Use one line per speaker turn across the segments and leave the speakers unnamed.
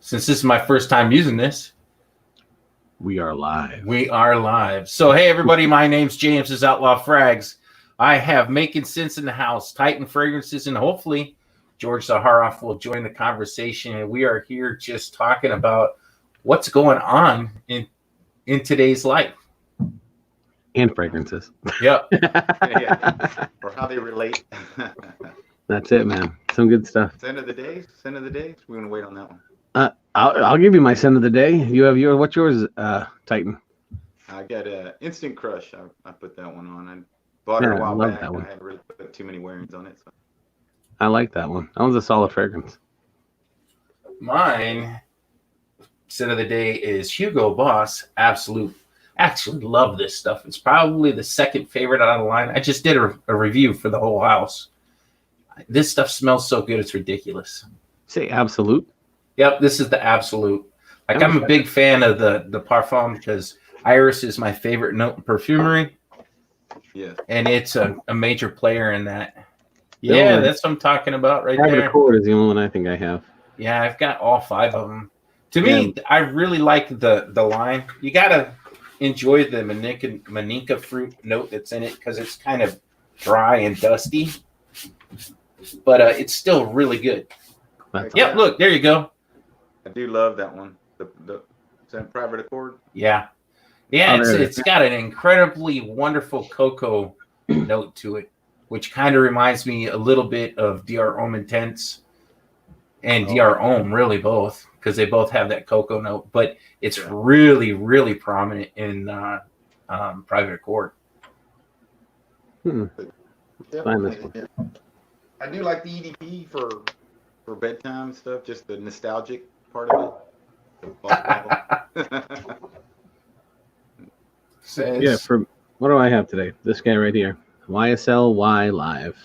Since this is my first time using this,
we are live.
We are live. So, hey, everybody, my name's James. This is OutLaw Frags. I have Maken Scents in the house, Titan Fragrances, and hopefully George Zaharoff will join the conversation. And we are here just talking about what's going on in today's life.
And fragrances.
Yep.
Yeah. Or how they relate.
That's it, man. Some good stuff.
Scent of the day. We're gonna wait on that one.
I'll give you my scent of the day. You have yours. What's yours, Titan?
I got a Instant Crush. I put that one on. I bought it a while back. I haven't really put too many wearings on it. So.
I like that one. That was a solid fragrance.
Mine scent of the day is Hugo Boss Absolute. Actually love this stuff. It's probably the second favorite out of the line. I just did a review for the whole house. This stuff smells so good, it's ridiculous.
Say Absolute?
Yep, this is the Absolute. Like, I'm a big fan of the Parfum because Iris is my favorite note in perfumery.
Yeah.
And it's a major player in that. Yeah, that's what I'm talking about right there.
Private Accord is the only one I think I have.
Yeah, I've got all 5 of them. To me, I really like the line. You got to enjoy the Manica fruit note that's in it because it's kind of dry and dusty. But it's still really good. Yep, look, there you go.
I do love that one. The Private Accord.
Yeah. Yeah, it's got an incredibly wonderful cocoa note to it, which kind of reminds me a little bit of DR Homme Intense and DR Homme, really both, because they both have that cocoa note. But it's really, really prominent in Private Accord.
Find this one.
I do like the EDP for bedtime stuff, just the nostalgic part of it.
Yeah, what do I have today? This guy right here. YSL Y Live.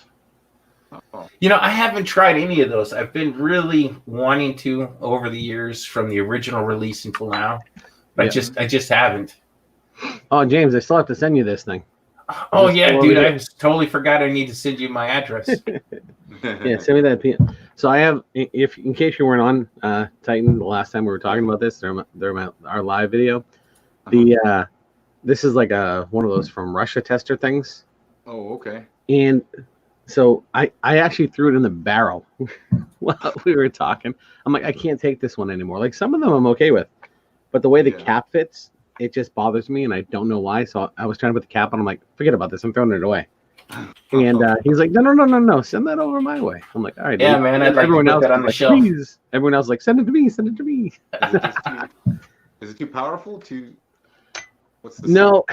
You know, I haven't tried any of those. I've been really wanting to over the years from the original release until now. But I just haven't.
Oh, James, I still have to send you this thing.
Oh, yeah, dude. I totally forgot I need to send you my address.
Yeah, send me that. So I have, in case you weren't on Titan the last time we were talking about this, they're our live video. This is like one of those from Russia tester things.
Oh, okay.
And so I actually threw it in the barrel while we were talking. I'm like, I can't take this one anymore. Like, some of them I'm okay with, but the way the cap fits, it just bothers me, and I don't know why. So I was trying to put the cap on. I'm like, forget about this. I'm throwing it away. And he's like, no, send that over my way. I'm like, all right.
Yeah, man. I'd like to put that on the shelf.
Please. Everyone else is like, send it to me.
Is it too powerful? What's the
no,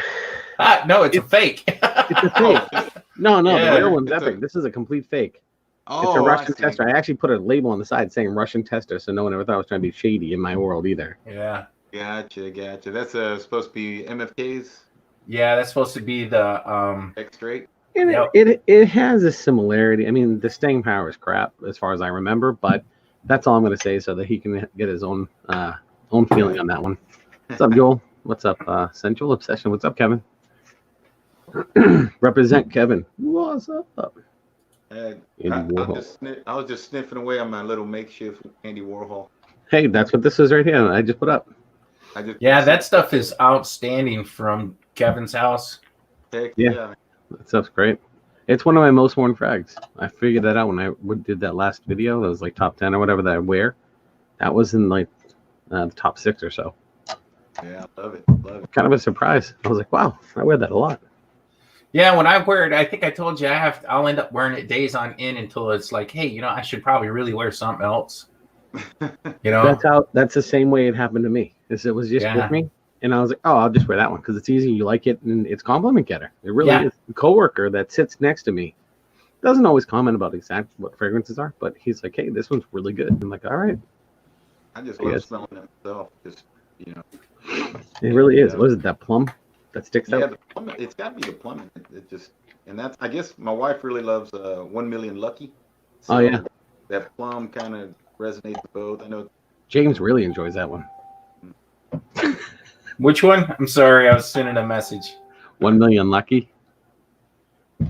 it's a fake.
It's a fake. No, the real one's epic. This is a complete fake. Oh, it's a Russian tester. I actually put a label on the side saying Russian tester, so no one ever thought I was trying to be shady in my world either.
Yeah.
Gotcha. That's supposed to be MFK's.
Yeah, that's supposed to be the
X-Straight.
And it has a similarity. I mean, the staying power is crap as far as I remember, but that's all I'm going to say so that he can get his own feeling on that one. What's up, Joel? What's up, Central Obsession? What's up, Kevin? Represent Kevin. What's up?
I was just sniffing away on my little makeshift Andy Warhol.
Hey, that's what this is right here. I just put up.
That stuff is outstanding from Kevin's house.
Heck yeah.
That stuff's great. It's one of my most worn frags. I figured that out when I did that last video. That was like top 10 or whatever that I wear. That was in like the top 6 or so.
Yeah, I love it.
Kind of a surprise. I was like, wow, I wear that a lot.
Yeah, when I wear it, I think I told you I'll end up wearing it days on end until it's like, hey, I should probably really wear something else.
That's the same way it happened to me. It was just with me, and I was like, oh, I'll just wear that one because it's easy, you like it, and it's compliment getter. It really is. A coworker that sits next to me doesn't always comment about exactly what fragrances are, but he's like, hey, this one's really good. I'm like, all right.
I just love smelling it myself. Just
it really is. What is it? That plum that sticks out?
Yeah, the plum. It's got to be the plum. I guess my wife really loves 1 Million Lucky. So that plum kind of resonates with both. I know
James really enjoys that one.
Which one? I'm sorry, I was sending a message.
1 Million Lucky.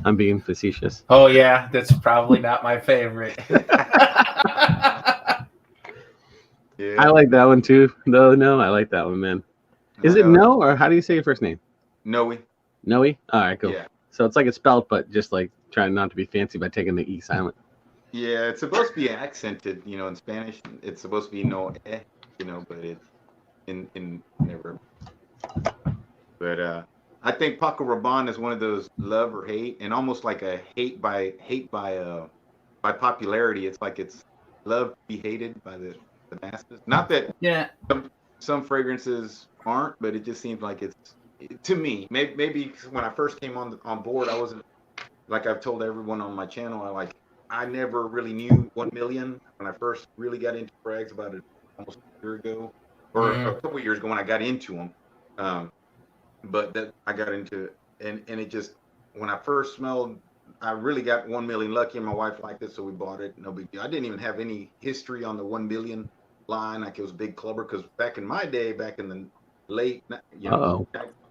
I'm being facetious.
Oh yeah, that's probably not my favorite.
Yeah.
I like that one too. No, I like that one, man. Is it No, or how do you say your first name?
Noe.
Noe? All right, cool.
Yeah.
So it's like it's spelled, but just like trying not to be fancy by taking the E silent.
Yeah, it's supposed to be accented, in Spanish. It's supposed to be no but it in never. But I think Paco Rabanne is one of those love or hate, and almost like a hate by popularity. It's like it's love to be hated by the masses. Not that some fragrances aren't, but it just seems like to me. Maybe when I first came on board, I wasn't, like I've told everyone on my channel. I never really knew 1 million when I first really got into frags about almost a year ago, or a couple of years ago when I got into them. But that I got into it, and it just, when I first smelled, I really got 1 million lucky, and my wife liked it, so we bought it. No big deal. I didn't even have any history on the 1 million line. Like, it was a big clubber, because back in my day, back in the late,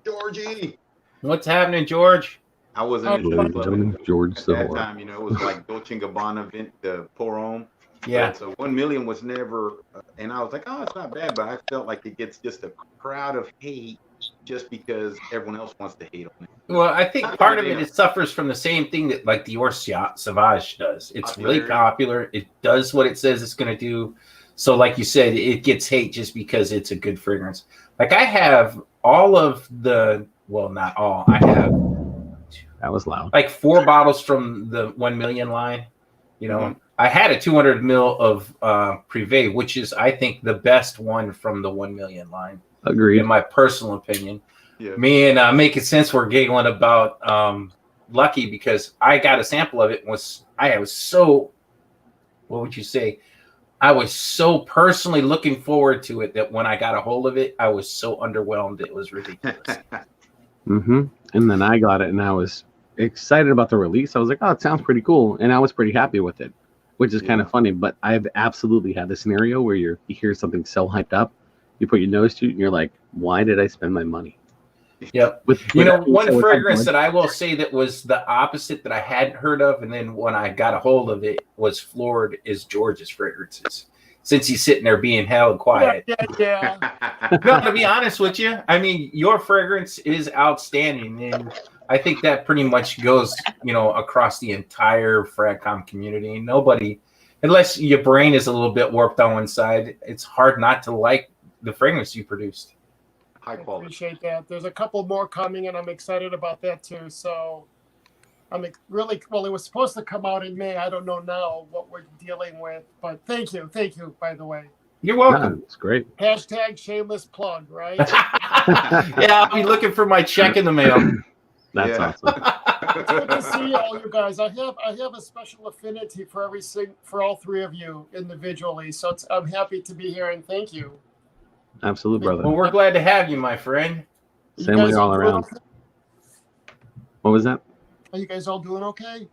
Georgie,
what's happening, George?
I wasn't into clubbing.
George Zaharoff.
At that time, it was like Dolce & Gabbana, the Pour Homme.
Yeah.
So 1 million was never, and I was like, oh, it's not bad, but I felt like it gets just a crowd of hate just because everyone else wants to hate on it.
Well, I think part of it suffers from the same thing that like Dior Sauvage does. It's really popular. It does what it says it's going to do. So like you said, it gets hate just because it's a good fragrance. Like I have all of the, well, not all. I have,
that was loud,
like 4 bottles from the 1 million line. I had a 200 ml of Privé, which is, I think, the best one from the 1 million line.
Agreed.
In my personal opinion.
Yeah.
Me and Making Sense were giggling about Lucky because I got a sample of it. I was so, what would you say? I was so personally looking forward to it that when I got a hold of it, I was so underwhelmed. It was ridiculous.
And then I got it, and I was excited about the release. I was like, oh, it sounds pretty cool. And I was pretty happy with it, which is kind of funny. But I've absolutely had the scenario where you hear something so hyped up, you put your nose to it, and you're like, why did I spend my money?
Yep. One fragrance that I will say that was the opposite that I hadn't heard of, and then when I got a hold of it, was floored, is George's fragrances. Since he's sitting there being held quiet.
Yeah.
No, to be honest with you, I mean, your fragrance is outstanding, and I think that pretty much goes, across the entire Fragcom community. Nobody, unless your brain is a little bit warped on one side, it's hard not to like the fragrance you produced.
High quality.
I appreciate that. There's a couple more coming, and I'm excited about that too. So I'm really, well, it was supposed to come out in May. I don't know now what we're dealing with, but thank you, by the way.
You're welcome.
It's great.
# shameless plug, right?
Yeah, I'll be looking for my check in the mail.
That's awesome.
It's good to see all you guys. I have a special affinity for all 3 of you individually. So I'm happy to be here, and thank you.
Absolute brother.
Well, we're glad to have you, my friend.
Same way all around.
Okay?
What was that?
Are you guys all doing okay?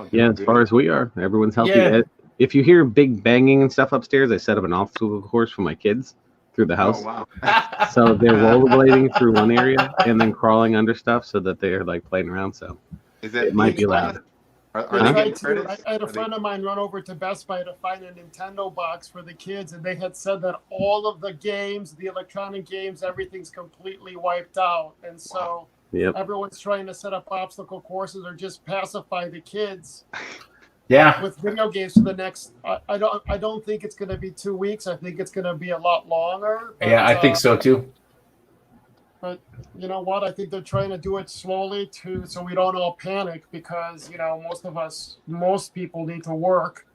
Yeah, as far as we are, everyone's healthy. Yeah. If you hear big banging and stuff upstairs, I set up an obstacle course for my kids through the house.
Oh, wow.
So they're rollerblading through one area and then crawling under stuff so that they're like playing around. So it might be loud.
I
had a friend of mine run over to Best Buy to find a Nintendo box for the kids, and they had said that all of the games, the electronic games, everything's completely wiped out. And so everyone's trying to set up obstacle courses or just pacify the kids.
Yeah.
With video games for the next, I don't think it's going to be 2 weeks. I think it's going to be a lot longer.
But, yeah, I think so too.
But you know what? I think they're trying to do it slowly so we don't all panic, because most people need to work.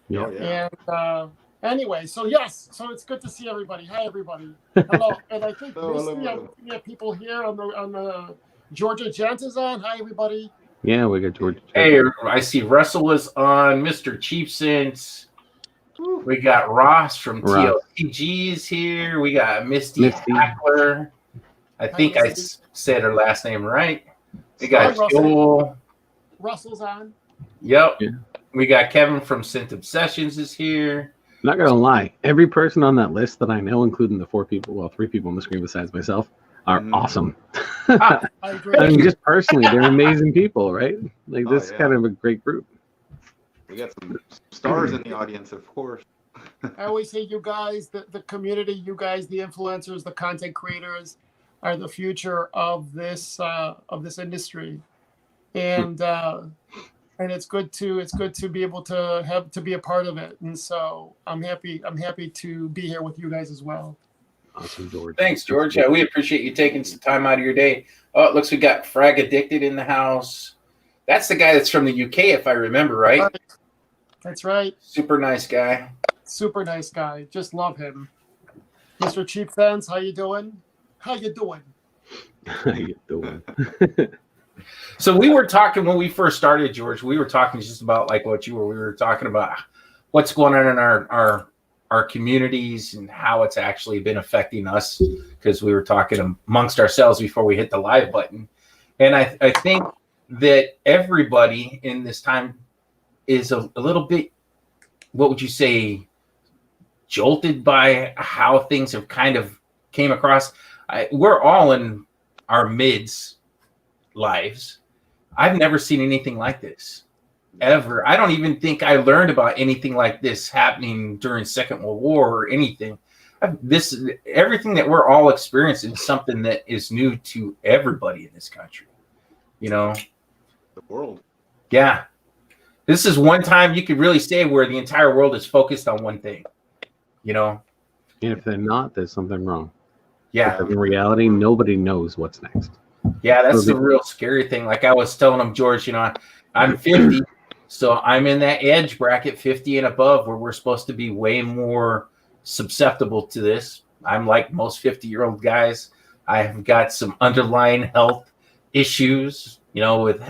Yeah.
And anyway, so it's good to see everybody. Hi, everybody. Hello. And I think we have people here on the Georgia Gent is on. Hi, everybody.
Yeah, we got George.
Hey, I see Russell is on. Mr. Cheap Sense. We got Ross from TLTG's here. We got Misty Hackler. I think I said her last name right. We got Joel.
Russell's on.
Yep. Yeah. We got Kevin from Scent Obsessions is here.
Not gonna lie, every person on that list that I know, including the 3 people on the screen besides myself, are awesome.
I agree.
I mean, just personally, they're amazing people, right? Like this is kind of a great group.
We got some stars in the audience, of course.
I always say you guys, the community, you guys, the influencers, the content creators, are the future of this industry, and it's good to be able to be a part of it. And so I'm happy to be here with you guys as well.
Awesome, George.
Thanks, George. We appreciate you taking some time out of your day. Oh, it looks we got Frag Addicted in the house. That's the guy that's from the UK, if I remember right.
That's right.
Super nice guy.
Super nice guy. Just love him. Mr. Cheap Fence, how you doing? How you doing?
How you doing?
So we were talking when we first started, George. We were talking just about like what you were. We were talking about what's going on in our communities and how it's actually been affecting us, because we were talking amongst ourselves before we hit the live button. And I think that everybody in this time is a little bit, what would you say, jolted by how things have kind of came across. We're all in our mids lives. I've never seen anything like this ever. I don't even think I learned about anything like this happening during Second World War or anything. Everything that we're all experiencing is something that is new to everybody in this country. The
world.
Yeah. This is one time you could really say where the entire world is focused on one thing. And
if they're not, there's something wrong.
Yeah.
But in reality, nobody knows what's next.
Yeah, that's the real scary thing. Like I was telling them, George, I'm 50, so I'm in that edge bracket, 50 and above, where we're supposed to be way more susceptible to this. I'm like most 50-year-old guys. I have got some underlying health issues, with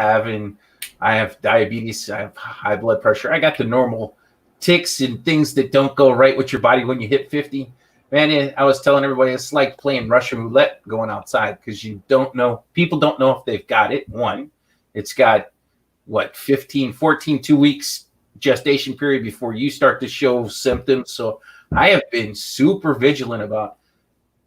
I have diabetes, I have high blood pressure. I got the normal tics and things that don't go right with your body when you hit 50. Man, I was telling everybody it's like playing Russian roulette going outside, because you don't know. People don't know if they've got it. One, it's got 14, 2 weeks gestation period before you start to show symptoms. So I have been super vigilant about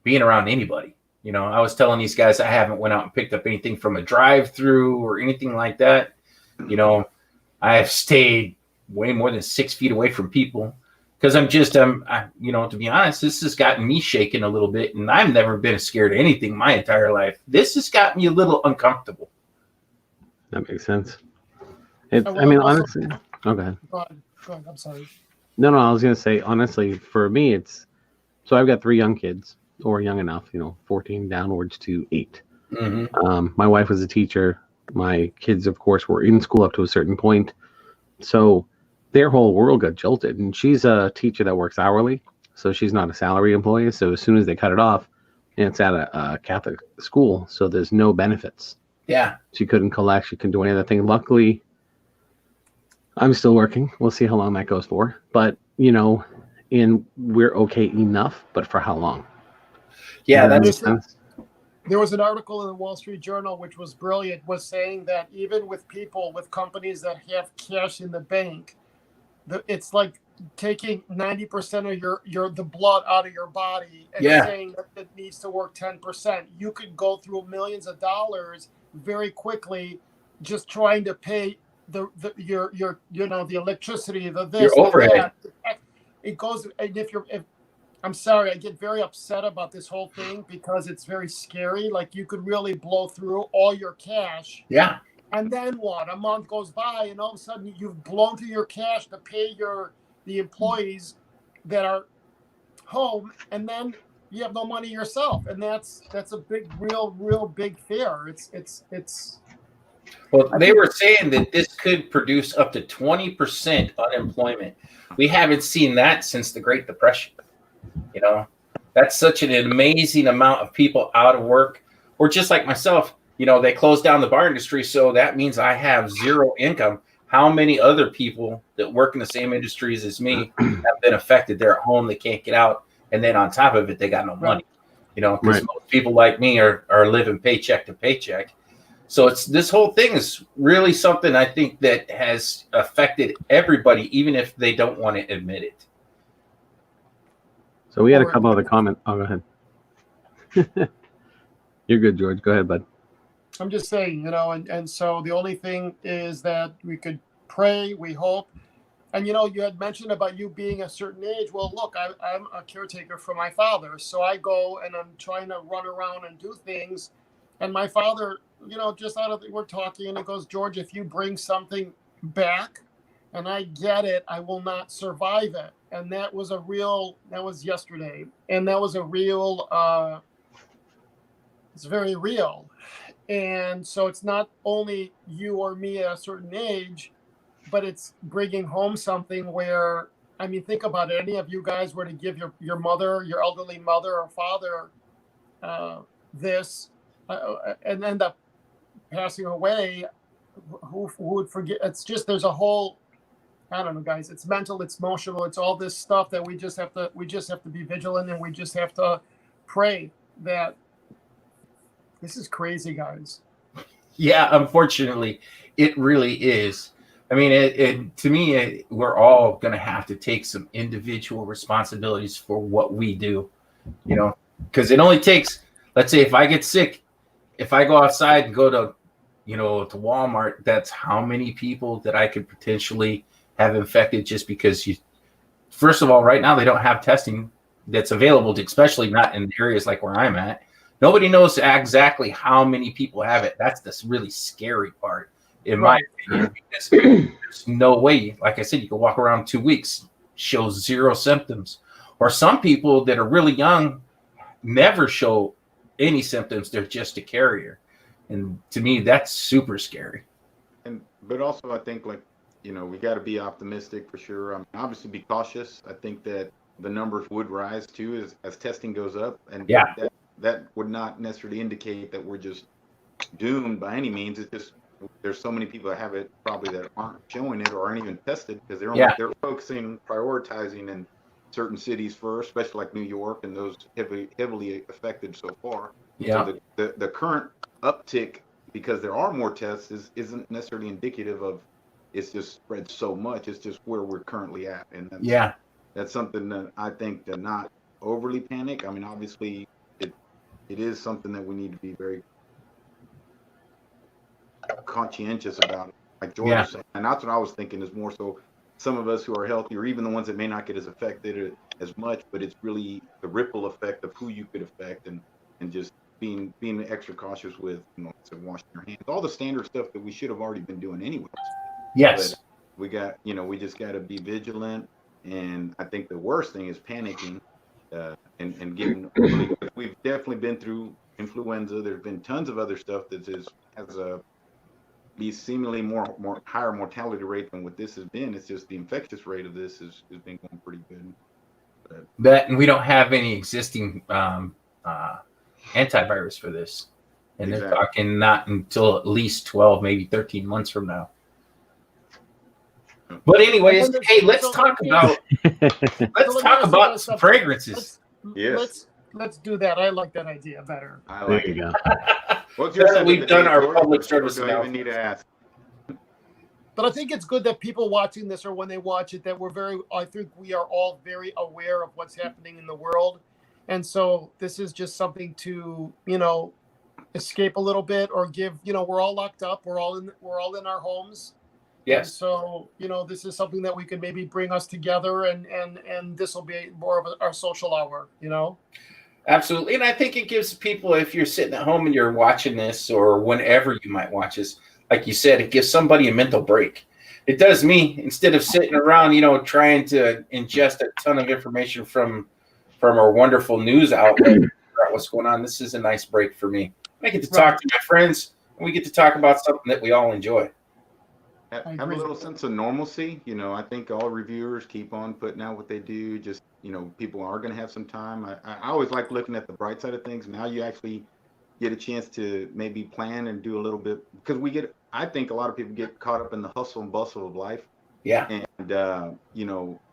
being around anybody. I was telling these guys I haven't went out and picked up anything from a drive-through or anything like that. I have stayed way more than 6 feet away from people, because to be honest, this has gotten me shaken a little bit, and I've never been scared of anything my entire life. This has got me a little uncomfortable.
That makes sense. Honestly, okay.
Go ahead. I'm sorry.
No, I was going to say, honestly, for me, so I've got 3 young kids, or young enough, 14 downwards to 8.
Mm-hmm.
My wife was a teacher. My kids, of course, were in school up to a certain point. So their whole world got jolted. And she's a teacher that works hourly, so she's not a salary employee. So as soon as they cut it off, and it's at a Catholic school, so there's no benefits.
Yeah.
She couldn't collect. She couldn't do any other thing. Luckily, I'm still working. We'll see how long that goes for. But, and we're okay enough, but for how long?
Yeah,
that makes sense.
There was an article in the Wall Street Journal, which was brilliant, was saying that even with companies that have cash in the bank, it's like taking 90% of the blood out of your body and saying that it needs to work 10%. You could go through millions of dollars very quickly just trying to pay the electricity, the this,
your overhead.
That. It goes, and I'm sorry, I get very upset about this whole thing because it's very scary. Like, you could really blow through all your cash.
Yeah.
And then what? A month goes by, and all of a sudden you've blown through your cash to pay the employees that are home, and then you have no money yourself, and that's a big, real big fear. It's.
Well, they were saying that this could produce up to 20% unemployment. We haven't seen that since the Great Depression. That's such an amazing amount of people out of work, or just like myself. They closed down the bar industry, so that means I have zero income. How many other people that work in the same industries as me have been affected? They're at home, they can't get out, and then on top of it, they got no money. Because most people like me are living paycheck to paycheck. So this whole thing is really something I think that has affected everybody, even if they don't want to admit it.
So we had a couple other comments. Oh, go ahead. You're good, George. Go ahead, bud.
I'm just saying, and so the only thing is that we could pray, we hope. And you had mentioned about you being a certain age. Well, look, I'm a caretaker for my father, so I go and I'm trying to run around and do things. And my father, just we're talking, and it goes, George, if you bring something back, and I get it, I will not survive it. And that was yesterday, and that was a real. It's very real, and so it's not only you or me at a certain age, but it's bringing home something where, I mean, think about it. Any of you guys were to give your mother, your elderly mother or father, this, and end up passing away, who would forget? It's just, there's a whole, I don't know, guys. It's mental, it's emotional, it's all this stuff that we just have to be vigilant, and we just have to pray that this is crazy, guys.
Yeah, unfortunately, it really is. I mean, to me, we're all going to have to take some individual responsibilities for what we do, because it only takes, let's say if I get sick, if I go outside and go to, to Walmart, that's how many people that I could potentially have infected just because first of all, right now, they don't have testing that's available, especially not in areas like where I'm at. Nobody knows exactly how many people have it. That's the really scary part, in my opinion, because there's no way, like I said, you can walk around 2 weeks, show 0 symptoms. Or some people that are really young never show any symptoms. They're just a carrier. And to me, that's super scary.
But also, I think, we got to be optimistic for sure. I mean, obviously be cautious. I think that the numbers would rise too as testing goes up. And
yeah,
that would not necessarily indicate that we're just doomed by any means. It's just there's so many people that have it probably that aren't showing it or aren't even tested because they're focusing, prioritizing in certain cities first, especially like New York and those heavily affected so far.
Yeah.
So the current uptick, because there are more tests, isn't necessarily indicative of it's just spread so much. It's just where we're currently at, and that's something that I think to not overly panic. I mean, obviously, it is something that we need to be very conscientious about, like George was saying. And that's what I was thinking, is more so some of us who are healthy, or even the ones that may not get as affected as much, but it's really the ripple effect of who you could affect, and just being extra cautious with, washing your hands, all the standard stuff that we should have already been doing anyways.
Yes.
But we just got to be vigilant. And I think the worst thing is panicking and getting overly. We've definitely been through influenza. There's been tons of other stuff that has a seemingly more higher mortality rate than what this has been. It's just the infectious rate of this has been going pretty good.
And we don't have any existing antivirus for this, and they're talking not until at least 12, maybe 13 months from now. But anyways, hey, let's talk about some fragrances.
Yes.
Let's do that. I like that idea better.
I like it.
What's your we've done our public service
announcement. Don't even need to ask.
But I think it's good that people watching this, or when they watch it, that I think we are all very aware of what's happening in the world. And so this is just something to, escape a little bit, or give, we're all locked up. We're all in our homes.
Yes.
And so, this is something that we could maybe bring us together, and this will be more of our social hour,
Absolutely. And I think it gives people, if you're sitting at home and you're watching this, or whenever you might watch this, like you said, it gives somebody a mental break. It does me, instead of sitting around, trying to ingest a ton of information from our wonderful news outlet about what's going on. This is a nice break for me. I get to talk to my friends, and we get to talk about something that we all enjoy.
Have a little sense of normalcy. I think all reviewers keep on putting out what they do. Just, people are going to have some time. I always like looking at the bright side of things. Now you actually get a chance to maybe plan and do a little bit, because I think a lot of people get caught up in the hustle and bustle of life.
Yeah.
And,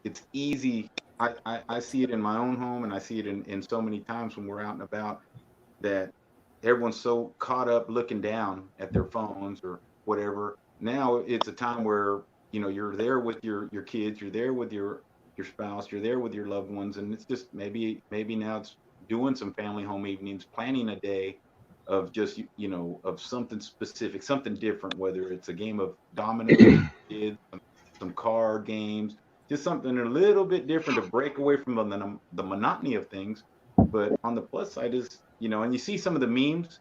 it's easy. I see it in my own home, and I see it in so many times when we're out and about, that everyone's so caught up looking down at their phones or whatever. Now it's a time where, you're there with your kids, you're there with your spouse, you're there with your loved ones. And it's just maybe now it's doing some family home evenings, planning a day of just, of something specific, something different, whether it's a game of dominoes with kids, some card games, just something a little bit different to break away from the monotony of things. But on the plus side is, and you see some of the memes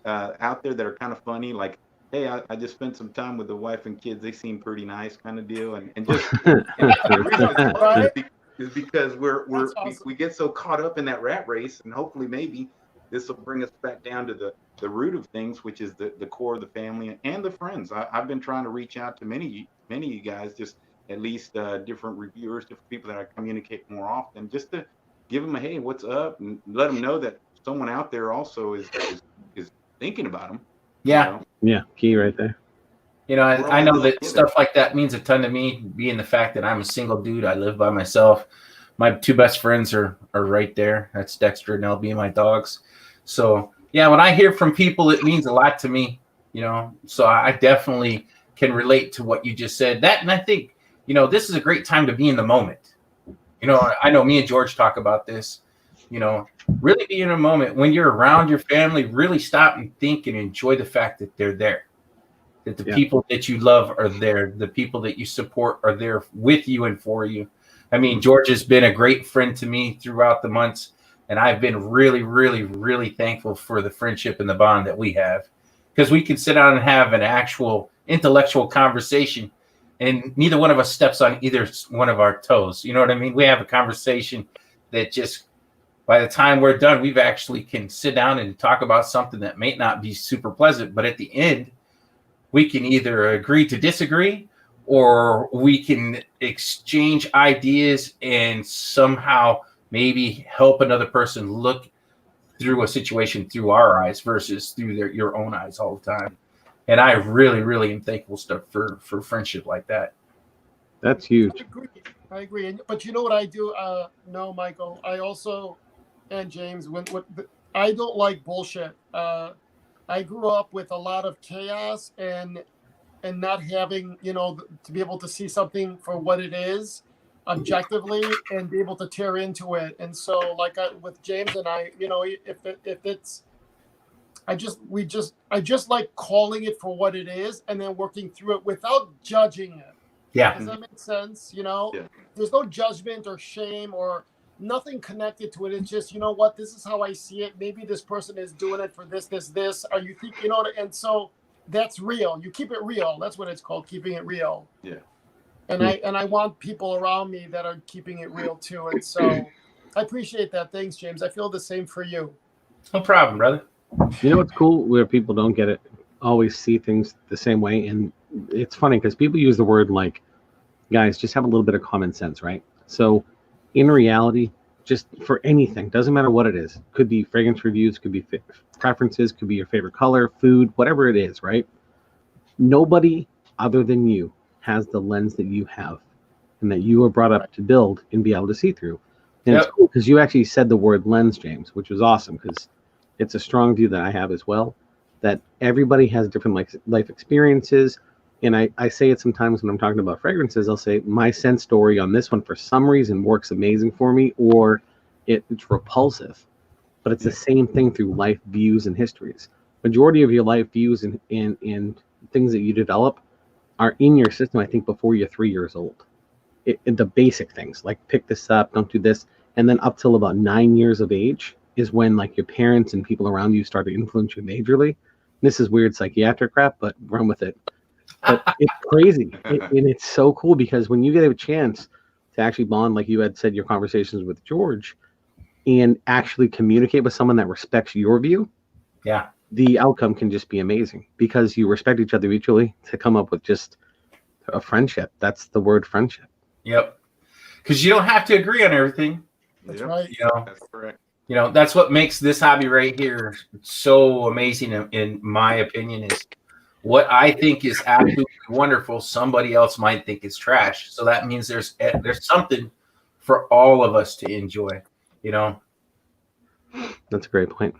out there that are kind of funny, like, hey, I just spent some time with the wife and kids. They seem pretty nice, kind of deal. And just and the reason it's funny is because we get so caught up in that rat race, and hopefully maybe this will bring us back down to the root of things, which is the core of the family and the friends. I've been trying to reach out to many of you guys, just at least different reviewers, different people that I communicate more often, just to give them a hey, what's up, and let them know that someone out there also is thinking about them.
Yeah.
Yeah, key right there.
I know that stuff like that means a ton to me, being the fact that I'm a single dude. I live by myself. My two best friends are right there. That's Dexter and LB, my dogs. So, yeah, when I hear from people, it means a lot to me, So I definitely can relate to what you just said. That, and I think, this is a great time to be in the moment. I know me and George talk about this, really be in a moment when you're around your family, really stop and think and enjoy the fact that they're there, that the people that you love are there, the people that you support are there with you and for you. I mean, George has been a great friend to me throughout the months, and I've been really, really, really thankful for the friendship and the bond that we have, because we can sit down and have an actual intellectual conversation, and neither one of us steps on either one of our toes. You know what I mean? We have a conversation that just, by the time we're done, we've actually can sit down and talk about something that may not be super pleasant, but at the end, we can either agree to disagree, or we can exchange ideas and somehow maybe help another person look through a situation through our eyes versus through your own eyes all the time. And I really, really am thankful for friendship like that.
That's huge.
I agree. But you know what I do? No, Michael. I also, and James, I don't like bullshit. I grew up with a lot of chaos and not having, to be able to see something for what it is objectively and be able to tear into it. And so, with James and I, if it's, I just like calling it for what it is and then working through it without judging it.
Yeah.
Does that make sense?
Yeah.
There's no judgment or shame or nothing connected to it. It's just, you know what, this is how I see it. Maybe this person is doing it for this. Are you think, and so that's real. You keep it real. That's what it's called, keeping it real.
Yeah.
And I want people around me that are keeping it real too. And so I appreciate that. Thanks, James. I feel the same for you.
No problem, brother.
You know what's cool? Where people don't get it, always see things the same way. And it's funny because people use the word like, guys, just have a little bit of common sense, right? So in reality, just for anything, doesn't matter what it is. Could be fragrance reviews, could be preferences, could be your favorite color, food, whatever it is, right? Nobody other than you has the lens that you have and that you were brought up to build and be able to see through. And it's cool because you actually said the word lens, James, which was awesome because it's a strong view that I have as well, that everybody has different life experiences. And I say it sometimes when I'm talking about fragrances, I'll say my scent story on this one for some reason works amazing for me, or it's repulsive. But it's the same thing through life views and histories. Majority of your life views and things that you develop are in your system, I think, before you're 3 years old. The basic things, like pick this up, don't do this. And then up till about 9 years of age is when your parents and people around you start to influence you majorly. This is weird psychiatric crap, but run with it. But it's crazy. And it's so cool because when you get a chance to actually bond, like you had said, your conversations with George, and actually communicate with someone that respects your view, the outcome can just be amazing because you respect each other mutually to come up with just a friendship. That's the word friendship.
Yep. Because you don't have to agree on everything.
That's right.
That's correct.
That's what makes this hobby right here so amazing, in my opinion, is what I think is absolutely wonderful, somebody else might think is trash. So that means there's something for all of us to enjoy,
That's a great point.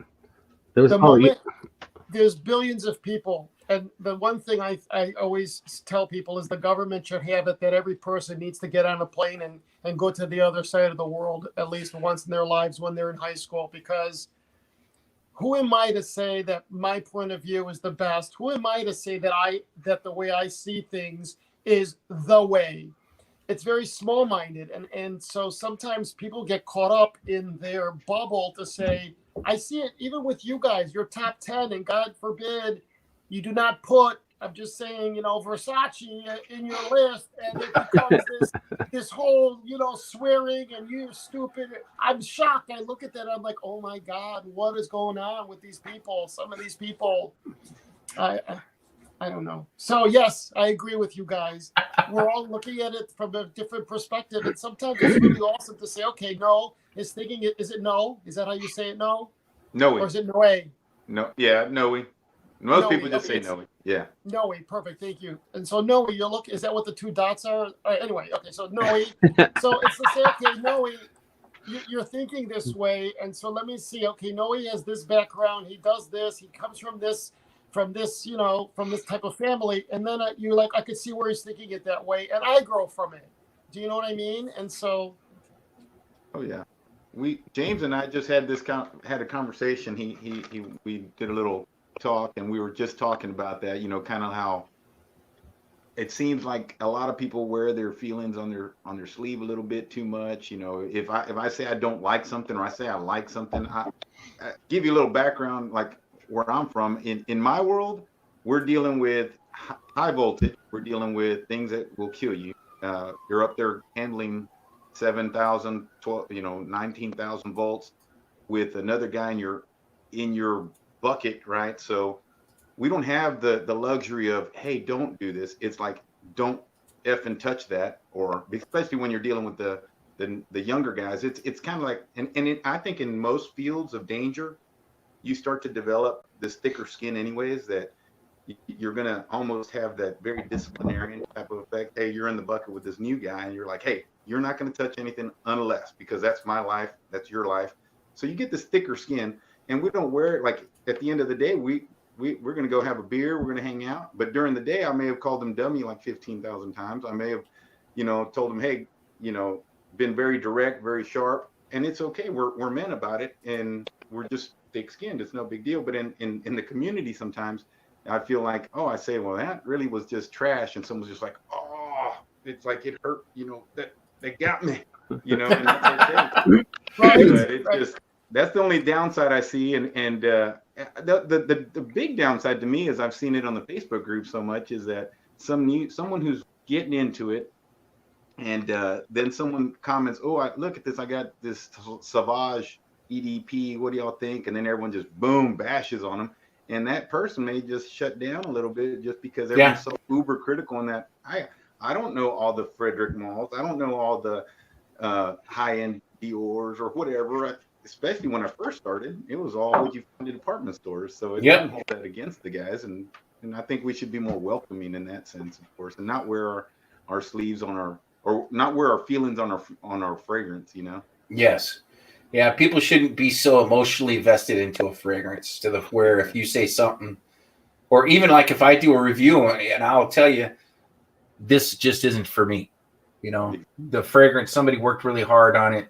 There's billions of people. And the one thing I always tell people is the government should have it that every person needs to get on a plane and go to the other side of the world at least once in their lives when they're in high school, because who am I to say that my point of view is the best? Who am I to say that the way I see things is the way. It's very small-minded, and so sometimes people get caught up in their bubble to say, I see it even with you guys, your top 10, and God forbid you do not put, I'm just saying, Versace in your list, and it becomes this whole, swearing and you're stupid. I'm shocked. I look at that, I'm like, oh my God, what is going on with these people? Some of these people, I don't know. So yes, I agree with you guys. We're all looking at it from a different perspective, and sometimes it's really awesome to say, okay, no, is thinking it. Is it no? Is that how you say it? No.
No.
Or is it no way?
No. Yeah. No. Most people just say no. Yeah.
No. Perfect. Thank you. And so no, you look. Is that what the two dots are? Anyway. Okay. So no. So it's to say, okay, no. You're thinking this way, and so let me see. Okay, Noe has this background. He does this. He comes from this type of family, and then you're like, I could see where he's thinking it that way, and I grow from it. Do you know what I mean? And so,
oh yeah, James and I just had a conversation. We did a little talk, and we were just talking about that. Kind of how it seems like a lot of people wear their feelings on their sleeve a little bit too much. If I say I don't like something, or I say I like something, I give you a little background, like where I'm from. In my world, we're dealing with high voltage. We're dealing with things that will kill you. You're up there handling 7,000, 19,000 volts with another guy in your bucket, right? So we don't have the luxury of, hey, don't do this. It's like, don't effing touch that, or especially when you're dealing with the younger guys. It's kind of like, I think in most fields of danger, you start to develop this thicker skin anyways, that you're going to almost have that very disciplinarian type of effect. Hey, you're in the bucket with this new guy, and you're like, hey, you're not going to touch anything unless, because that's my life, that's your life. So you get this thicker skin, and we don't wear it. Like at the end of the day, we're going to go have a beer, we're going to hang out. But during the day, I may have called them dummy like 15,000 times. I may have, told them, hey, been very direct, very sharp, and it's okay. We're men about it, and we're just thick-skinned. It's no big deal. But in the community, sometimes I feel like, I say, well, that really was just trash, and someone's just like, it's like it hurt, that they got me, and that's okay. But it's just, that's the only downside I see, and the big downside to me is I've seen it on the Facebook group so much, is that someone who's getting into it, and then someone comments, look at this, I got this Sauvage EDP, what do y'all think? And then everyone just boom bashes on them, and that person may just shut down a little bit just because everyone's so uber critical on that. I don't know all the Frederick malls, I don't know all the high-end Dior's or whatever. Especially when I first started, it was all what you find in department stores. So it doesn't hold that against the guys, and I think we should be more welcoming in that sense, of course, and not wear our sleeves or not wear our feelings on our fragrance,
Yes. Yeah, people shouldn't be so emotionally vested into a fragrance to the where if you say something, or even like if I do a review and I'll tell you, this just isn't for me. The fragrance, somebody worked really hard on it.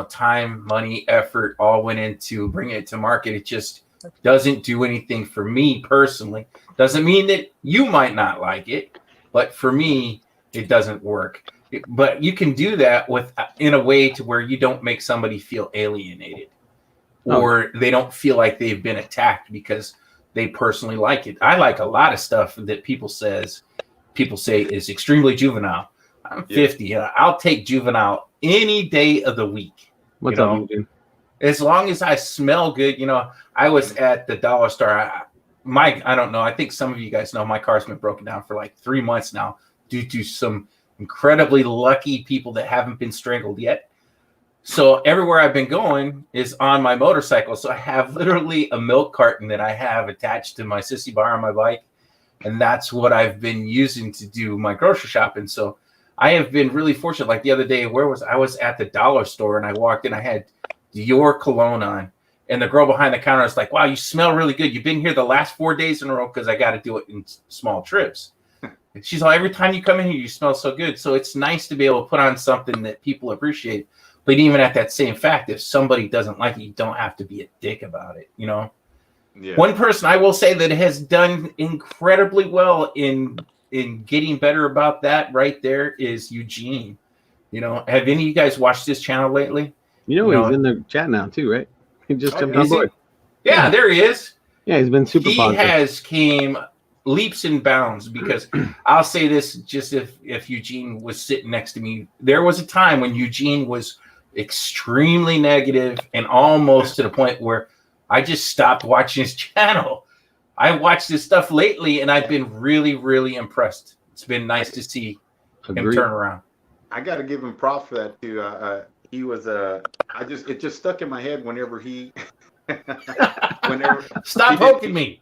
Time, money, effort all went into bringing it to market. It just doesn't do anything for me personally. Doesn't mean that you might not like it, but for me, it doesn't work. But you can do that in a way to where you don't make somebody feel alienated, or they don't feel like they've been attacked because they personally like it. I like a lot of stuff that people say is extremely juvenile. I'm 50, and I'll take juvenile any day of the week.
What's up, dude?
As long as I smell good. I was at the dollar store. I don't know. I think some of you guys know my car's been broken down for like 3 months now due to some incredibly lucky people that haven't been strangled yet. So everywhere I've been going is on my motorcycle. So I have literally a milk carton that I have attached to my sissy bar on my bike. And that's what I've been using to do my grocery shopping. So I have been really fortunate. Like the other day, I was at the dollar store, and I walked in, I had Dior cologne on, and the girl behind the counter was like, wow, you smell really good. You've been here the last 4 days in a row, because I got to do it in small trips. She's like, every time you come in here, you smell so good. So it's nice to be able to put on something that people appreciate. But even at that same fact, if somebody doesn't like it, you don't have to be a dick about it, Yeah. One person I will say that has done incredibly well in in getting better about that right there is Eugene. You know, have any of you guys watched this channel lately?
He's in the chat now too, right? He just jumped on board.
Yeah, there he is.
Yeah, he's been super positive.
He has came leaps and bounds, because I'll say this, just if Eugene was sitting next to me, there was a time when Eugene was extremely negative and almost to the point where I just stopped watching his channel. I watched his stuff lately and I've been really, really impressed. It's been nice to see him turn around.
I got to give him props for that too. He was it just stuck in my head whenever he
stop poking me.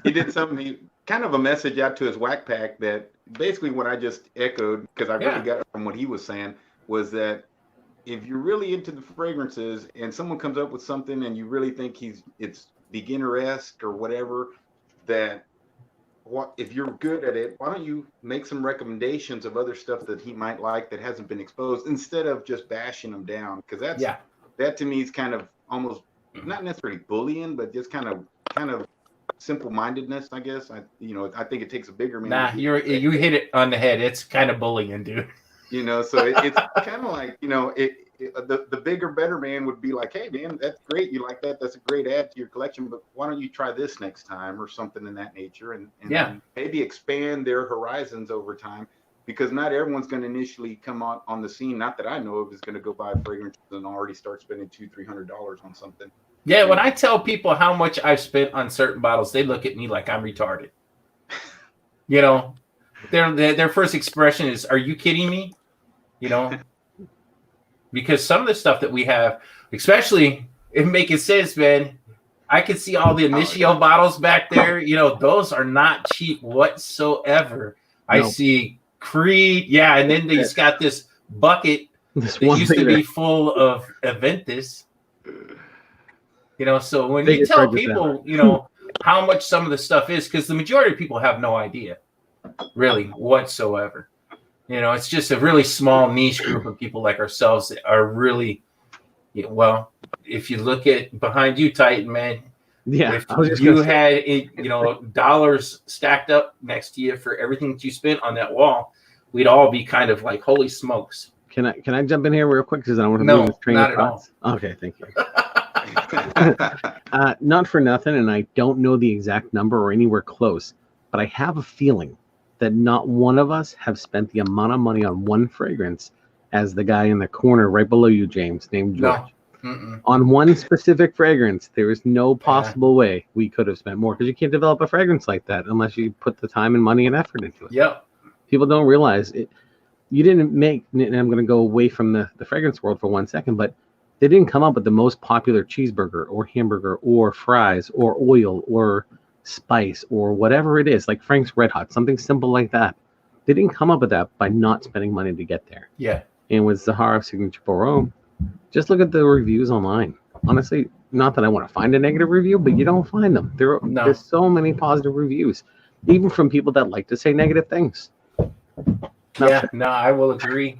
He did something, kind of a message out to his whack pack that basically what I just echoed, because I really got it from what he was saying, was that if you're really into the fragrances and someone comes up with something and you really think it's beginner-esque or whatever, that if you're good at it, why don't you make some recommendations of other stuff that he might like that hasn't been exposed, instead of just bashing them down? Because that to me is kind of almost not necessarily bullying, but just kind of simple-mindedness, I guess. I think it takes a bigger man.
Nah, you hit it on the head. It's kind of bullying, dude.
You know, so it's kind of like, you know, the bigger, better man would be like, hey, man, that's great. You like that? That's a great add to your collection. But why don't you try this next time, or something in that nature? And maybe expand their horizons over time, because not everyone's going to initially come on the scene. Not that I know of, is going to go buy fragrances and already start spending $200-$300 on something.
Yeah, when I tell people how much I've spent on certain bottles, they look at me like I'm retarded. You know, their first expression is, "Are you kidding me?" You know, because some of the stuff that we have, especially in Maken Scents, man, I can see all the Initio bottles back there. You know, those are not cheap whatsoever. No. I see Creed, and then he's got this bucket that used to be full of Aventus. You know, so when you tell people, you know, how much some of the stuff is, because the majority of people have no idea, really, whatsoever. You know, it's just a really small niche group of people like ourselves that are really, well, if you look at behind you, Titan, man, if you had, dollars stacked up next to you for everything that you spent on that wall, we'd all be kind of like, holy smokes.
Can I jump in here real quick, because I don't want to
move this train of thoughts?
Okay, thank you. Not for nothing, and I don't know the exact number or anywhere close, but I have a feeling that not one of us have spent the amount of money on one fragrance as the guy in the corner right below you, James, named George. No. On one specific fragrance, there is no possible way we could have spent more, because you can't develop a fragrance like that unless you put the time and money and effort into it.
Yep.
People don't realize it. You didn't make, and I'm going to go away from the fragrance world for 1 second, but they didn't come up with the most popular cheeseburger or hamburger or fries or oil or spice or whatever it is, like Frank's Red Hot, something simple like that. They didn't come up with that by not spending money to get there.
Yeah.
And with Zaharoff Signature Rome, just look at the reviews online. Honestly, not that I want to find a negative review, but you don't find them. There's so many positive reviews, even from people that like to say negative things.
I will agree.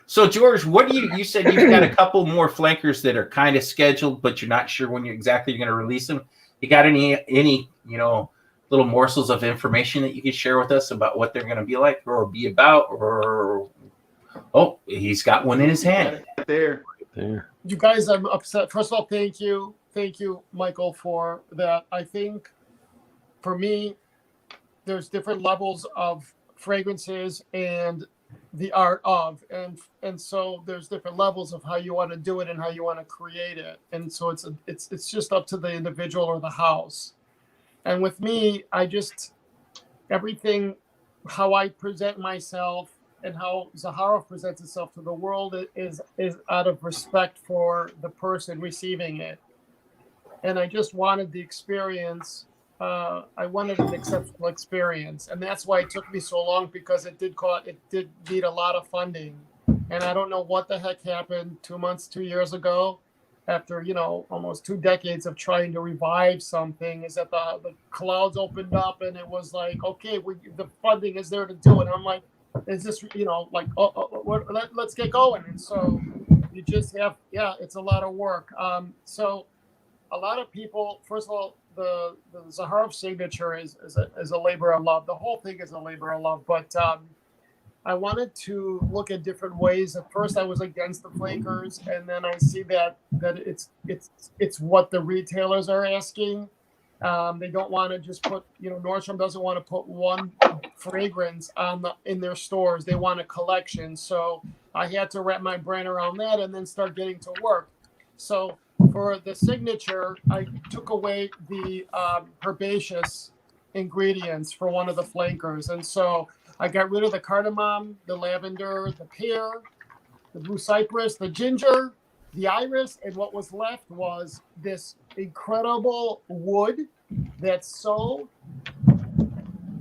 So, George, what do you said you've got a couple more flankers that are kind of scheduled, but you're not sure when you're going to release them. You got any little morsels of information that you could share with us about what they're going to be like or be about? Or he's got one in his hand.
Right there.
You guys, I'm upset. First of all, thank you, Michael, for that. I think for me, there's different levels of fragrances and the art of, and so there's different levels of how you want to do it and how you want to create it, and so it's just up to the individual or the house. And with me, I just, everything, how I present myself and how Zaharoff presents itself to the world is out of respect for the person receiving it, and I just wanted the experience. I wanted an exceptional experience, and that's why it took me so long, because it did need a lot of funding, and I don't know what the heck happened 2 years ago, after almost 2 decades of trying to revive something, is that the clouds opened up and it was like, okay, the funding is there to do it. I'm like, is this let's get going, and so you just have it's a lot of work. So a lot of people, first of all, Zaharoff signature is a labor of love. The whole thing is a labor of love. But I wanted to look at different ways. At first, I was against the flankers, and then I see that it's what the retailers are asking. They don't want to just put, Nordstrom doesn't want to put one fragrance in their stores. They want a collection. So I had to wrap my brain around that and then start getting to work. So for the signature, I took away the herbaceous ingredients for one of the flankers. And so I got rid of the cardamom, the lavender, the pear, the blue cypress, the ginger, the iris, and what was left was this incredible wood that's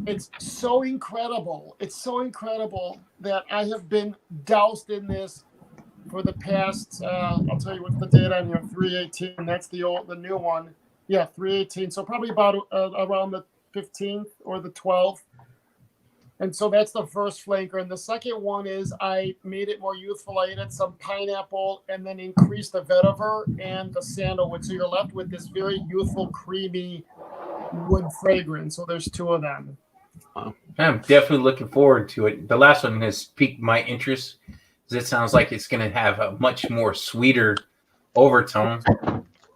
it's so incredible. It's so incredible that I have been doused in this for the past, I'll tell you what's the date on here, 3/18. That's the new one. Yeah, 3/18. So probably about around the 15th or the 12th. And so that's the first flanker. And the second one is I made it more youthful. I added some pineapple and then increased the vetiver and the sandalwood. So you're left with this very youthful, creamy wood fragrance. So there's two of them.
Wow. I'm definitely looking forward to it. The last one has piqued my interest. It sounds like it's going to have a much more sweeter overtone.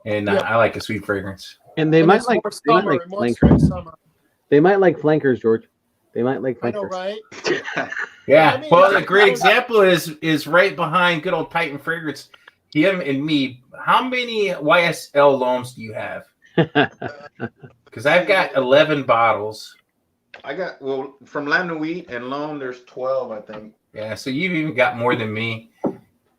And I like a sweet fragrance.
And they might like flankers. They might like flankers, George. They might like flankers.
I know, right?
Yeah. I mean, well, a great example is right behind good old Titan Fragrance. Him and me. How many YSL loans do you have? Because I've got 11 bottles.
I got, from La Nuit and Loan, there's 12, I think.
Yeah, so you've even got more than me.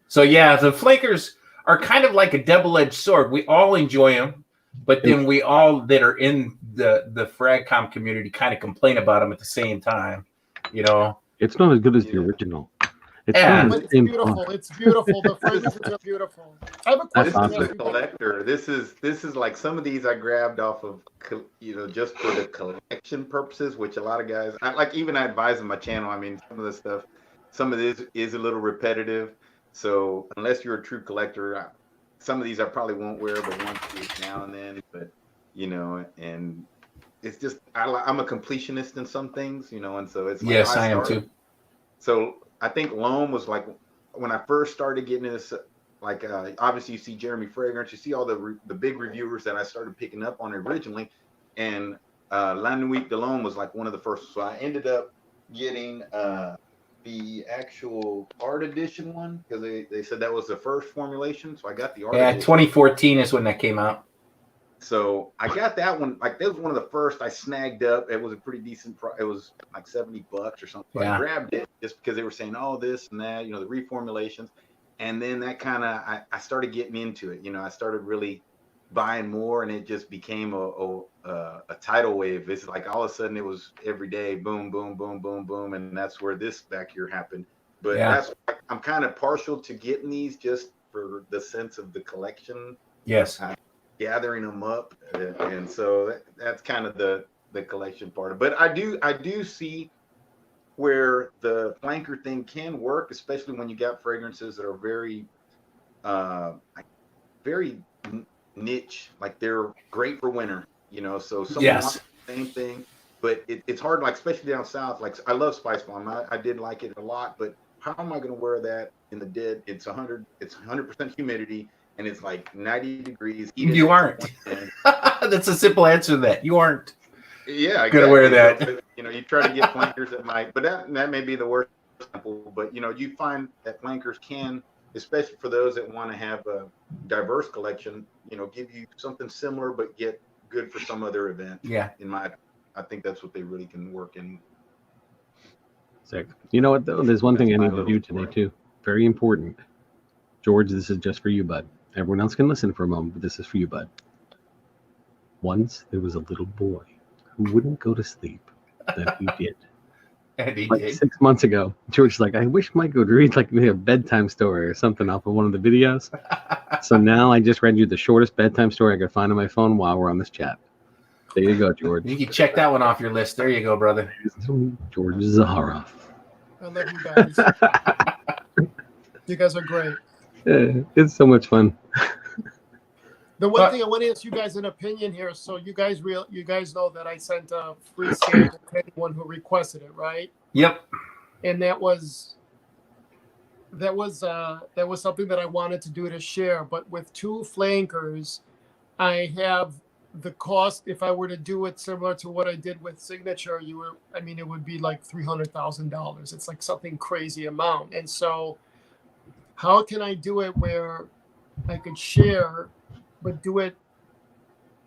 So, yeah, the flankers are kind of like a double-edged sword. We all enjoy them, but then we all that are in the Fragcom community kind of complain about them at the same time,
It's not as good as the original.
It's beautiful. It's beautiful. The fragrances are beautiful. I have a question.
This is a collector. This is like some of these I grabbed off of, just for the collection purposes, which a lot of guys, I advise on my channel. I mean, some of this is a little repetitive. So unless you're a true collector, some of these I probably won't wear, but once now and then. But and it's just I'm a completionist in some things, and so it's like
yes, I am too.
So I think Loam was like when I first started getting into this. Like obviously you see Jeremy Fragrance, you see all the big reviewers that I started picking up on originally, and La Nuit de L'Homme was like one of the first. So I ended up getting the actual art edition one because they said that was the first formulation. So I got the art.
Yeah,
edition.
2014 is when that came out.
So I got that one. Like that was one of the first I snagged up. It was a pretty decent price. It was like $70 or something. So I grabbed it just because they were saying, oh, this and that, the reformulations. And then that kind of, I started getting into it. I started really buying more, and it just became a tidal wave. It's like all of a sudden it was every day, boom, boom, boom, boom, boom, and that's where this back here happened. But I'm kind of partial to getting these just for the sense of the collection.
Yes,
gathering them up, and so that's kind of the collection part of it. But I do see where the flanker thing can work, especially when you got fragrances that are very, very niche. Like they're great for winter, So someone wants the same thing, but it's hard. Like especially down south. Like I love Spice Bomb. I did like it a lot, but how am I going to wear that in the dead? It's 100% humidity, and it's like 90 degrees.
You aren't. That's a simple answer to that. You aren't.
Yeah, I
gotta wear that.
You try to get flankers at night, but that may be the worst example. But you find that flankers can, especially for those that want to have a diverse collection, give you something similar but get good for some other event.
Yeah.
I think that's what they really can work in.
Sick. You know what though? There's one thing I need to do today too. Very important. George, this is just for you, bud. Everyone else can listen for a moment, but this is for you, bud. Once there was a little boy who wouldn't go to sleep. That he did.
And he
like
did.
6 months ago, George's like, I wish Mike would read like maybe a bedtime story or something off of one of the videos. So now I just read you the shortest bedtime story I could find on my phone while we're on this chat. There you go, George.
You can check that one off your list. There you go, brother.
George Zaharoff.
I love you guys. You guys are great.
It's so much fun.
The one thing I want to ask you guys an opinion here, so you guys know that I sent a free sample to anyone who requested it, right?
Yep.
And that was something that I wanted to do to share. But with 2 flankers, I have the cost. If I were to do it similar to what I did with Signature, it would be like $300,000. It's like something crazy amount. And so, how can I do it where I could share, but do it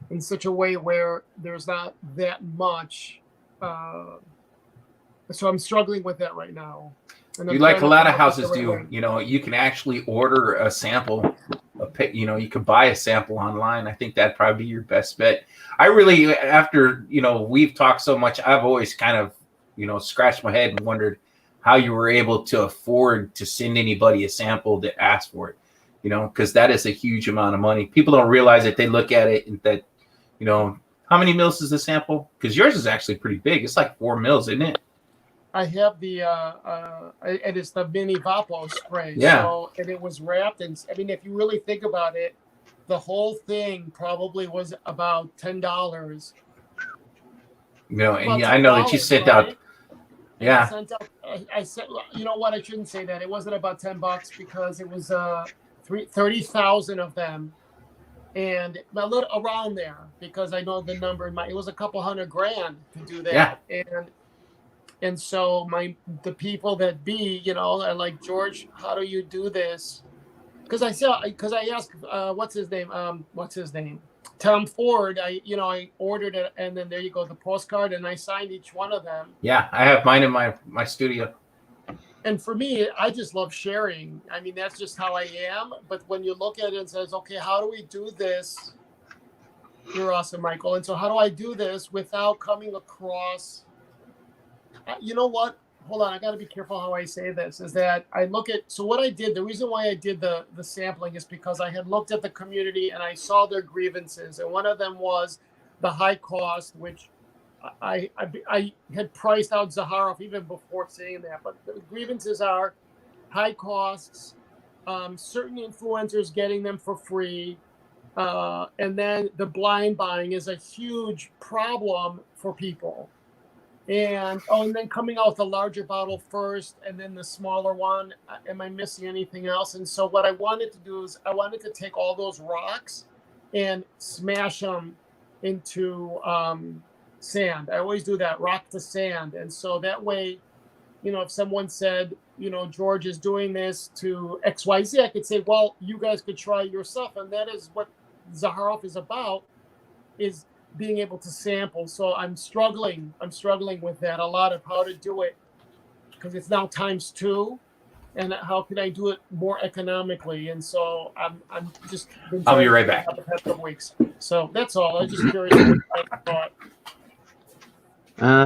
in such a way where there's not that much? So I'm struggling with that right now. And
like a lot of houses do, you can actually order a sample. You can buy a sample online. I think that'd probably be your best bet. I really, after, we've talked so much, I've always kind of, scratched my head and wondered how you were able to afford to send anybody a sample that asked for it, because that is a huge amount of money. People don't realize that. They look at it and that, how many mils is the sample? Because yours is actually pretty big. It's like 4 mils, isn't it?
I have the it is the mini Vapo spray.
Yeah.
So, and it was wrapped in, if you really think about it, the whole thing probably was about $10.
And I know that you sent out. Yeah.
I said, you know what? I shouldn't say that. It wasn't about $10 because it was 30,000 of them, and a little around there, because I know the number. It was a couple $100,000 to do that. Yeah. And so the people that are like, George, how do you do this? Because I asked, what's his name? Tom Ford. I ordered it, and then there you go, the postcard, and I signed each one of them.
Yeah, I have mine in my studio.
And for me, I just love sharing. That's just how I am. But when you look at it and says, okay, how do we do this? You're awesome, Michael. And so how do I do this without coming across? You know what? Hold on. I got to be careful how I say this. Is that I look at, so what I did, the reason why I did the sampling is because I had looked at the community and I saw their grievances. And one of them was the high cost, which I had priced out Zaharoff even before saying that. But the grievances are high costs, certain influencers getting them for free. And then the blind buying is a huge problem for people. And then coming out with the larger bottle first, and then the smaller one. Am I missing anything else? And so what I wanted to do is I wanted to take all those rocks and smash them into sand. I always do that, rock to sand. And so that way, if someone said, George is doing this to XYZ, I could say, well, you guys could try it yourself. And that is what Zaharoff is about, is being able to sample. So I'm struggling with that a lot, of how to do it, because it's now ×2, and how can I do it more economically? And so I'm just
I'll be right back.
The past couple weeks. So that's all. I was just curious what I
thought.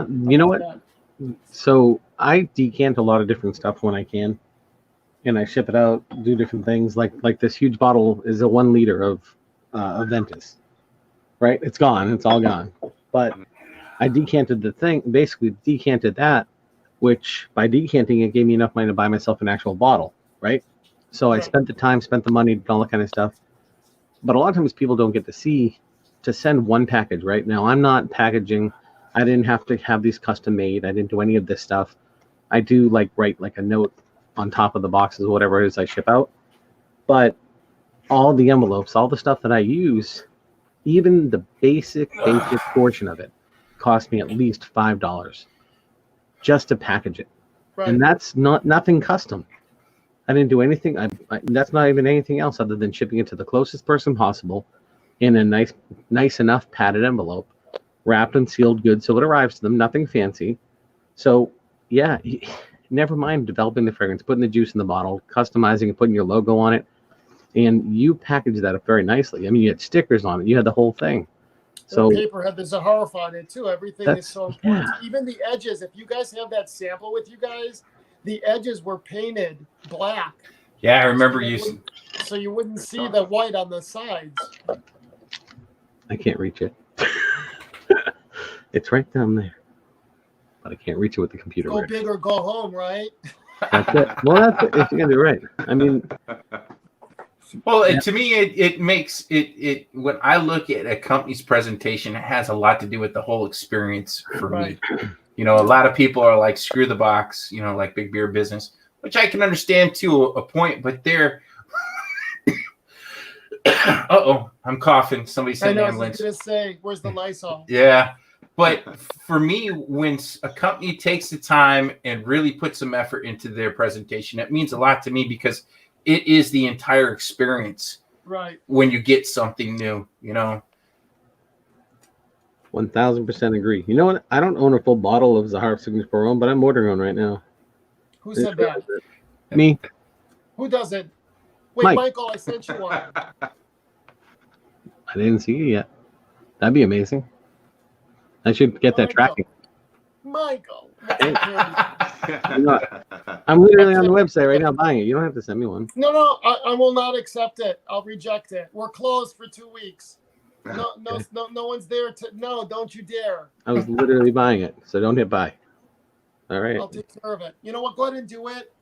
You know what? So I decant a lot of different stuff when I can, and I ship it out, do different things. Like this huge bottle is a 1 liter of Ventus. Right, it's gone. It's all gone. But I decanted the thing. Basically, decanted that, which by decanting it gave me enough money to buy myself an actual bottle. Right. So I spent the time, spent the money, all that kind of stuff. But a lot of times people don't get to see to send one package. Right now, I'm not packaging. I didn't have to have these custom made. I didn't do any of this stuff. I do write a note on top of the boxes, whatever it is I ship out. But all the envelopes, all the stuff that I use, even the basic portion of it cost me at least $5 just to package it. Right. And that's nothing custom. I didn't do anything. That's not even anything else other than shipping it to the closest person possible in a nice enough padded envelope, wrapped and sealed good so it arrives to them, nothing fancy. So yeah, never mind developing the fragrance, putting the juice in the bottle, customizing it, putting your logo on it. And you package that up very nicely. You had stickers on it. You had the whole thing. So
the paper had the Zaharoff on it too. Everything is so important. Yeah. Even the edges. If you guys have that sample with you guys, the edges were painted black.
Yeah, I remember using.
So you wouldn't see the white on the sides.
I can't reach it. It's right down there, but I can't reach it with the computer.
Go big or go home, right?
That's it. Well, that's it. If you're gonna do it right.
Well, to me, it makes it when I look at a company's presentation, it has a lot to do with the whole experience for me. A lot of people are like, screw the box, like Big Beer Business, which I can understand to a point, but they're I'm coughing. Somebody sent an ambulance.
I was just gonna say, where's the Lysol?
Yeah. But for me, when a company takes the time and really puts some effort into their presentation, it means a lot to me because it is the entire experience.
Right.
When you get something new,
1000% agree. You know what? I don't own a full bottle of Zaharoff Signature Pour Homme, but I'm ordering one right now.
Who said that?
Me.
Who does it? Wait, Michael, I sent you one.
I didn't see it yet. That'd be amazing. I should get that tracking.
Michael.
I'm literally on the website right now buying it. You don't have to send me one.
No, I will not accept it. I'll reject it. We're closed for 2 weeks. No one's there to. No, don't you dare.
I was literally buying it, so don't hit buy. All right.
I'll take care of it. You know what? Go ahead and do it.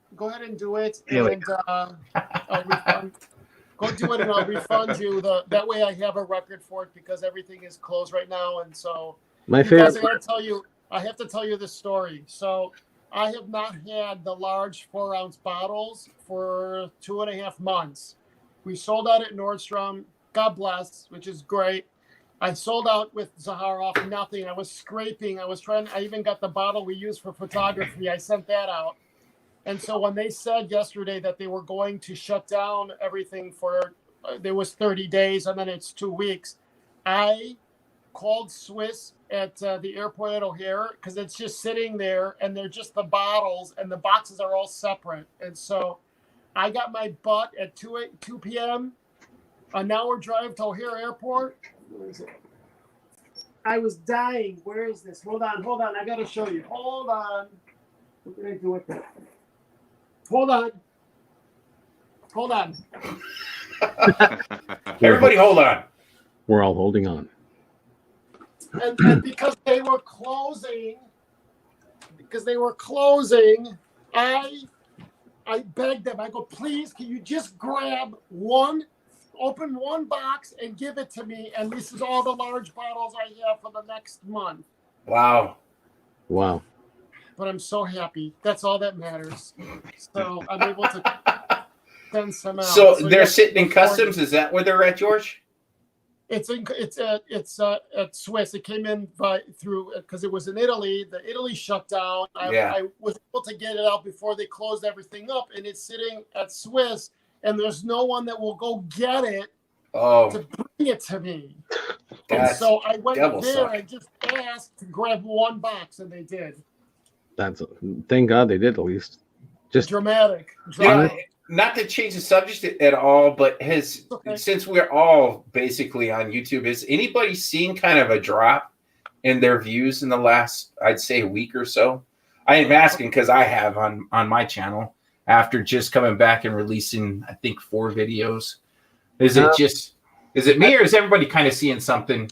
Yeah,
and I'll refund. Go do it, and I'll refund you. That way, I have a record for it because everything is closed right now, and so.
My favorite.
I have to tell you this story. So I have not had the large 4-ounce bottles for 2.5 months. We sold out at Nordstrom. God bless, which is great. I sold out with Zaharoff, nothing. I was scraping. I even got the bottle we use for photography. I sent that out. And so when they said yesterday that they were going to shut down everything for, there was 30 days and then it's 2 weeks, I called Swiss at the airport at O'Hare because it's just sitting there and they're just the bottles and the boxes are all separate. And so I got my butt at 2 p.m. an hour drive to O'Hare Airport. Where is it? I was dying. Where is this? Hold on. I got to show you. Hold on. What did I do with that? Hold on.
Everybody hold on.
We're all holding on.
And because they were closing, I begged them. I go, please, can you just open one box and give it to me? And this is all the large bottles I have for the next month.
Wow.
But I'm so happy. That's all that matters. So I'm able to send some out.
So they're sitting in customs. Is that where they're at, George?
It's at Swiss. It came in because it was in Italy. The Italy shut down. I was able to get it out before they closed everything up, and it's sitting at Swiss. And there's no one that will go get it to bring it to me. And so I went there and just asked to grab one box, and they did.
Thank God they did at least. Just
dramatic.
Not to change the subject at all, but since we're all basically on YouTube, has anybody seen kind of a drop in their views in the last, I'd say, week or so? I am asking because I have on my channel after just coming back and releasing, I think, 4 videos. Is it me or is everybody kind of seeing something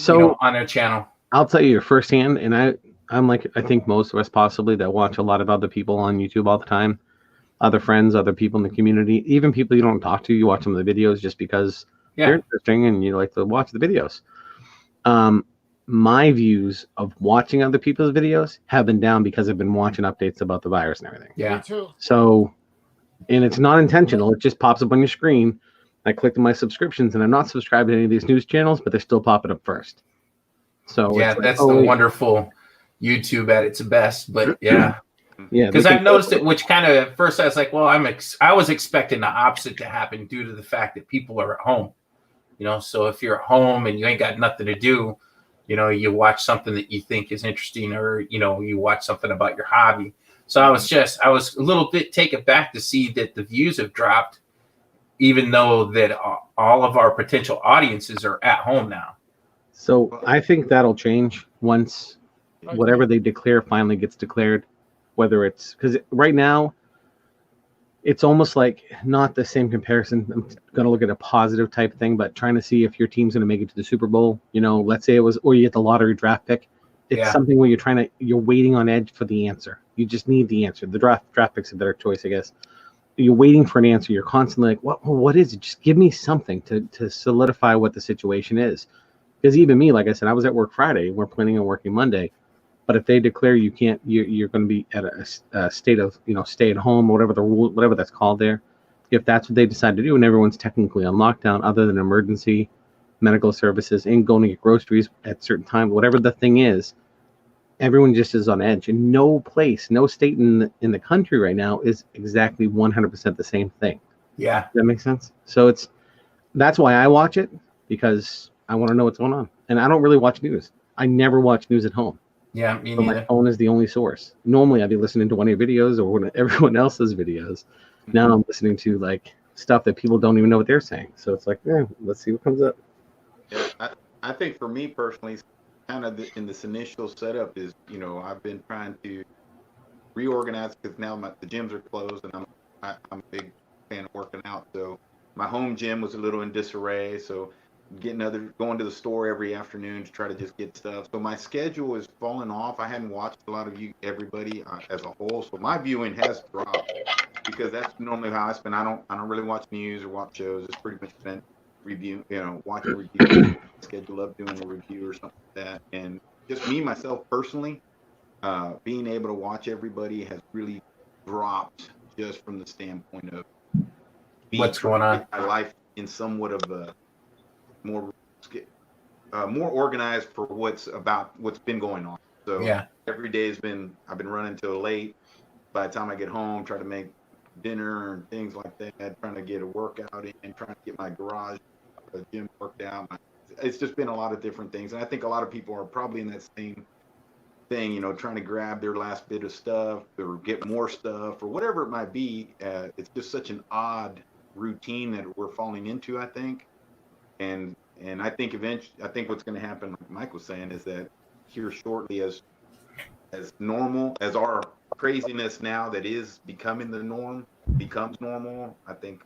on their channel?
I'll tell you firsthand, and I'm like, I think most of us possibly that watch a lot of other people on YouTube all the time. Other friends, other people in the community, even people you don't talk to, you watch some of the videos just because they're interesting and you like to watch the videos. My views of watching other people's videos have been down because I've been watching updates about the virus and everything.
Yeah.
Me too.
So, and it's not intentional. It just pops up on your screen. I clicked on my subscriptions and I'm not subscribed to any of these news channels, but they're still popping up first. So
yeah, that's the wonderful YouTube at its best. But yeah.
Yeah,
because I've noticed it, which kind of at first I was like, well, I was expecting the opposite to happen due to the fact that people are at home, so if you're at home and you ain't got nothing to do, you watch something that you think is interesting or, you watch something about your hobby. So I was a little bit taken back to see that the views have dropped, even though that all of our potential audiences are at home now.
So I think that'll change once whatever they declare finally gets declared. Whether it's because right now it's almost like not the same comparison. I'm going to look at a positive type thing, but trying to see if your team's going to make it to the Super Bowl, let's say it was, or you get the lottery draft pick. It's something where you're waiting on edge for the answer. You just need the answer. The draft pick's a better choice, I guess. you're waiting for an answer. You're constantly like, what is it? Just give me something to solidify what the situation is. Because even me, like I said, I was at work Friday. We're planning on working Monday. But if they declare you can't, you're going to be at a state of, stay at home, whatever the rule, whatever that's called there. If that's what they decide to do, and everyone's technically on lockdown, other than emergency medical services and going to get groceries at certain times, whatever the thing is, everyone just is on edge. And no place, no state in the country right now is exactly 100% the same thing.
Yeah,
does that make sense? So that's why I watch it, because I want to know what's going on, and I don't really watch news. I never watch news at home.
Yeah, me
so
neither.
My phone is the only source. Normally, I'd be listening to one of your videos or one of everyone else's videos. Now I'm listening to like stuff that people don't even know what they're saying. So it's like, let's see what comes up.
Yeah, I think for me personally, kind of in this initial setup is, I've been trying to reorganize because now the gyms are closed, and I'm a big fan of working out. So my home gym was a little in disarray. So going to the store every afternoon to try to just get stuff. So my schedule is falling off. I hadn't watched a lot of everybody as a whole. So my viewing has dropped, because that's normally how I spend. I don't really watch news or watch shows. It's pretty much spent watching reviews, schedule up doing a review or something like that. And just me, myself personally, being able to watch everybody has really dropped, just from the standpoint of
what's going on.
My life in somewhat of a more organized for what's been going on. So
yeah,
every day I've been running till late. By the time I get home, try to make dinner and things like that, trying to get a workout in, trying to get my garage gym worked out. It's just been a lot of different things. And I think a lot of people are probably in that same thing, trying to grab their last bit of stuff or get more stuff or whatever it might be. It's just such an odd routine that we're falling into, I think. And I think what's going to happen, like Mike was saying, is that here shortly, as normal as our craziness now that is becoming the norm becomes normal, I think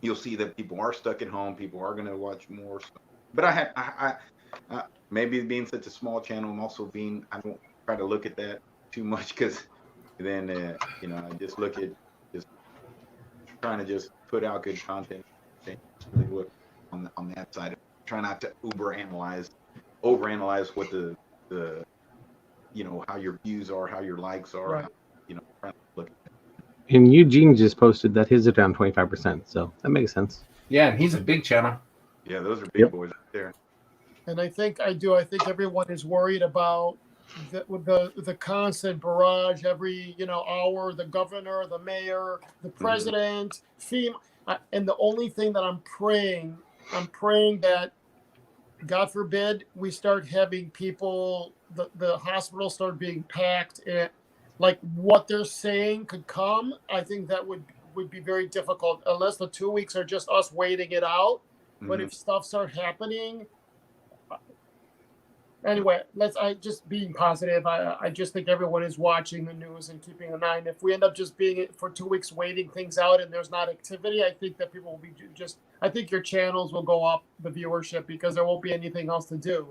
you'll see that people are stuck at home. People are going to watch more stuff. But I maybe being such a small channel, I'm also I don't try to look at that too much, because then I just look at just trying to just put out good content. Really look on that side. Try not to overanalyze what the how your views are, how your likes are.
Right.
Trying to look at that.
And Eugene just posted that his are down 25%, so that makes sense.
Yeah, and he's a big channel.
Yeah, those are big boys right there.
And I think everyone is worried about the constant barrage every hour. The governor, the mayor, the president, FEMA, and the only thing that I'm praying that, God forbid, we start having people, the hospitals start being packed, and like what they're saying could come. I think that would be very difficult, unless the 2 weeks are just us waiting it out. But if stuff start happening, anyway, I just being positive. I just think everyone is watching the news and keeping an eye. And if we end up just being for 2 weeks waiting things out and there's not activity, I think that people will be I think your channels will go up, the viewership, because there won't be anything else to do.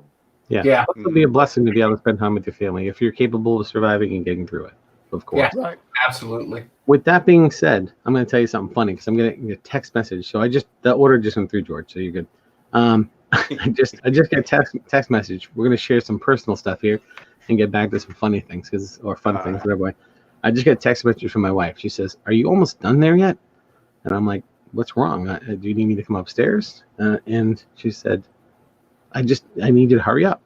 Yeah. It'll be a blessing to be able to spend time with your family if you're capable of surviving and getting through it, of course.
Yeah,
right.
Absolutely.
With that being said, I'm going to tell you something funny, because I'm getting a text message. So the order just went through, George, so you're good. I just got a text message. We're going to share some personal stuff here and get back to some funny things, or fun things, whatever way. I just got a text message from my wife. She says, "Are you almost done there yet?" And I'm like, "What's wrong? Do you need me to come upstairs?" And she said, I need you to hurry up.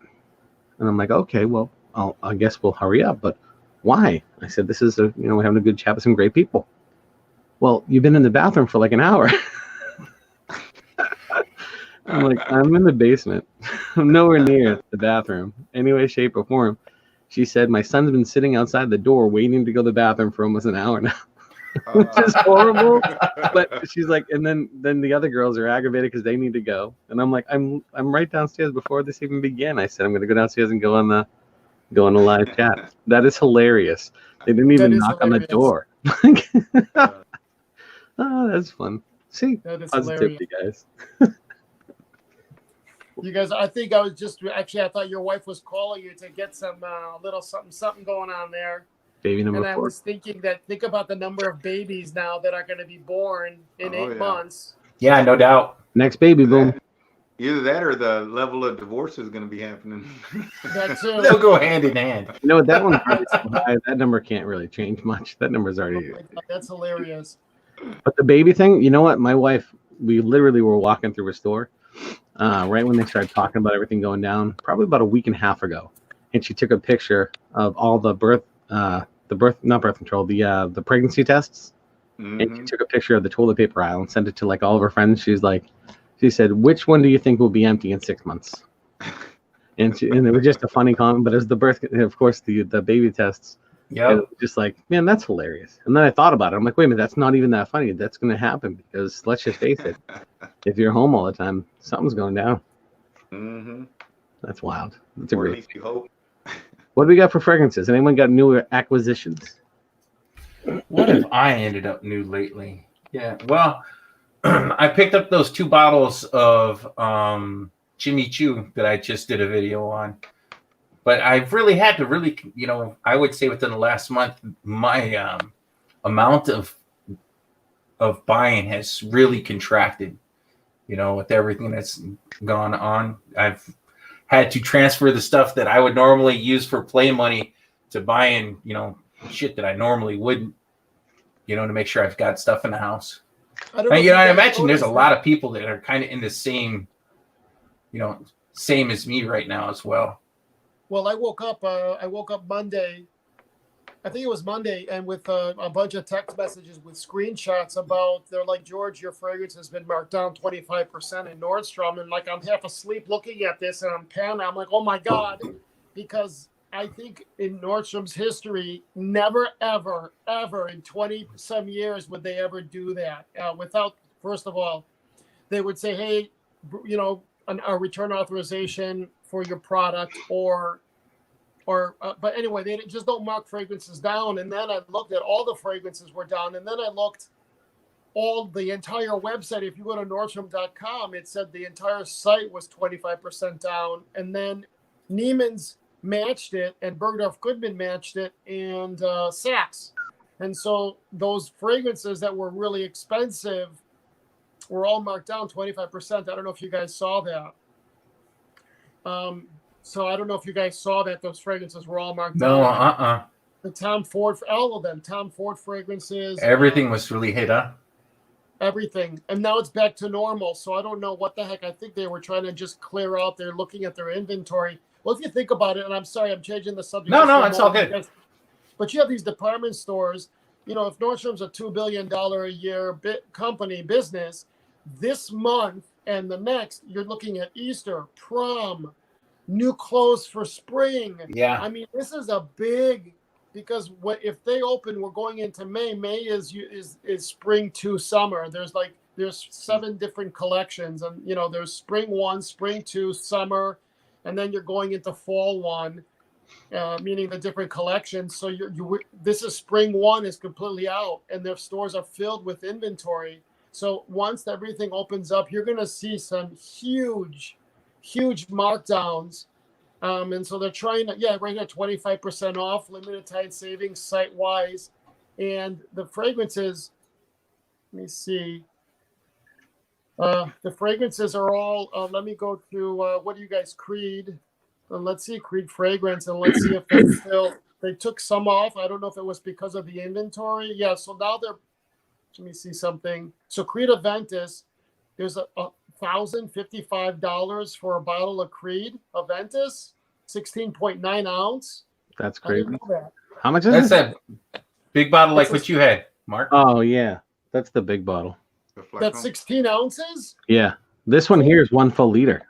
And I'm like, okay, well, I guess we'll hurry up, but why? I said, this is we're having a good chat with some great people. Well, you've been in the bathroom for like an hour. I'm like, I'm in the basement. I'm nowhere near the bathroom, any way, shape, or form. She said, my son's been sitting outside the door waiting to go to the bathroom for almost an hour now. Which is horrible. But she's like, and then the other girls are aggravated because they need to go. And I'm like, I'm right downstairs before this even began. I said, I'm going to go downstairs and go on the live chat. That is hilarious. They didn't even knock on the door. Oh, that's fun. See, positivity, guys.
You guys, I think I thought your wife was calling you to get some little something going on there.
Baby number
and
4.
I was thinking that think about the number of babies now that are going to be born in 8 months.
Yeah, no doubt.
Next baby boom.
Either that or the level of divorce is going to be happening.
That too.
They'll go hand in hand.
You know what? That one's already so high. That number can't really change much. That number's already.
Oh my God, that's hilarious.
But the baby thing, you know what? My wife, we literally were walking through a store right when they started talking about everything going down, probably about a week and a half ago, and she took a picture of all the the pregnancy tests, and she took a picture of the toilet paper aisle and sent it to like all of her friends. She said, "Which one do you think will be empty in 6 months?" And it was just a funny comment, but it was the birth, of course, the baby tests. Yeah, just like, man, that's hilarious. And then I thought about it. I'm like, wait a minute, that's not even that funny. That's going to happen because let's just face it, if you're home all the time, something's going down. That's wild. That's
or at least you hope.
What do we got for fragrances? Anyone got new acquisitions?
What have I ended up new lately? Yeah, well, I picked up those 2 bottles of Jimmy Choo that I just did a video on. But I've really had to I would say within the last month, my amount of buying has really contracted, with everything that's gone on. I've had to transfer the stuff that I would normally use for play money to buying, shit that I normally wouldn't, to make sure I've got stuff in the house. I imagine there's a lot of people that are kind of in the same, same as me right now as well.
Well, I woke up Monday. I think it was Monday, and with a bunch of text messages with screenshots about, they're like, George, your fragrance has been marked down 25% in Nordstrom. And like, I'm half asleep looking at this and I'm panicking. I'm like, oh my God, because I think in Nordstrom's history, never, ever, ever in 20 some years would they ever do that without, first of all, they would say, hey, a return authorization for your product but anyway, they just don't mark fragrances down. And then I looked at all the fragrances were down. And then I looked the entire website. If you go to Nordstrom.com, it said the entire site was 25% down. And then Neiman's matched it, and Bergdorf Goodman matched it, and Saks. And so those fragrances that were really expensive were all marked down 25%. I don't know if you guys saw that. So I don't know if you guys saw that those fragrances were all marked down.
No,
The Tom Ford, all of them, Tom Ford fragrances.
Everything was really hit up.
Everything. And now it's back to normal. So I don't know what the heck. I think they were trying to just clear out. They're looking at their inventory. Well, if you think about it, and I'm sorry, I'm changing the subject.
No, it's all good.
But you have these department stores. If Nordstrom's a $2 billion a year business, this month and the next, you're looking at Easter, prom, new clothes for spring.
Yeah.
I mean, this is a big, because if they open, we're going into May. May is spring to summer. There's 7 different collections, and there's spring 1, spring 2, summer, and then you're going into fall 1, meaning the different collections. So this is spring 1 is completely out, and their stores are filled with inventory. So once everything opens up, you're going to see some huge markdowns. And so they're trying to, right now, 25% off, limited time savings site-wise. And the fragrances, let me see. The fragrances are all, let me go through, what do you guys, Creed? Let's see, Creed fragrance, and let's see if they took some off. I don't know if it was because of the inventory. Yeah, so now let me see something. So Creed Aventus, there's $1,055 for a bottle of Creed Aventus, 16.9 ounce.
That's crazy.
I didn't know that.
How much is
That's that big bottle like what you had, Mark?
Oh, yeah. That's the big bottle.
That's 16 ounces?
Yeah. This one here is 1 full liter.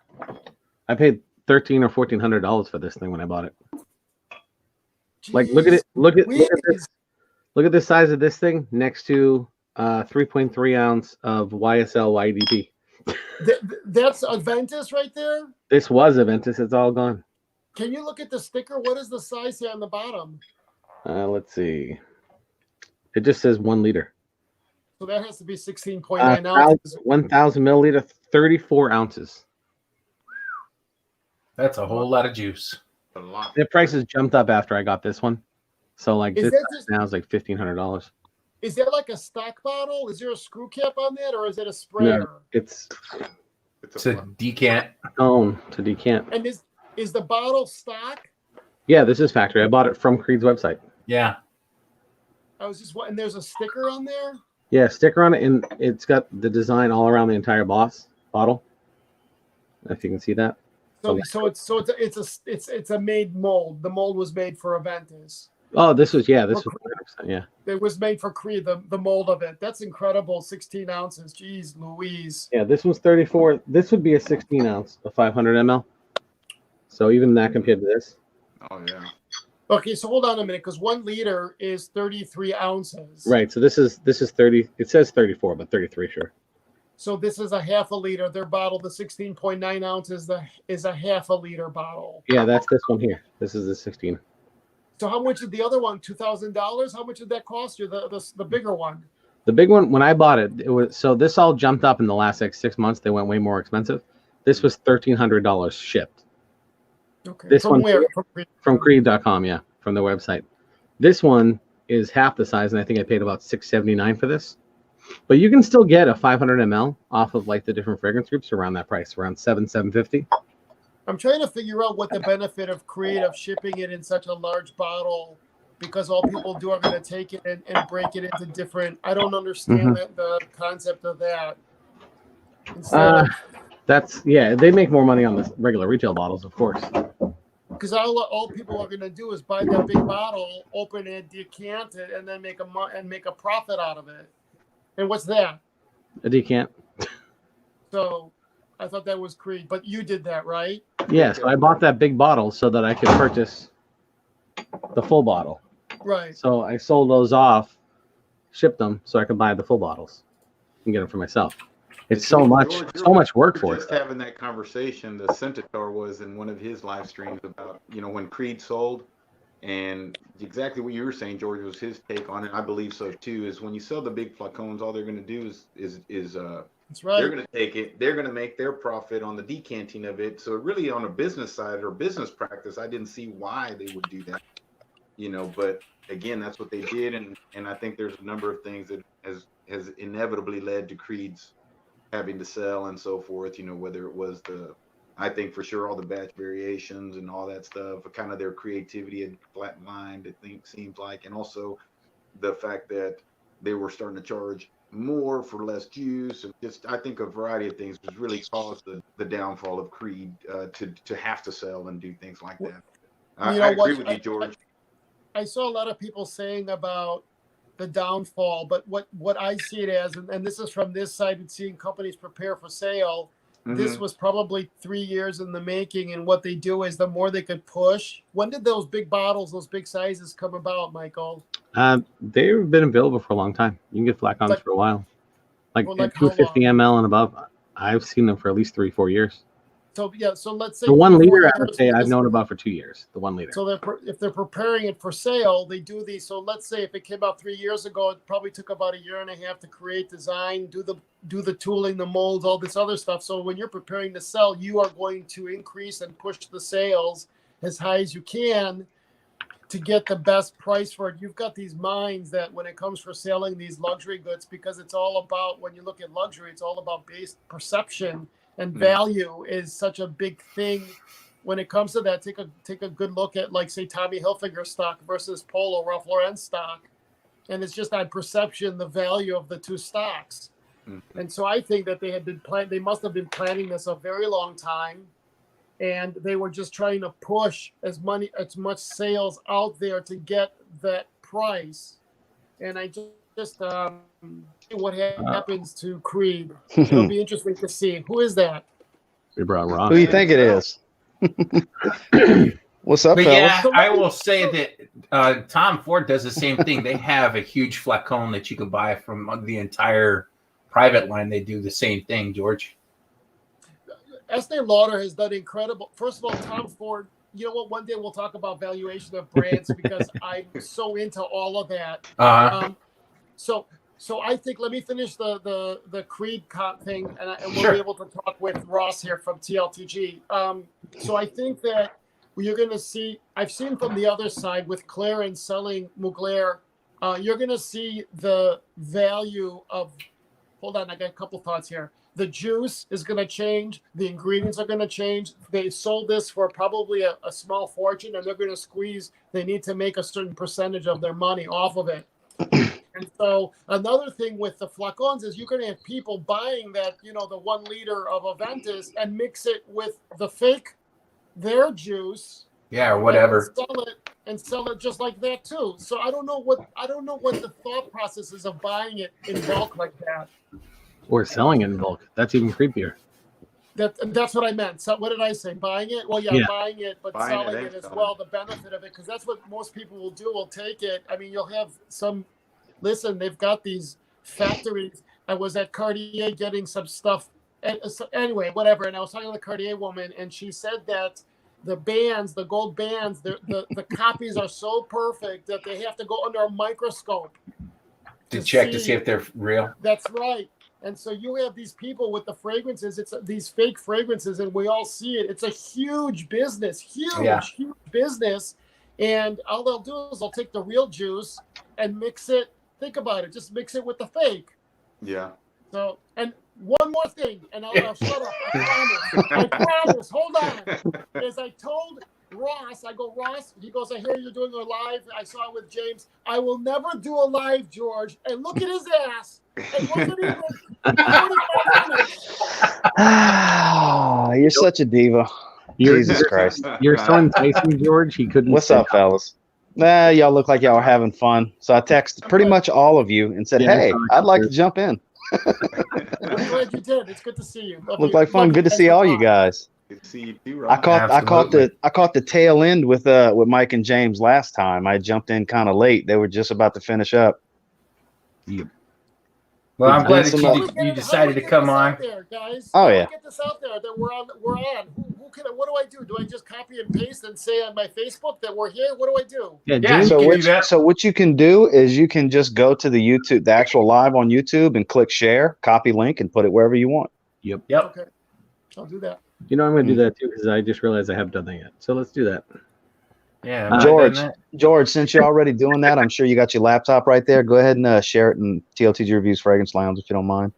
I paid $1,300 or $1,400 for this thing when I bought it.
Jeez,
like, look at it. Look at this. Look at the size of this thing next to 3.3 ounce of YSL YDP.
That's Aventus right there?
This was Aventus. It's all gone.
Can you look at the sticker? What is the size here on the bottom?
Let's see. It just says 1 liter.
So that has to be 16.9 ounces.
1,000 milliliter, 34 ounces.
That's a whole lot of juice.
A lot.
The prices jumped up after I got this one. So like this now is like $1,500.
Is that like a stock bottle? Is there a screw cap on that, or is it a sprayer?
No, it's
a decant.
Oh, it's a decant.
And is the bottle stock?
Yeah, this is factory. I bought it from Creed's website.
Yeah.
I was just, and there's a sticker on there?
Yeah, sticker on it, and it's got the design all around the entire bottle. If you can see that.
It's a made mold. The mold was made for Aventus.
Oh, this was 100%, yeah.
It was made for Creed, the mold of it. That's incredible. 16 ounces. Jeez Louise.
Yeah, this one's 34. This would be a 16 ounce, a 500 ml. So even that compared to this.
Oh yeah.
Okay, so hold on a minute, because 1 liter is 33 ounces.
Right. So this is 30. It says 34, but 33, sure.
So this is a half a liter. Their bottle, the 16.9 ounces, is a half a liter bottle.
Yeah, that's this one here. This is the 16.
So how much did the other one? $2,000? How much did that cost you? The bigger one.
The big one, when I bought it, it was so this all jumped up in the last like 6 months. They went way more expensive. This was $1,300 shipped.
Okay.
This
from
one
where?
From Creed.com, yeah, from their website. This one is half the size, and I think I paid about $679 for this. But you can still get a 500 ml off of like the different fragrance groups around that price, around $750.
I'm trying to figure out what the benefit of Creed of shipping it in such a large bottle, because all people do are going to take it and break it into different. I don't understand the concept of that.
They make more money on the regular retail bottles, of course.
Because all people are going to do is buy that big bottle, open it, decant it, and then make a profit out of it. And what's that?
A decant.
So I thought that was Creed, but you did that, right?
Yeah, so I bought that big bottle so that I could purchase the full bottle.
Right.
So I sold those off, shipped them so I could buy the full bottles and get them for myself. It's so much work for it.
Just having that conversation, the Centaur was in one of his live streams about, when Creed sold, and exactly what you were saying, George, was his take on it. I believe so too. Is when you sell the big flacons, all they're going to do is
that's right.
They're going to take it. They're going to make their profit on the decanting of it. So really, on a business side or business practice, I didn't see why they would do that. But again, that's what they did, and I think there's a number of things that has inevitably led to Creed's having to sell and so forth. Whether it was I think for sure all the batch variations and all that stuff, kind of their creativity had flatlined, it seems like, and also the fact that they were starting to charge more for less juice, and just I think a variety of things has really caused the downfall of Creed to have to sell and do things like that. I agree with you, George.
I saw a lot of people saying about the downfall, but what I see it as, and this is from this side and seeing companies prepare for sale, this was probably 3 years in the making, and what they do is the more they could push. When did those big bottles, those big sizes come about, Michael?
They've been available for a long time. You can get flacons for a while. Like 250 ml and above. I've seen them for at least 3-4 years.
So let's say
the 1 liter, I would say I've known about for 2 years. The 1 liter.
So if they're preparing it for sale, they do these. So let's say if it came out 3 years ago, it probably took about 1.5 years to create design, do the tooling, the molds, all this other stuff. So when you're preparing to sell, you are going to increase and push the sales as high as you can to get the best price for it. You've got these minds that when it comes for selling these luxury goods, because it's all about, when you look at luxury, it's all about base perception. And value is such a big thing when it comes to that. Take a good look at, like, say, Tommy Hilfiger stock versus Polo Ralph Lauren stock, and it's just on perception, the value of the two stocks. And so I think that they must have been planning this a very long time, and they were just trying to push as much sales out there to get that price. And I just what happens to Creed. It'll be interesting to see. Who is that?
We brought Ross.
Who do you think it is? What's up, fellas?
Yeah, I will say that Tom Ford does the same thing. They have a huge flacon that you can buy from the entire private line. They do the same thing, George.
Estee Lauder has done incredible. First of all, Tom Ford, you know what? One day we'll talk about valuation of brands because I'm so into all of that. So I think, let me finish the Creed thing, and we'll be able to talk with Ross here from TLTG. So I think that you're going to see, I've seen from the other side with Clarins selling Mugler, you're going to see the value of, hold on, I got a couple thoughts here. The juice is going to change. The ingredients are going to change. They sold this for probably a small fortune, and they're going to squeeze. They need to make a certain percentage of their money off of it. And so another thing with the flacons is you're going to have people buying that, the 1 liter of Aventus and mix it with the fake, their juice.
Yeah, or whatever.
And sell it just like that too. So I don't know what the thought process is of buying it in bulk like that.
Or selling it in bulk. That's even creepier.
That's what I meant. So what did I say? Buying it? Well, yeah. Buying it, but selling it as well. The benefit of it, because that's what most people will do. Will take it. I mean, you'll have some. Listen, they've got these factories. I was at Cartier getting some stuff. Anyway, whatever. And I was talking to the Cartier woman, and she said that the bands, the gold bands, the copies are so perfect that they have to go under a microscope
to check to see if they're real.
That's right. And so you have these people with the fragrances. It's these fake fragrances, and we all see it. It's a huge business, huge business. And all they'll do is they'll take the real juice and mix it. Think about it. Just mix it with the fake.
Yeah.
So, and one more thing, and I'll shut up. I promise. Hold on. As I told Ross, Ross, he goes, I hear you're doing a live. I saw it with James. I will never do a live, George. And look at his ass. It wasn't even 45 minutes.
You're such a diva. Jesus Christ.
You're so enticing, George. He couldn't.
What's up, fellas? Y'all look like y'all are having fun. So I texted pretty much all of you and said, hey, I'd like to jump in.
I'm glad you did. It's good to see you.
Looked like fun. Good to see all you guys.
Good to see you too,
I caught the tail end with Mike and James last time. I jumped in kind of late. They were just about to finish up.
Yep.
Well, I'm glad that you decided to come on.
There, guys.
Oh, yeah.
Get this out there that we're on. What do I do? Do I just copy and paste and say on my Facebook that we're here? What do I do?
Yeah.
So what you can do is you can just go to the YouTube, the actual live on YouTube, and click share, copy link, and put it wherever you want.
Yep.
Okay. I'll do that.
I'm going to do that too because I just realized I haven't done that yet. So let's do that.
Yeah.
George, since you're already doing that, I'm sure you got your laptop right there. Go ahead and share it in TLTG Reviews Fragrance Lounge if you don't mind.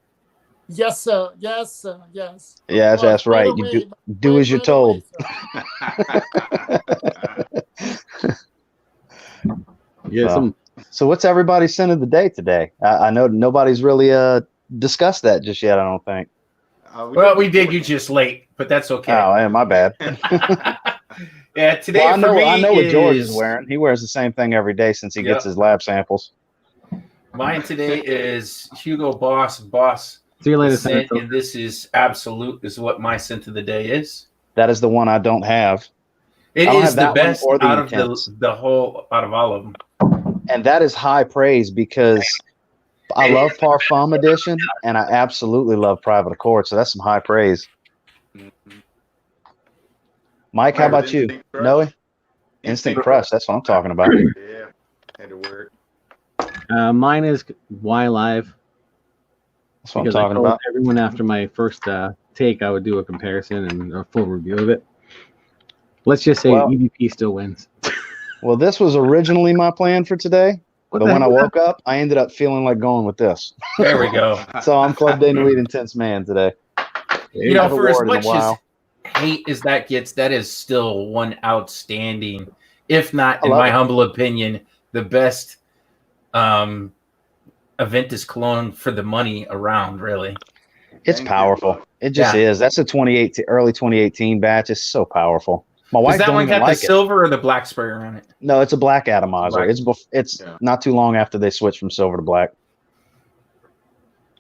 Yes, sir. Yes, sir. Yes.
Yes, that's right. You do as you're told. So what's everybody's scent of the day today? I know nobody's really discussed that just yet, I don't think.
We did. You just late, but that's okay.
Oh, yeah, my bad.
Yeah, today
I know what George is wearing. He wears the same thing every day since he gets his lab samples.
Mine today is Hugo Boss.
See you later,
scent, and this is Absolute, is what my scent of the day is.
That is the one I don't have.
It is the best out of out of all of them.
And that is high praise because I love Parfum Edition and I absolutely love Private Accord. So that's some high praise. Mike, how about you? Noe? Instant Crush. That's what I'm talking about.
Yeah, had to work.
Mine is Y Live.
That's what I'm talking about.
Everyone after my first take, I would do a comparison and a full review of it. Let's just say EVP still wins.
Well, this was originally my plan for today. But when I woke up, I ended up feeling like going with this.
There we go.
So I'm Club Day Nuit Intense Man today.
For as much as hate as that gets, that is still one outstanding, if not, in my humble opinion, the best Aventus cologne for the money around, really.
It's powerful. It just is. That's a early 2018 batch. It's so powerful. My wife
Does that one got the silver or the black sprayer on it?
No, it's a black atomizer. It's not too long after they switched from silver to black.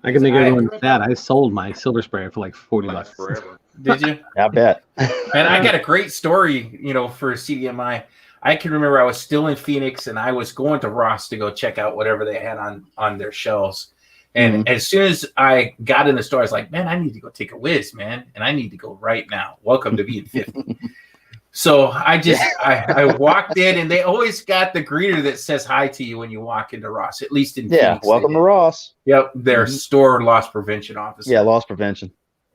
I can make everyone sad. I sold my silver sprayer for like $40.
Forever.
Did you?
I bet.
And I got a great story, for CDMI. I can remember I was still in Phoenix and I was going to Ross to go check out whatever they had on their shelves. And as soon as I got in the store, I was like, man, I need to go take a whiz, man. And I need to go right now. Welcome to being 50. So I walked in and they always got the greeter that says hi to you when you walk into Ross, at least in Phoenix.
Welcome to Ross.
Yep. Their store loss prevention office.
Yeah, loss prevention.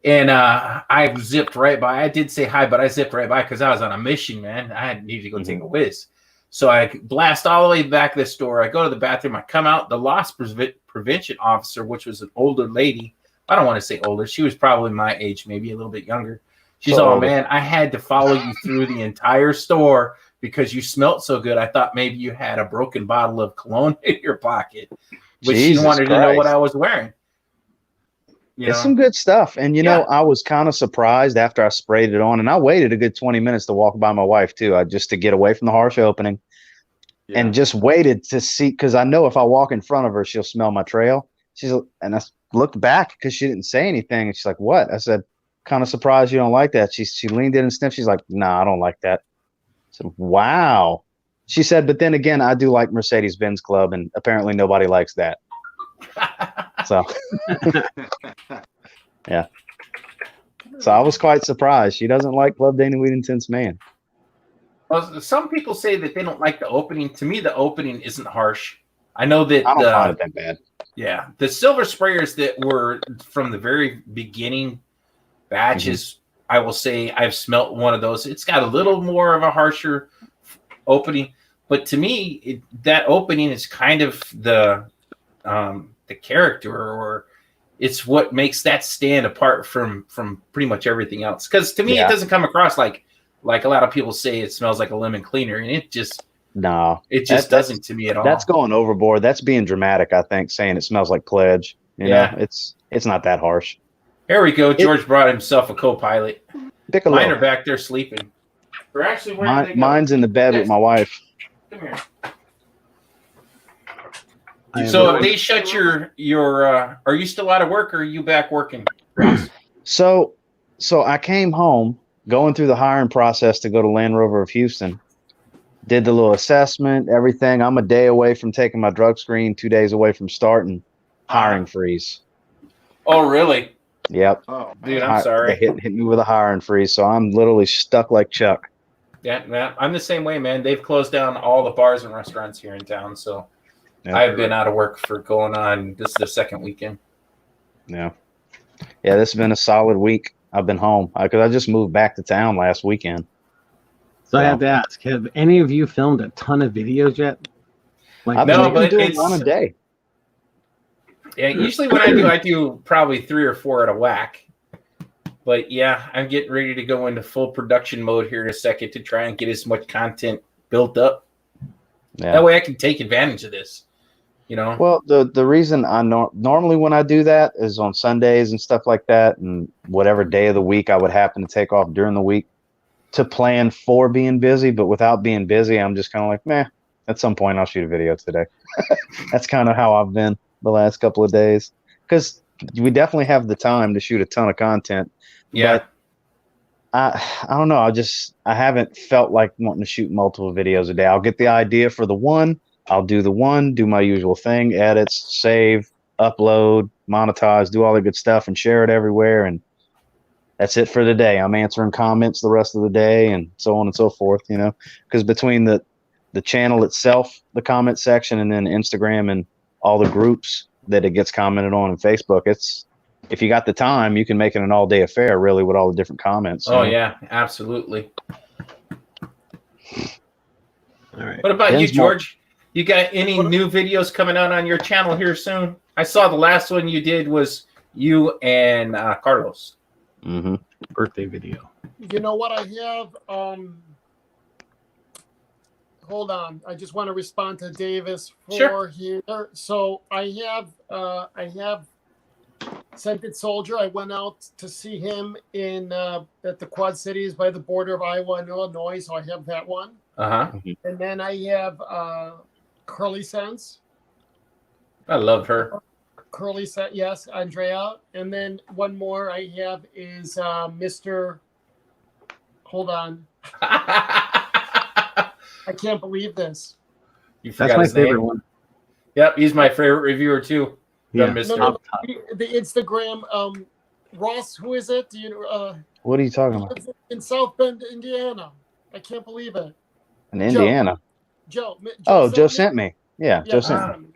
And I zipped right by. I did say hi, but I zipped right by because I was on a mission, man. I needed to go take a whiz. So I blast all the way back to the store. I go to the bathroom. I come out. The loss prevention officer, which was an older lady. I don't want to say older. She was probably my age, maybe a little bit younger. She's all, man, I had to follow you through the entire store because you smelled so good. I thought maybe you had a broken bottle of cologne in your pocket. But she wanted to know what I was wearing.
It's some good stuff. And, you know, I was kind of surprised after I sprayed it on. And I waited a good 20 minutes to walk by my wife, too, just to get away from the harsh opening. Yeah. And just waited to see, because I know if I walk in front of her, she'll smell my trail. And I looked back because she didn't say anything. And she's like, what? I said, kind of surprised you don't like that. She leaned in and sniffed. She's like, nah, I don't like that. I said, wow. She said, but then again, I do like Mercedes-Benz Club, and apparently nobody likes that. So, yeah. So I was quite surprised. She doesn't like Club Dana Weed Intense Man.
Well, some people say that they don't like the opening. To me, the opening isn't harsh. I know that
I don't find it that bad.
Yeah, the silver sprayers that were from the very beginning batches, I will say I've smelt one of those. It's got a little more of a harsher opening, but to me, that opening is kind of the character, or it's what makes that stand apart from pretty much everything else. Because to me, it doesn't come across like a lot of people say it smells like a lemon cleaner, and it just doesn't to me at all.
That's going overboard. That's being dramatic, I think, saying it smells like Pledge. You know, it's not that harsh.
Here we go. George brought himself a co-pilot. Mine are back there sleeping. We're actually
mine's in the bed with my wife.
Come here. So if they shut your are you still out of work, or are you back working, Ross?
So I came home going through the hiring process to go to Land Rover of Houston. Did the little assessment, everything. I'm a day away from taking my drug screen, 2 days away from starting hiring freeze.
Oh, really?
Yep.
Oh, dude, I'm sorry.
They hit me with a hiring freeze, so I'm literally stuck like Chuck.
Yeah, I'm the same way, man. They've closed down all the bars and restaurants here in town, so I've been out of work for going on. This is the second weekend.
Yeah, this has been a solid week. I've been home because I just moved back to town last weekend.
So I have to ask: have any of you filmed a ton of videos yet?
No, but it's one a day.
Yeah, usually when I do probably 3 or 4 at a whack. But yeah, I'm getting ready to go into full production mode here in a second to try and get as much content built up. Yeah. That way I can take advantage of this. You know.
Well, the reason I normally when I do that is on Sundays and stuff like that, and whatever day of the week I would happen to take off during the week to plan for being busy. But without being busy, I'm just kind of like, meh. At some point, I'll shoot a video today. That's kind of how I've been the last couple of days, because we definitely have the time to shoot a ton of content.
Yeah.
But I don't know. I haven't felt like wanting to shoot multiple videos a day. I'll get the idea for the one. I'll do the one, do my usual thing, edits, save, upload, monetize, do all the good stuff and share it everywhere. And that's it for the day. I'm answering comments the rest of the day and so on and so forth, you know, because between the channel itself, the comment section, and then Instagram and all the groups that it gets commented on and Facebook, if you got the time, you can make it an all-day affair, really, with all the different comments.
Oh, yeah, absolutely.
All right.
What about you, George? You got any new videos coming out on your channel here soon? I saw the last one you did was you and Carlos.
Mm-hmm.
Birthday video.
You know what I have? Hold on. I just want to respond to Davis here. So I have Scented Soldier. I went out to see him in at the Quad Cities by the border of Iowa and Illinois. So I have that one. And then I have Curly Scents.
I love her.
Curly Scent, yes, Andrea. And then one more I have is Mr. Hold on. I can't believe this.
You forgot That's my favorite one. Yep, he's my favorite reviewer too.
Yeah.
No, the Instagram, Ross, who is it? Do you
what are you talking about?
In South Bend, Indiana. I can't believe it.
In Indiana?
Joe
sent me. Yeah, Joe sent me.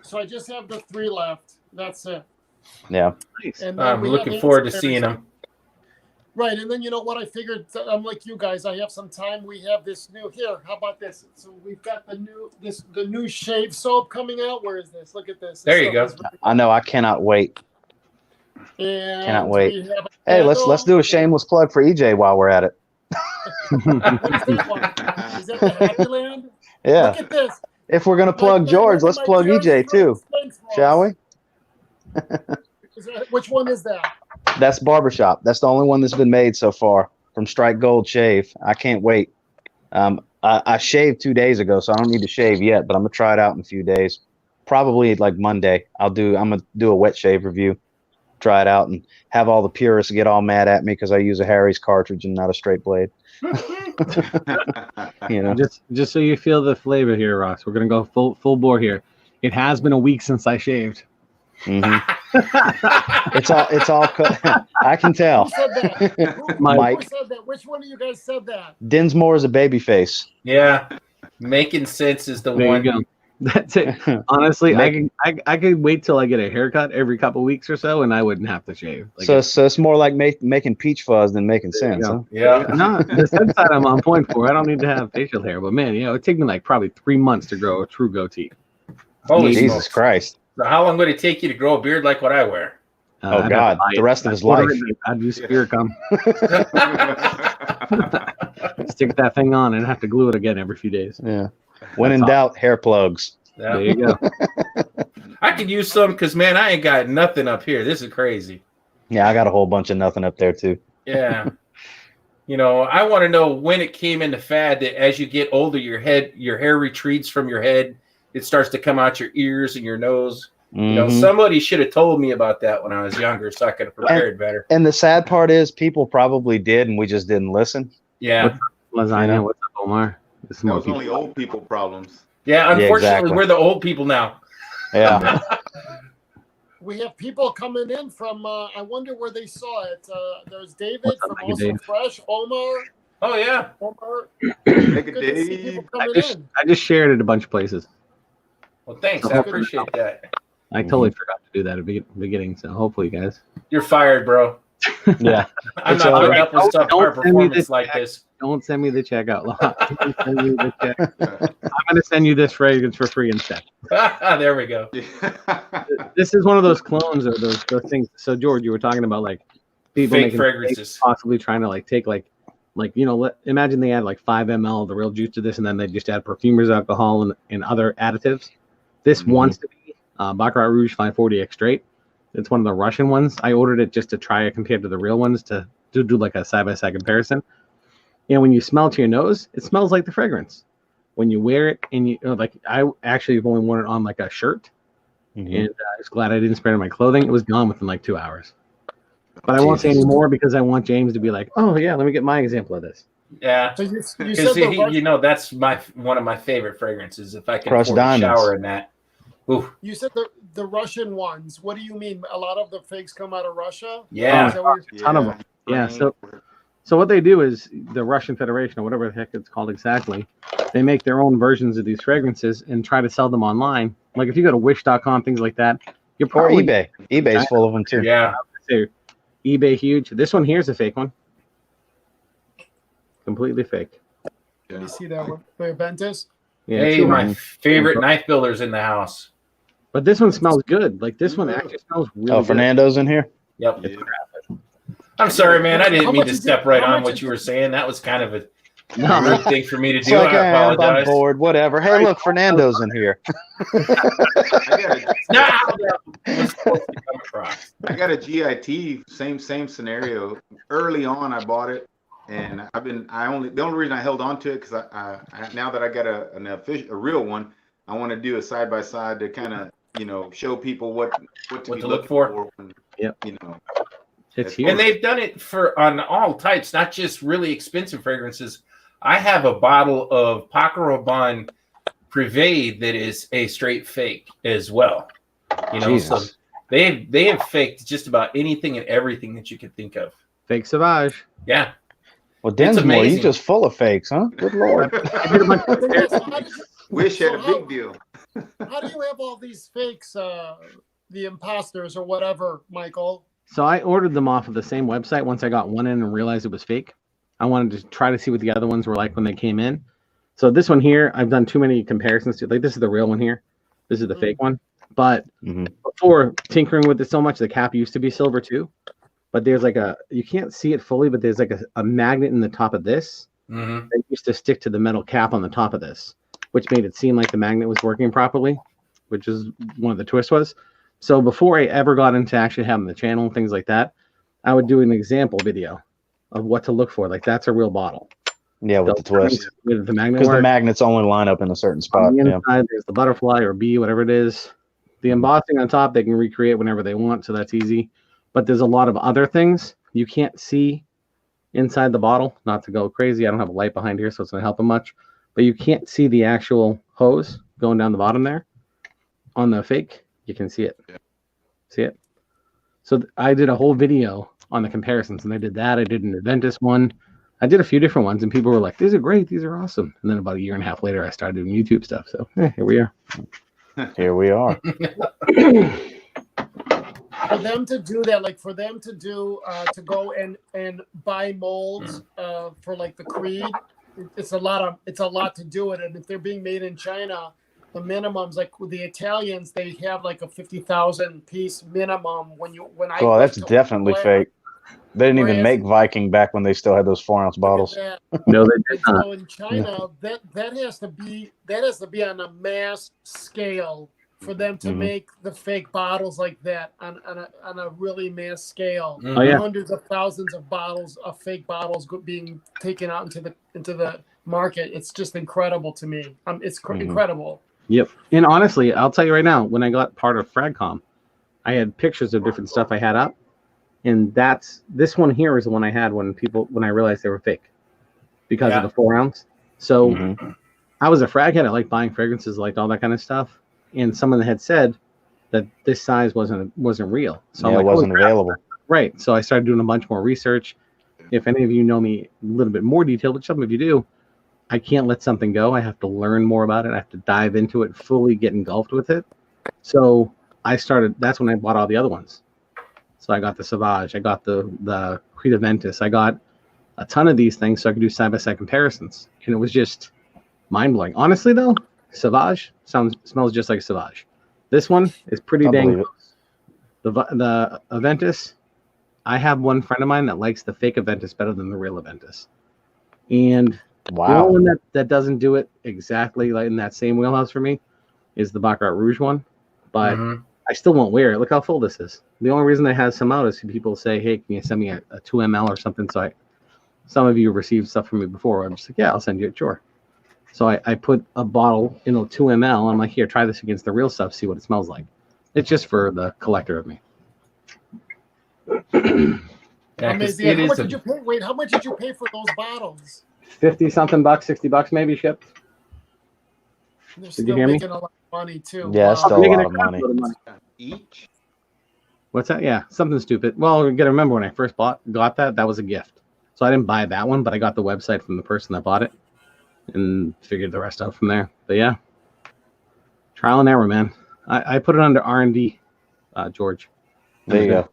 So I just have the 3 left. That's it.
Yeah.
Nice.
And
I'm looking forward to seeing them.
Right, and then you know what I figured? I'm like you guys. I have some time. We have this new here. How about this? So we've got the new shave soap coming out. Where is this? Look at this.
There you go.
I know. I cannot wait.
And
Cannot wait.
Hey,
let's do a shameless plug for EJ while we're at it.
What is that one? Is that the Happy Land?
Yeah.
Look at this.
If we're gonna plug George, let's plug EJ too, shall we?
Which one is that?
That's Barbershop. That's the only one that's been made so far from Strike Gold Shave. I can't wait. I shaved 2 days ago, so I don't need to shave yet, but I'm gonna try it out in a few days. Probably like Monday. I'm gonna do a wet shave review, try it out, and have all the purists get all mad at me because I use a Harry's cartridge and not a straight blade. You know,
just so you feel the flavor here, Ross. We're gonna go full bore here. It has been a week since I shaved.
Mm-hmm. it's all I can tell.
Who said that?
Mike.
Who said that? Which one of you guys said that?
Dinsmore is a baby face.
Yeah, Making Sense is the
There
one.
you go. That's it. Honestly,
Make-
I could wait till I get a haircut every couple weeks or so, and I wouldn't have to shave. Like,
So it's more like making peach fuzz than making sense. Huh?
Yeah.
no, the sense side I'm on point for. I don't need to have facial hair, but man, it took me like probably 3 months to grow a true goatee.
Holy
Jesus
smokes.
Christ.
So how long would it take you to grow a beard like what I wear?
Oh,
I'd
God,
have to buy
the
it.
rest of his
I'd order
life.
it, I'd use Spirit Gum. Stick that thing on and have to glue it again every few days.
Yeah. When in doubt, hair plugs.
Yeah.
There you go.
I could use some because, man, I ain't got nothing up here. This is crazy.
Yeah, I got a whole bunch of nothing up there too.
Yeah. I want to know when it came into fad that as you get older, your hair retreats from your head. It starts to come out your ears and your nose.
Mhm.
Somebody should have told me about that when I was younger so I could have prepared better.
And the sad part is people probably did and we just didn't listen.
Yeah.
Lasagna. What's up, Omar? This is
That
more
was
people.
only old people problems.
Yeah, unfortunately,
exactly.
we're the old people now.
Yeah.
We have people coming in from. I wonder where they saw it. There's David
What's up,
from
Mega
Awesome
Dave?
Fresh. Omar.
Oh, yeah.
Make a
Good to see
day.
people
I
coming
just,
in.
I just shared it a bunch of places.
Well, thanks. I appreciate that.
I totally forgot to do that at the beginning, so hopefully, guys.
You're fired, bro.
Yeah.
I'm
It's
not
all
putting
right.
up with
Don't
subpar
send me
performance
this
like
check.
this.
Don't send me the check out loud. Don't send me the check. I'm going to send you this fragrance for free instead.
There we go.
This is one of those clones or those things. So, George, you were talking about like people
Fake
making
fragrances.
possibly trying to take imagine they add like 5 ml of the real juice to this, and then they just add perfumer's alcohol and other additives. This wants to be Baccarat Rouge 540 X-Straight. It's one of the Russian ones. I ordered it just to try it compared to the real ones to do like a side-by-side comparison. When you smell to your nose, it smells like the fragrance. When you wear it, and I actually have only worn it on like a shirt, and I was glad I didn't spray it on my clothing. It was gone within like 2 hours. But I won't say any more because I want James to be like, "Oh yeah, let me get my example of this."
Yeah,
So you said
because
the
that's one of my favorite fragrances. If I can
Crushed
afford to
diamonds.
shower in that. Ooh.
You said the Russian ones. What do you mean? A lot of the fakes come out of Russia?
Yeah.
Is that what
A ton of them. Yeah. So what they do is the Russian Federation, or whatever the heck it's called exactly, they make their own versions of these fragrances and try to sell them online. Like if you go to Wish.com, things like that, you're
Or
probably
eBay. eBay's full of them too.
Yeah.
eBay huge. This one here's a fake one. Completely fake.
Let me see that one. The Aventus.
Yeah,
Hey,
two
my
lines.
favorite knife builder's in the house.
But this one smells good. Like this one actually smells really
Oh,
good.
Fernando's in here?
Yep.
Yeah.
I'm sorry, man. I didn't
How
mean
much
to
is
step
it?
right
How
on
much
what
is
you were
it?
saying. That was kind of a
No,
rude thing for me to
It's
do.
like,
I
I'm
apologize.
bored, whatever. Hey, look, Fernando's in here.
I got a GIT, same scenario. Early on, I bought it, and the only reason I held on to it because I now that I got a real one, I want to do a side by side to kind of show people what to look for.
Yep. It's huge.
And they've done it on all types, not just really expensive fragrances. I have a bottle of Paco Rabanne Privé that is a straight fake as well. So they have faked just about anything and everything that you could think of.
Fake Sauvage.
Yeah.
Well, Dinsmore,
amazing.
you just full of fakes, huh? Good Lord.
Wish had a big deal.
How do you have all these fakes? the imposters or whatever, Michael?
So I ordered them off of the same website. Once I got one in and realized it was fake, I wanted to try to see what the other ones were like when they came in. So this one here, I've done too many comparisons to. Like, this is the real one here. This is the fake one. But before tinkering with it so much, the cap used to be silver too. But there's like you can't see it fully, but there's like a magnet in the top of this that used to stick to the metal cap on the top of this, which made it seem like the magnet was working properly, which is one of the twists was. So before I ever got into actually having the channel and things like that, I would do an example video of what to look for. Like, that's a real bottle.
Yeah, with the twist.
With the magnet.
Because the magnets only line up in a certain spot.
On the inside, there's the butterfly or bee, whatever it is. The embossing on top, they can recreate whenever they want, so that's easy. But there's a lot of other things you can't see inside the bottle. Not to go crazy, I don't have a light behind here, so it's not helping much. But you can't see the actual hose going down the bottom there. On the fake, you can see it. See it? So I did a whole video on the comparisons, and I did that. I did an Aventus one. I did a few different ones, and people were like, "These are great. These are awesome." And then about a year and a half later, I started doing YouTube stuff. So here we are.
Here we are.
For them to do that, like for them to do to go and buy molds for like the Creed, it's a lot to do it. And if they're being made in China, the minimums, like with the Italians, they have like a 50,000 piece minimum.
Oh, that's definitely fake. They didn't even make Viking back when they still had those 4-ounce bottles.
No, they did not.
So in China, that has to be on a mass scale for them to make the fake bottles like that on a really mass scale.
Oh, yeah.
Hundreds of thousands of bottles of fake bottles being taken out into the market. It's just incredible to me. It's incredible.
Yep. And honestly, I'll tell you right now, when I got part of FragCom, I had pictures of different stuff I had up. And this one here is the one I had when I realized they were fake because of the 4-ounce. So I was a frag head. I like buying fragrances, like all that kind of stuff. And someone had said that this size wasn't real. So
it wasn't available.
Right. So I started doing a bunch more research. If any of you know me a little bit more detailed, which some of you do, I can't let something go. I have to learn more about it. I have to dive into it, fully get engulfed with it. So that's when I bought all the other ones. So I got the Sauvage, I got the Creed Aventus, I got a ton of these things so I could do side-by-side comparisons. And it was just mind-blowing. Honestly, though, Sauvage smells just like Sauvage. This one is pretty dang close. The Aventus, I have one friend of mine that likes the fake Aventus better than the real Aventus. And the only one that doesn't do it exactly like in that same wheelhouse for me is the Baccarat Rouge one. But I still won't wear it. Look how full this is. The only reason they have some out is people say, "Hey, can you send me a 2 ml or something?" So some of you received stuff from me before. I'm just like, "Yeah, I'll send you it, sure." So I put a bottle in a 2 ml. I'm like, "Here, try this against the real stuff. See what it smells like." It's just for the collector of me.
How much did you pay? Wait, how much did you pay for those bottles?
$50-something, $60 maybe shipped.
They're still making a lot of money too.
Yeah, it's still a lot of money.
Each?
What's that? Yeah, something stupid. Well, you got to remember when I first got that was a gift. So I didn't buy that one, but I got the website from the person that bought it and figured the rest out from there. But yeah, trial and error, man. I put it under R&D, George.
There you go.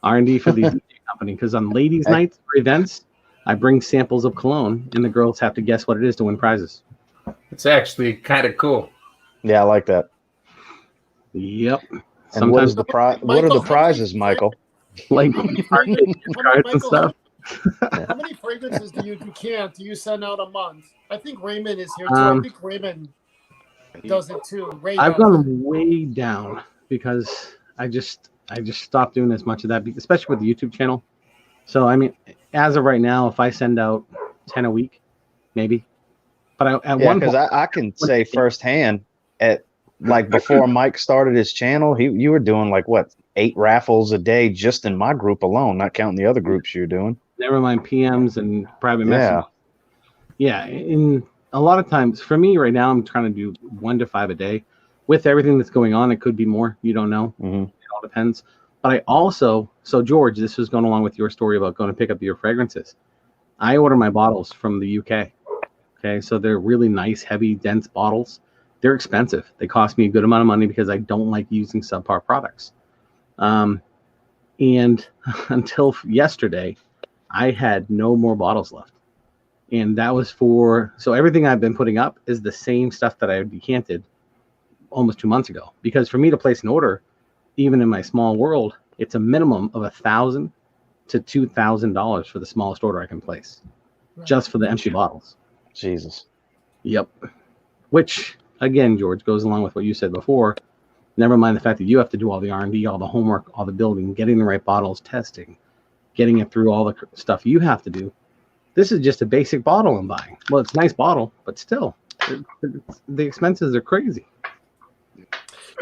R&D for the DJ company, because on ladies' nights or events, I bring samples of cologne, and the girls have to guess what it is to win prizes.
It's actually kind of cool.
Yeah, I like that.
Yep.
And what are the prizes, Michael?
Like cards and stuff.
How many fragrances do you send out a month? I think Raymond is here too. I think Raymond does it too.
I've gone way down because I just stopped doing as much of that, especially with the YouTube channel. So I mean, as of right now, if I send out 10 a week, maybe. But because
I can say firsthand, like before Mike started his channel, you were doing like what, 8 raffles a day just in my group alone, not counting the other groups you're doing.
Never mind PMs and private messages. Yeah, in a lot of times for me right now, I'm trying to do 1 to 5 a day. With everything that's going on, it could be more. You don't know. It all depends. But I also, so George, this was going along with your story about going to pick up your fragrances. I order my bottles from the UK. Okay, so they're really nice, heavy, dense bottles. they're expensive. They cost me a good amount of money because I don't like using subpar products. And until yesterday, I had no more bottles left. And that was so everything I've been putting up is the same stuff that I decanted almost 2 months ago. Because for me to place an order, even in my small world, it's a minimum of $1,000 to $2,000 for the smallest order I can place, just for the empty bottles.
Jesus.
Yep. Which, again, George, goes along with what you said before. Never mind the fact that you have to do all the R&D, all the homework, all the building, getting the right bottles, testing, getting it through all the stuff you have to do. This is just a basic bottle I'm buying. Well, it's a nice bottle, but still, the expenses are crazy.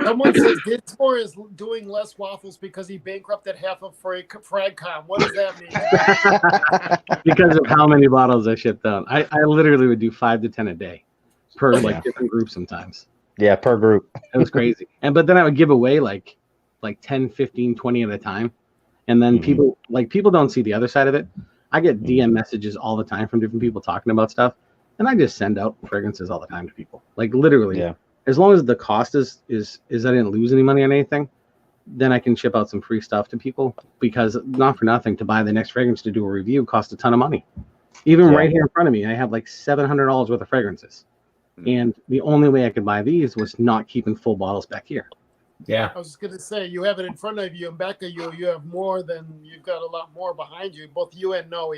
Someone says Dinsmore is doing less waffles because he bankrupted half of FragCon. What does that mean?
Because of how many bottles I shipped out. I literally would do 5 to 10 a day per different groups sometimes.
Yeah, per group.
It was crazy. But then I would give away like 10, 15, 20 at a time. And then people don't see the other side of it. I get DM messages all the time from different people talking about stuff, and I just send out fragrances all the time to people. Like literally, as long as the cost is I didn't lose any money on anything, then I can ship out some free stuff to people, because not for nothing, to buy the next fragrance to do a review costs a ton of money. Even right here in front of me, I have like $700 worth of fragrances. And the only way I could buy these was not keeping full bottles back here.
Yeah.
I was just going to say, you have it in front of you and back of you. You have more than, you've got a lot more behind you, both you and Noe.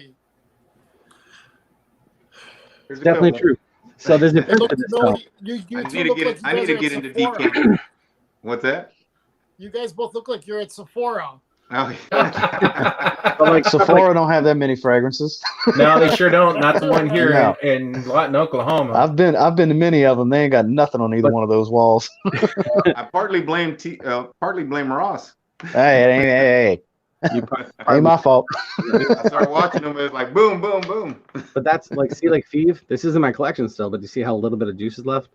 It's definitely true. So there's a
I need to get into decanting. What's that?
You guys both look like you're at Sephora.
Oh, yeah.
But like Sephora don't have that many fragrances.
No, they sure don't. Not the one here in Lawton, Oklahoma.
I've been to many of them. They ain't got nothing on either one of those walls.
I partly blame Ross.
Hey. Ain't my fault.
I started watching them. It was like boom, boom, boom.
But that's like, see, like Feve, this isn't my collection still, but you see how a little bit of juice is left?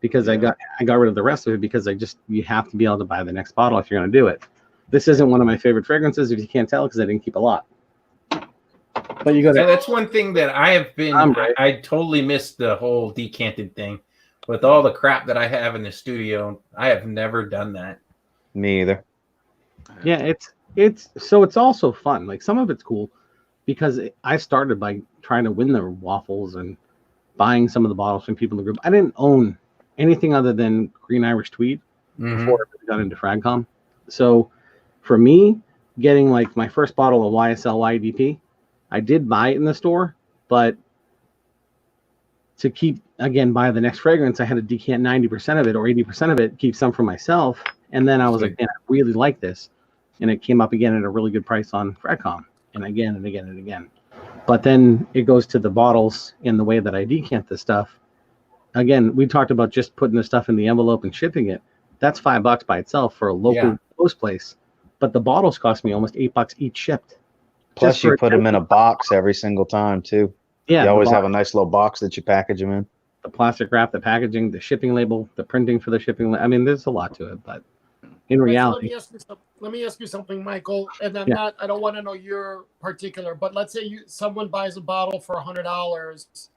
Because I got rid of the rest of it, because you have to be able to buy the next bottle if you're going to do it. This isn't one of my favorite fragrances, if you can't tell, because I didn't keep a lot. But you got
that's one thing that I have been. I totally missed the whole decanted thing. With all the crap that I have in the studio, I have never done that.
Me either.
Yeah, it's also fun. Like, some of it's cool, because I started by trying to win the waffles and buying some of the bottles from people in the group. I didn't own anything other than Green Irish Tweed before I got into FragCom. So for me, getting like my first bottle of YSL YDP, I did buy it in the store, but to buy the next fragrance, I had to decant 90% of it or 80% of it, keep some for myself. And then I was like, man, I really like this. And it came up again at a really good price on FragCom, and again and again and again. But then it goes to the bottles in the way that I decant the stuff. Again, we talked about just putting the stuff in the envelope and shipping it. That's $5 by itself for a local post place. But the bottles cost me almost $8 each shipped.
Plus, you put them in a box every single time too. Yeah, you always have a nice little box that you package them in.
The plastic wrap, the packaging, the shipping label, the printing for the shipping. I mean, there's a lot to it, but in reality,
let me ask you something, Michael. And I don't want to know your particular, but let's say someone buys a bottle for $100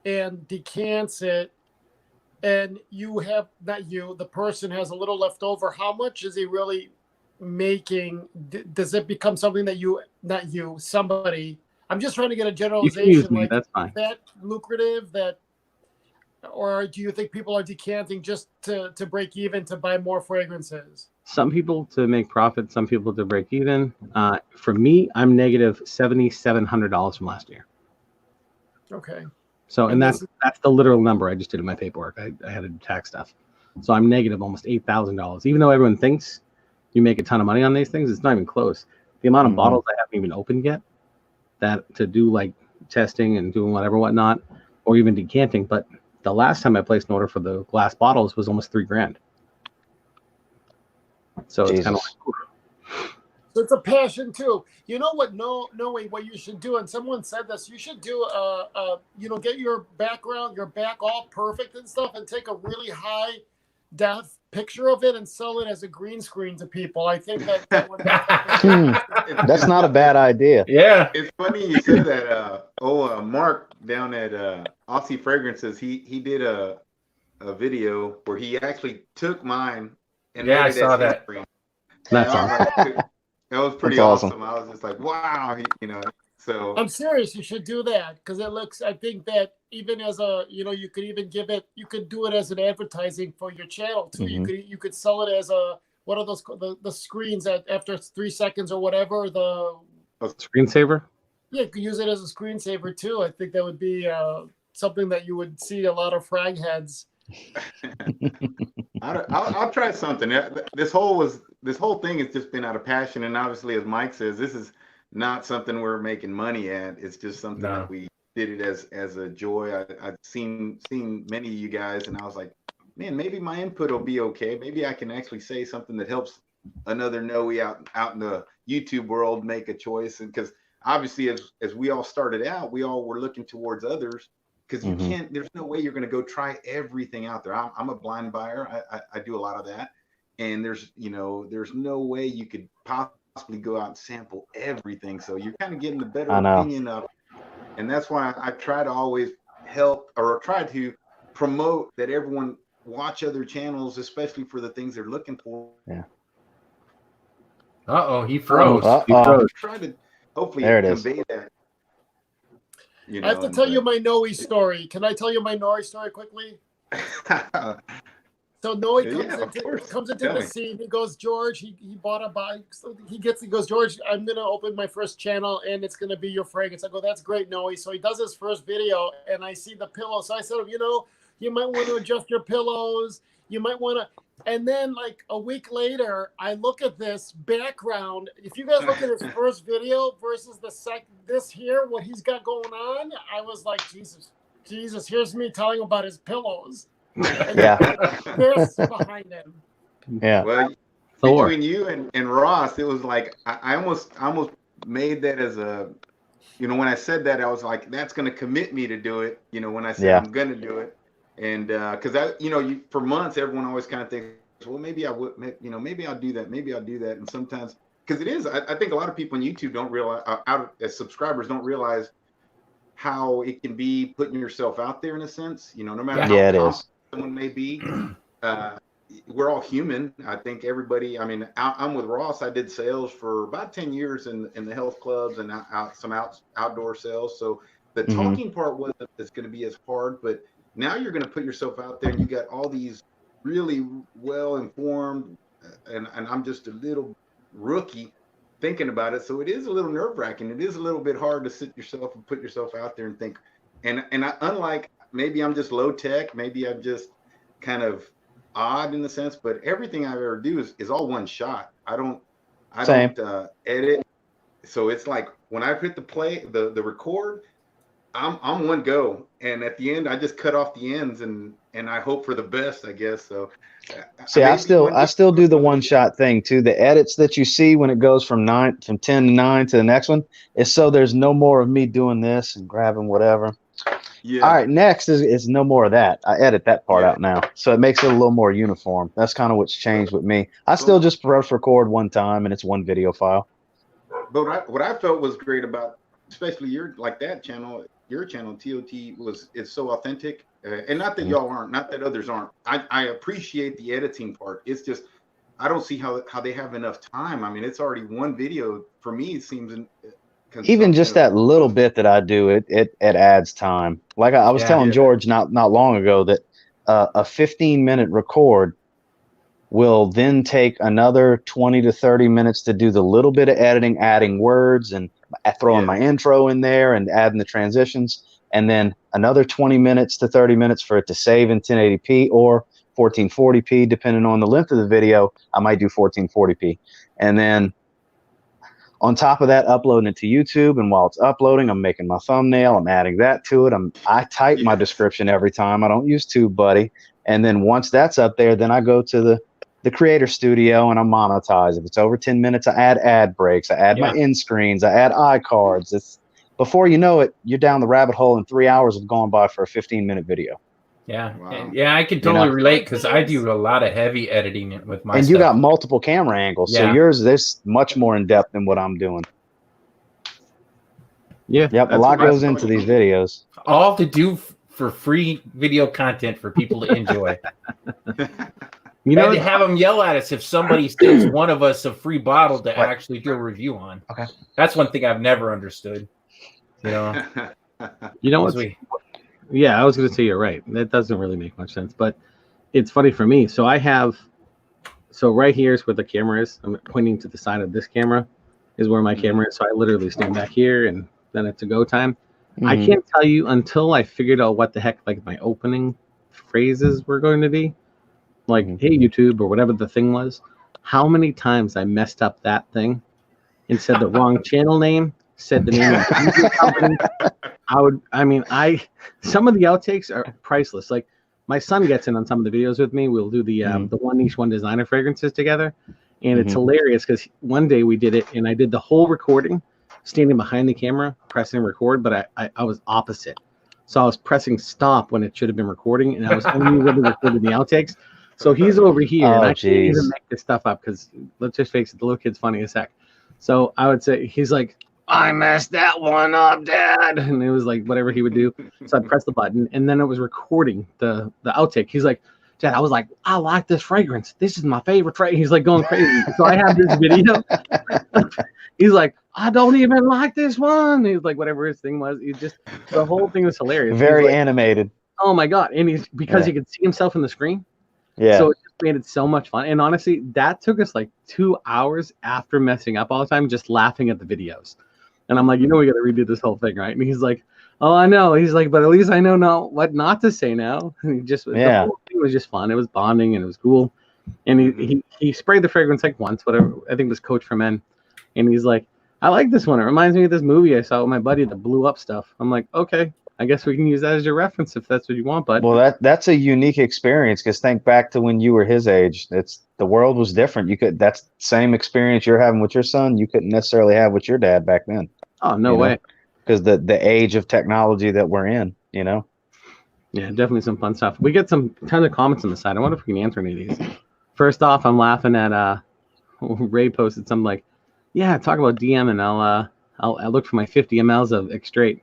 and decants it, and the person has a little left over. How much is he really making? Does it become something that somebody? I'm just trying to get a generalization. Like,
that's fine.
That lucrative or do you think people are decanting just to break even, to buy more fragrances?
Some people to make profit, some people to break even. For me, I'm negative $7,700 from last year.
Okay.
So, and that's the literal number I just did in my paperwork. I had to do tax stuff. So I'm negative almost $8,000. Even though everyone thinks you make a ton of money on these things, it's not even close. The amount of bottles I haven't even opened yet, that to do like testing and doing whatnot, or even decanting. But the last time I placed an order for the glass bottles was almost $3,000. So it's kind of like,
so it's a passion too. You know what? What you should do, and someone said this, you should do get your background, your back all perfect and stuff, and take a really high def picture of it and sell it as a green screen to people. I think that would
that's not a bad idea.
Yeah,
it's funny you said that. Mark down at Aussie Fragrances, he did a a video where he actually took mine and
I saw that.
That's awesome.
That was pretty awesome. I was just like, wow, So
I'm serious. You should do that because it looks. I think that even as a, you could even you could do it as an advertising for your channel too.
Mm-hmm.
You could sell it as what are those the screens that after 3 seconds or whatever a
screensaver.
Yeah, you could use it as a screensaver too. I think that would be something that you would see a lot of frag heads.
I'll try something. This whole thing has just been out of passion, and obviously, as Mike says, this is not something we're making money at. It's just something that we did it as a joy. I've seen many of you guys, and I was like, man, maybe my input will be okay. Maybe I can actually say something that helps another Noe out in the YouTube world make a choice. And because obviously, as we all started out, we all were looking towards others. Because you can't, there's no way you're going to go try everything out there. I'm a blind buyer. I do a lot of that. And there's no way you could possibly go out and sample everything. So you're kind of getting the better opinion of, and that's why I try to always help or try to promote that everyone watch other channels, especially for the things they're looking for.
Yeah.
He froze.
He froze.
Try to hopefully convey that.
I have to tell you my Noe story. Can I tell you my Noe story quickly? So Noe comes into the scene. He goes, George, he bought a bike. So he goes, George, I'm going to open my first channel and it's going to be your fragrance. I go, that's great, Noe. So he does his first video and I see the pillow. So I said, you might want to adjust your pillows. You might want to. And then like a week later, I look at this background. If you guys look at his first video versus this here, what he's got going on, I was like, Jesus, here's me telling him about his pillows. This behind him.
Yeah.
Well, between you and Ross, it was like I almost made that as a, when I said that, I was like, that's going to commit me to do it. When I said I'm going to do it, and because for months everyone always kind of thinks, well, maybe I would, maybe I'll do that, and sometimes because it is, I think a lot of people on YouTube don't realize, as subscribers don't realize how it can be putting yourself out there in a sense. No matter how
it is.
Someone may be, we're all human. I think everybody. I mean, I'm with Ross. I did sales for about 10 years in the health clubs and some outdoor sales. So the talking part wasn't that's going to be as hard. But now you're going to put yourself out there, and you got all these really well informed, and I'm just a little rookie thinking about it. So it is a little nerve wracking. It is a little bit hard to sit yourself and put yourself out there and think. And unlike. Maybe I'm just low tech. Maybe I'm just kind of odd in the sense, but everything I ever do is all one shot. I don't edit. So it's like when I hit the record, I'm one go. And at the end, I just cut off the ends and I hope for the best, I guess. So
see, I still do the one shot thing too. The edits that you see when it goes from 10 to 9 to the next one is so there's no more of me doing this and grabbing whatever. Yeah. All right. Next is no more of that. I edit that part out now, so it makes it a little more uniform. That's kind of what's changed with me. I still just press record one time, and it's one video file.
But what I felt was great about, especially your channel TOT it's so authentic, and not that y'all aren't, not that others aren't. I appreciate the editing part. It's just I don't see how they have enough time. I mean, it's already one video for me. It seems.
Even just that little bit that I do, it adds time. Like I was telling George not long ago that a 15-minute record will then take another 20 to 30 minutes to do the little bit of editing, adding words and throwing my intro in there and adding the transitions, and then another 20 minutes to 30 minutes for it to save in 1080p or 1440p, depending on the length of the video. I might do 1440p, and then on top of that, uploading it to YouTube, and while it's uploading, I'm making my thumbnail. I'm adding that to it. I type my description every time. I don't use TubeBuddy. And then once that's up there, then I go to the Creator Studio and I monetize. If it's over 10 minutes, I add ad breaks. I add my end screens. I add iCards. It's before you know it, you're down the rabbit hole, and 3 hours have gone by for a 15-minute video.
Yeah. Wow. Yeah, I can totally relate because I do a lot of heavy editing with my stuff.
You got multiple camera angles, so yours is much more in depth than what I'm doing.
Yeah.
Yep, a lot goes into these videos.
All to do for free video content for people to enjoy.
You know,
and to have them yell at us if somebody sends one of us a free bottle to actually do a review on.
Okay.
That's one thing I've never understood. You know
what? Yeah, I was going to say you're right. That doesn't really make much sense, but it's funny for me. So right here is where the camera is. I'm pointing to the side of this camera is where my camera is. So I literally stand back here, and then it's a go time. I can't tell you until I figured out what the heck like my opening phrases were going to be. Like, hey, YouTube, or whatever the thing was, how many times I messed up that thing and said the wrong channel name, said the name of the company. Some of the outtakes are priceless. Like, my son gets in on some of the videos with me. We'll do the one niche, one designer fragrances together. And it's hilarious because one day we did it, and I did the whole recording standing behind the camera, pressing record, but I was opposite. So I was pressing stop when it should have been recording, and I was only really recording the outtakes. So he's over here, and I can't even make this stuff up because, let's just face it, the little kid's funny as heck. So I would say, he's like, I messed that one up, Dad. And it was like whatever he would do. So I'd press the button, and then it was recording the outtake. He's like, Dad, I was like, I like this fragrance. This is my favorite fragrance. He's like going crazy. So I have this video. He's like, I don't even like this one. He's like, whatever his thing was. The whole thing was hilarious.
Very animated.
Oh my God. And because he could see himself in the screen.
Yeah.
So it just made it so much fun. And honestly, that took us like 2 hours after messing up all the time, just laughing at the videos. And I'm like, we got to redo this whole thing, right? And he's like, oh, I know. He's like, but at least I know what not to say now. And the whole thing was just fun. It was bonding, and it was cool. And he sprayed the fragrance like once, whatever. I think it was Coach for Men. And he's like, I like this one. It reminds me of this movie I saw with my buddy that blew up stuff. I'm like, okay, I guess we can use that as your reference if that's what you want, bud.
Well, that's a unique experience, because think back to when you were his age. The world was different. That's the same experience you're having with your son. You couldn't necessarily have with your dad back then.
Oh, no way.
Because the age of technology that we're in, Yeah,
definitely some fun stuff. We get some tons of comments on the side. I wonder if we can answer any of these. First off, I'm laughing at Ray posted something like, yeah, talk about DM, and I'll look for my 50 mLs of extrait.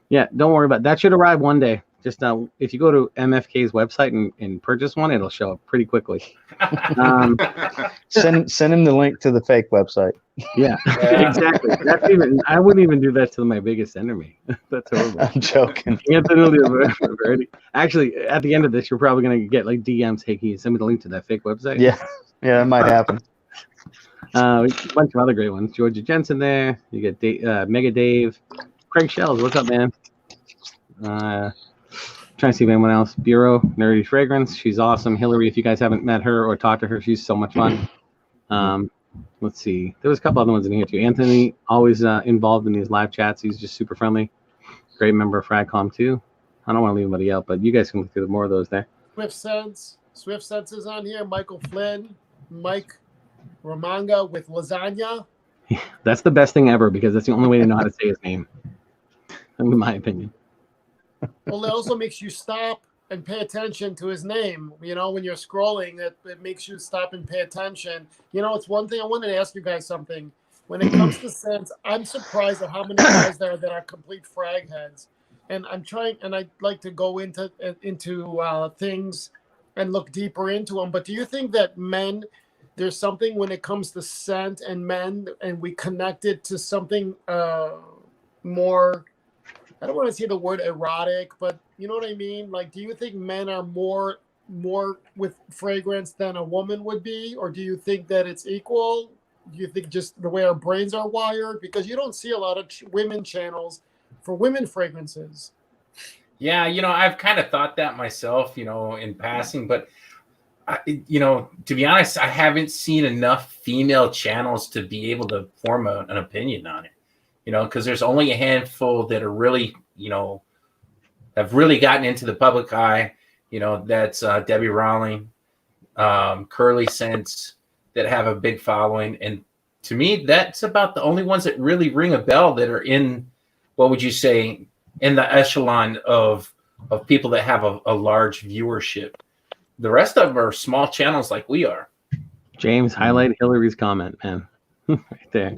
Yeah, don't worry about it. That should arrive one day. Just if you go to MFK's website and purchase one, it'll show up pretty quickly.
Send him the link to the fake website.
Yeah. Exactly. I wouldn't even do that to my biggest enemy. That's horrible.
I'm joking.
Anthony, actually, at the end of this, you're probably gonna get like DMs. Hey, can you send me the link to that fake website?
Yeah, that might happen.
A bunch of other great ones. Georgia Jensen there. You get Mega Dave. Craig Shells, what's up, man? Trying to see if anyone else. Bureau, Nerdy Fragrance. She's awesome. Hillary, if you guys haven't met her or talked to her, she's so much fun. Let's see. There was a couple other ones in here, too. Anthony, always involved in these live chats. He's just super friendly. Great member of Fragcom, too. I don't want to leave anybody out, but you guys can look through more of those there.
Swift Sense is on here. Michael Flynn. Mike Ramanga with lasagna.
That's the best thing ever, because that's the only way to know how to say his name, in my opinion.
Well, it also makes you stop and pay attention to his name. When you're scrolling, it makes you stop and pay attention. It's one thing I wanted to ask you guys something. When it comes to scents, I'm surprised at how many guys there are that are complete frag heads. And I'd like to go into things and look deeper into them. But do you think that men, there's something when it comes to scent and men, and we connect it to something more, I don't want to say the word erotic, but you know what I mean? Like, do you think men are more with fragrance than a woman would be? Or do you think that it's equal? Do you think just the way our brains are wired? Because you don't see a lot of women channels for women fragrances.
Yeah, I've kind of thought that myself, in passing, but to be honest, I haven't seen enough female channels to be able to form an opinion on it. Because there's only a handful that are really, have really gotten into the public eye. That's Debbie Rowling, Curly Scents, that have a big following. And to me, that's about the only ones that really ring a bell that are in, what would you say, in the echelon of people that have a large viewership. The rest of them are small channels like we are.
James, highlight Hillary's comment, man. Right there.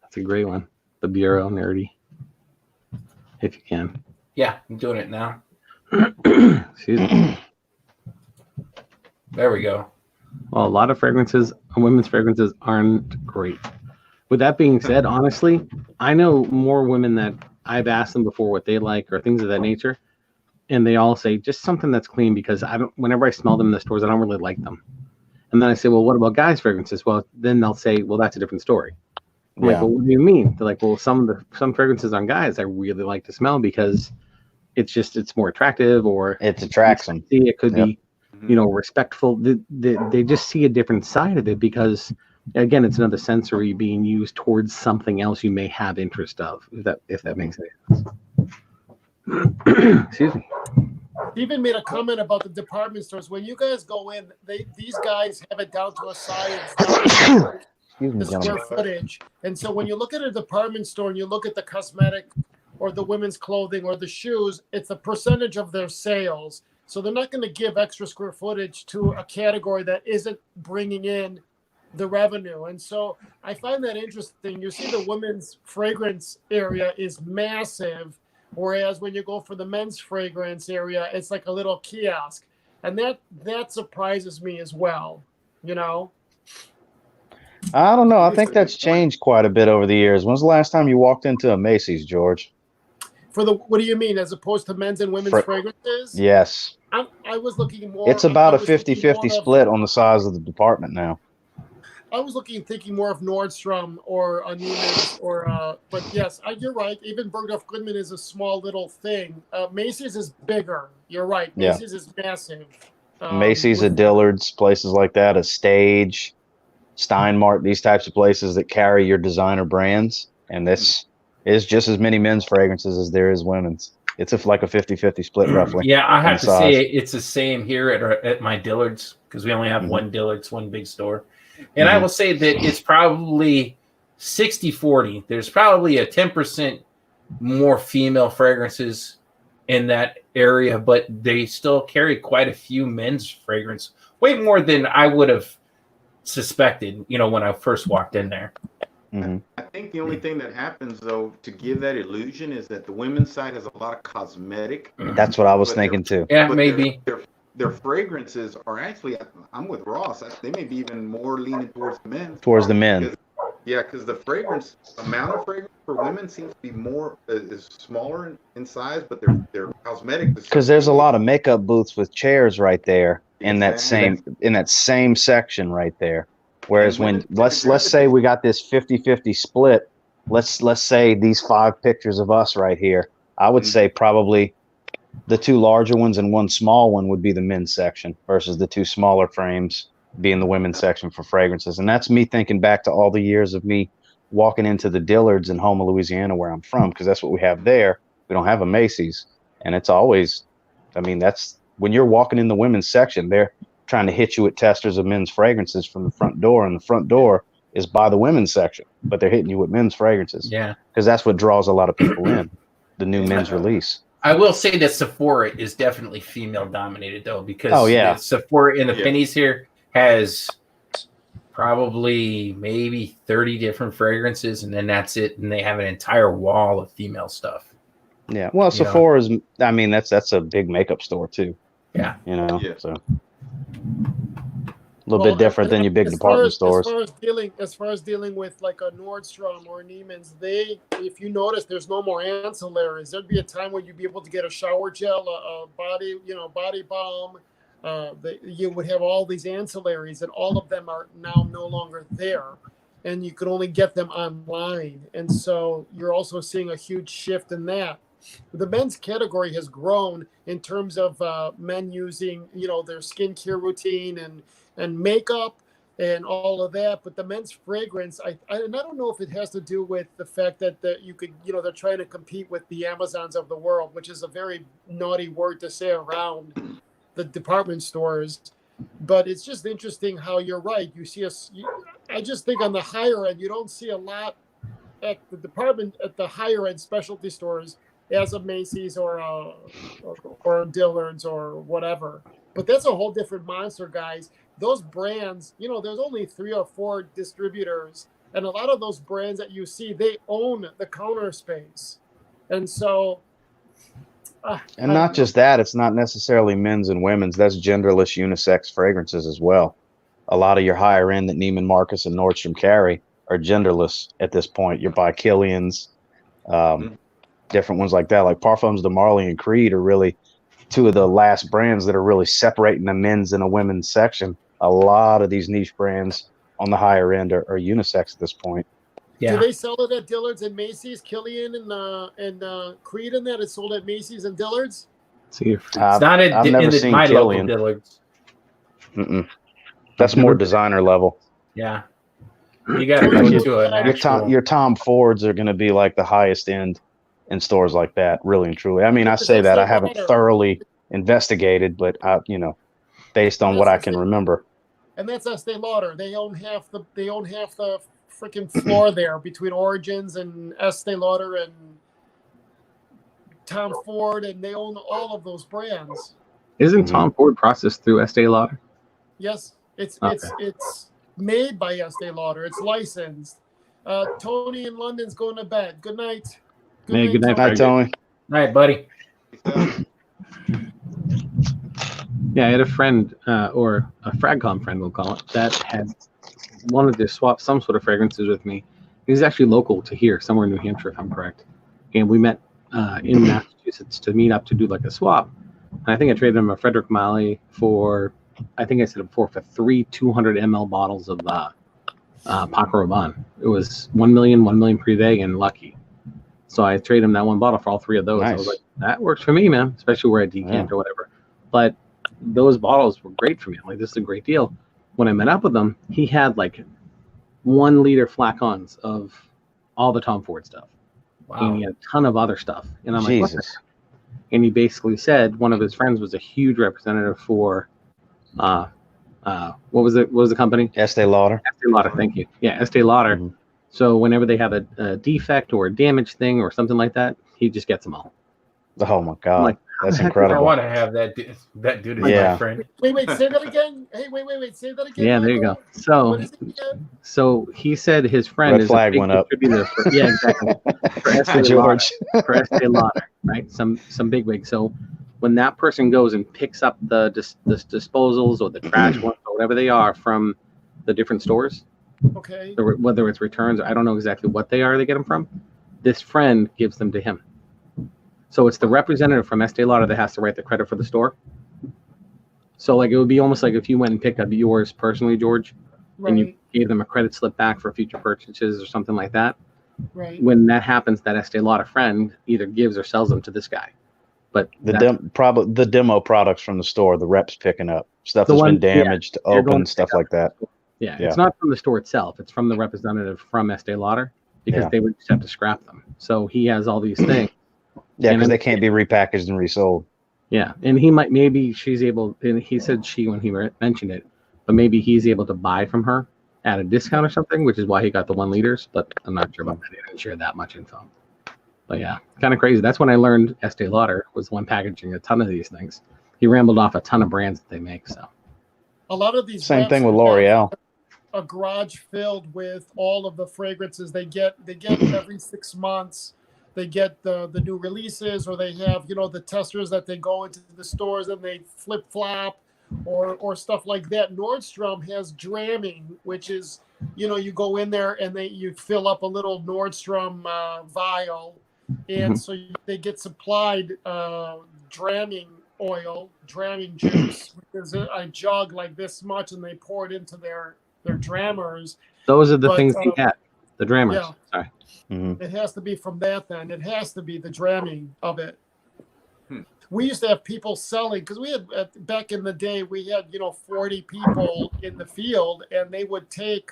That's a great one. The Bureau, Nerdy. If you can.
Yeah, I'm doing it now.
Excuse me.
There we go.
Well, a lot of fragrances, women's fragrances, aren't great. With that being said, honestly, I know more women that I've asked them before what they like or things of that nature, and they all say just something that's clean because I don't. Whenever I smell them in the stores, I don't really like them. And then I say, well, what about guys' fragrances? Well, then they'll say, well, that's a different story. I'm like, well, what do you mean? They're like, well, some fragrances on guys I really like to smell because it's more attractive or
it attracts them.
It could be, respectful. They just see a different side of it because, again, it's another sensory being used towards something else you may have interest of. If that makes any sense. Excuse me.
Even made a comment about the department stores. When you guys go in, these guys have it down to a science, the square footage. And so when you look at a department store and you look at the cosmetic or the women's clothing or the shoes, it's a percentage of their sales. So they're not going to give extra square footage to a category that isn't bringing in the revenue. And so I find that interesting. You see the women's fragrance area is massive, whereas when you go for the men's fragrance area, it's like a little kiosk. And that surprises me as well,
I don't know. I think that's changed quite a bit over the years. When's the last time you walked into a Macy's, George?
What do you mean, as opposed to men's and women's fragrances?
Yes.
I was looking more.
It's about a 50-50 split on the size of the department now.
I was thinking more of Nordstrom or a Neiman's but yes, you're right. Even Bergdorf Goodman is a small little thing. Macy's is bigger. You're right. Macy's is massive.
Macy's, a Dillard's, places like that, a Stage, Steinmart, these types of places that carry your designer brands. And this is just as many men's fragrances as there is women's. It's like a 50-50 split roughly.
Yeah, I have to say it's the same here at my Dillard's because we only have one Dillard's, one big store. And I will say that it's probably 60-40. There's probably a 10% more female fragrances in that area, but they still carry quite a few men's fragrance, way more than I would have suspected, when I first walked in there.
I think the only thing that happens, though, to give that illusion is that the women's side has a lot of cosmetic.
That's what I was thinking, too.
Yeah, maybe.
Their fragrances are actually, I'm with Ross, they may be even more leaning towards the men.
Towards the men.
Because the amount of fragrance for women seems to be more, is smaller in size, but their cosmetic.
Because there's a lot of makeup booths with chairs right there in that same section right there. Whereas when let's say we got this 50-50 split, let's say these 5 pictures of us right here, I would say probably the 2 larger ones and 1 small one would be the men's section versus the 2 smaller frames being the women's section for fragrances. And that's me thinking back to all the years of me walking into the Dillard's in Houma, Louisiana, where I'm from, because that's what we have there. We don't have a Macy's. And it's always, that's when you're walking in the women's section, they're trying to hit you with testers of men's fragrances from the front door, and the front door is by the women's section, but they're hitting you with men's fragrances.
Yeah.
Because that's what draws a lot of people in, the new men's release.
I will say that Sephora is definitely female dominated, though, because Sephora in the pennies here has probably maybe 30 different fragrances, and then that's it. And they have an entire wall of female stuff.
Yeah. Well, Sephora's, that's a big makeup store too.
Yeah.
So a little bit different than your big department stores.
As far as dealing with like a Nordstrom or an Neiman's, if you notice, there's no more ancillaries. There'd be a time where you'd be able to get a shower gel, a body balm. You would have all these ancillaries, and all of them are now no longer there, and you could only get them online. And so you're also seeing a huge shift in that. The men's category has grown in terms of men using, their skincare routine and makeup and all of that. But the men's fragrance, I don't know if it has to do with the fact that you could, they're trying to compete with the Amazons of the world, which is a very naughty word to say around the department stores. But it's just interesting how you're right. You see I just think on the higher end, you don't see a lot at the higher end specialty stores as a Macy's or a Dillard's or whatever. But that's a whole different monster, guys. Those brands, there's only 3 or 4 distributors, and a lot of those brands that you see, they own the counter space. And so
And not just that, it's not necessarily men's and women's. That's genderless unisex fragrances as well. A lot of your higher end that Neiman Marcus and Nordstrom carry are genderless at this point. Your by Killian's, different ones like that, like Parfums de Marly and Creed are really two of the last brands that are really separating the men's and a women's section. A lot of these niche brands on the higher end are unisex at this point.
Yeah. Do they sell it at Dillard's and Macy's? Killian and Creed and that is sold at Macy's and Dillard's?
It's not
I've never seen
my
Killian.
Local Dillard's.
That's more designer level.
Yeah. You got to go to an actual...
Your Tom Fords are going to be like the highest end in stores like that, really and truly. I mean, I say that I haven't thoroughly investigated, but based on what I can remember.
And that's Estee Lauder. They own half the freaking floor there between Origins and Estee Lauder and Tom Ford, and they own all of those brands.
Isn't Tom Ford processed through Estee Lauder?
Yes, it's made by Estee Lauder. It's licensed. Tony in London's going to bed. Good night.
Good night,
Tony.
Night, buddy.
Yeah, I had a friend, or a FragCom friend, we'll call it, that had wanted to swap some sort of fragrances with me. He's actually local to here, somewhere in New Hampshire, if I'm correct. And we met in Massachusetts to meet up to do like a swap. And I think I traded him a Frederick Malle for, I think I said it before, for 3 200 ml bottles of Paco Rabanne. It was 1 million Privé and Lucky. So I traded him that one bottle for all 3 of those.
Nice.
I was like, that works for me, man, especially where I decant or whatever. But those bottles were great for me. I'm like, this is a great deal. When I met up with him, he had like 1 liter flacons of all the Tom Ford stuff. Wow. And he had a ton of other stuff. And I'm like, what? And he basically said one of his friends was a huge representative for what was the company?
Estee Lauder.
Estee Lauder, thank you. Yeah, Estee Lauder. Mm-hmm. So whenever they have a defect or a damaged thing or something like that, he just gets them all.
Oh my God.
Like,
that's incredible.
I want to have that dude as my friend.
Wait, say that again. Hey, wait, say that again.
Yeah, there you go. So he said his friend is
flag went up.
Yeah, exactly. For Estee Lauder, right? Some big wig. So when that person goes and picks up the disposals or the trash ones or whatever they are from the different stores,
okay,
whether it's returns, I don't know exactly what they are. They get them from. This friend gives them to him. So it's the representative from Estee Lauder that has to write the credit for the store. So like it would be almost like if you went and picked up yours personally, George, and you gave them a credit slip back for future purchases or something like that.
Right.
When that happens, that Estee Lauder friend either gives or sells them to this guy. But
the demo products from the store, the reps picking up stuff that's been damaged, open, stuff like that.
Yeah, it's not from the store itself. It's from the representative from Estee Lauder because they would just have to scrap them. So he has all these things.
Yeah, because they can't be repackaged and resold.
Yeah, and she's able, and he said she when he mentioned it, but maybe he's able to buy from her at a discount or something, which is why he got the 1 liters, but I'm not sure about that. He didn't share that much info. But yeah, kind of crazy. That's when I learned Estee Lauder was the one packaging a ton of these things. He rambled off a ton of brands that they make. So
a lot of these
same thing with L'Oreal.
A garage filled with all of the fragrances they get every 6 months. They get the new releases, or they have, the testers that they go into the stores and they flip flop or stuff like that. Nordstrom has dramming, which is, you go in there and you fill up a little Nordstrom vial. And so they get supplied dramming oil, dramming juice. There's a jug like this much, and they pour it into their drammers.
Those are the things they get. The drammers. Yeah. Sorry.
It has to be from that then. It has to be the dramming of it. We used to have people selling, because we had, back in the day, we had, 40 people in the field, and they would take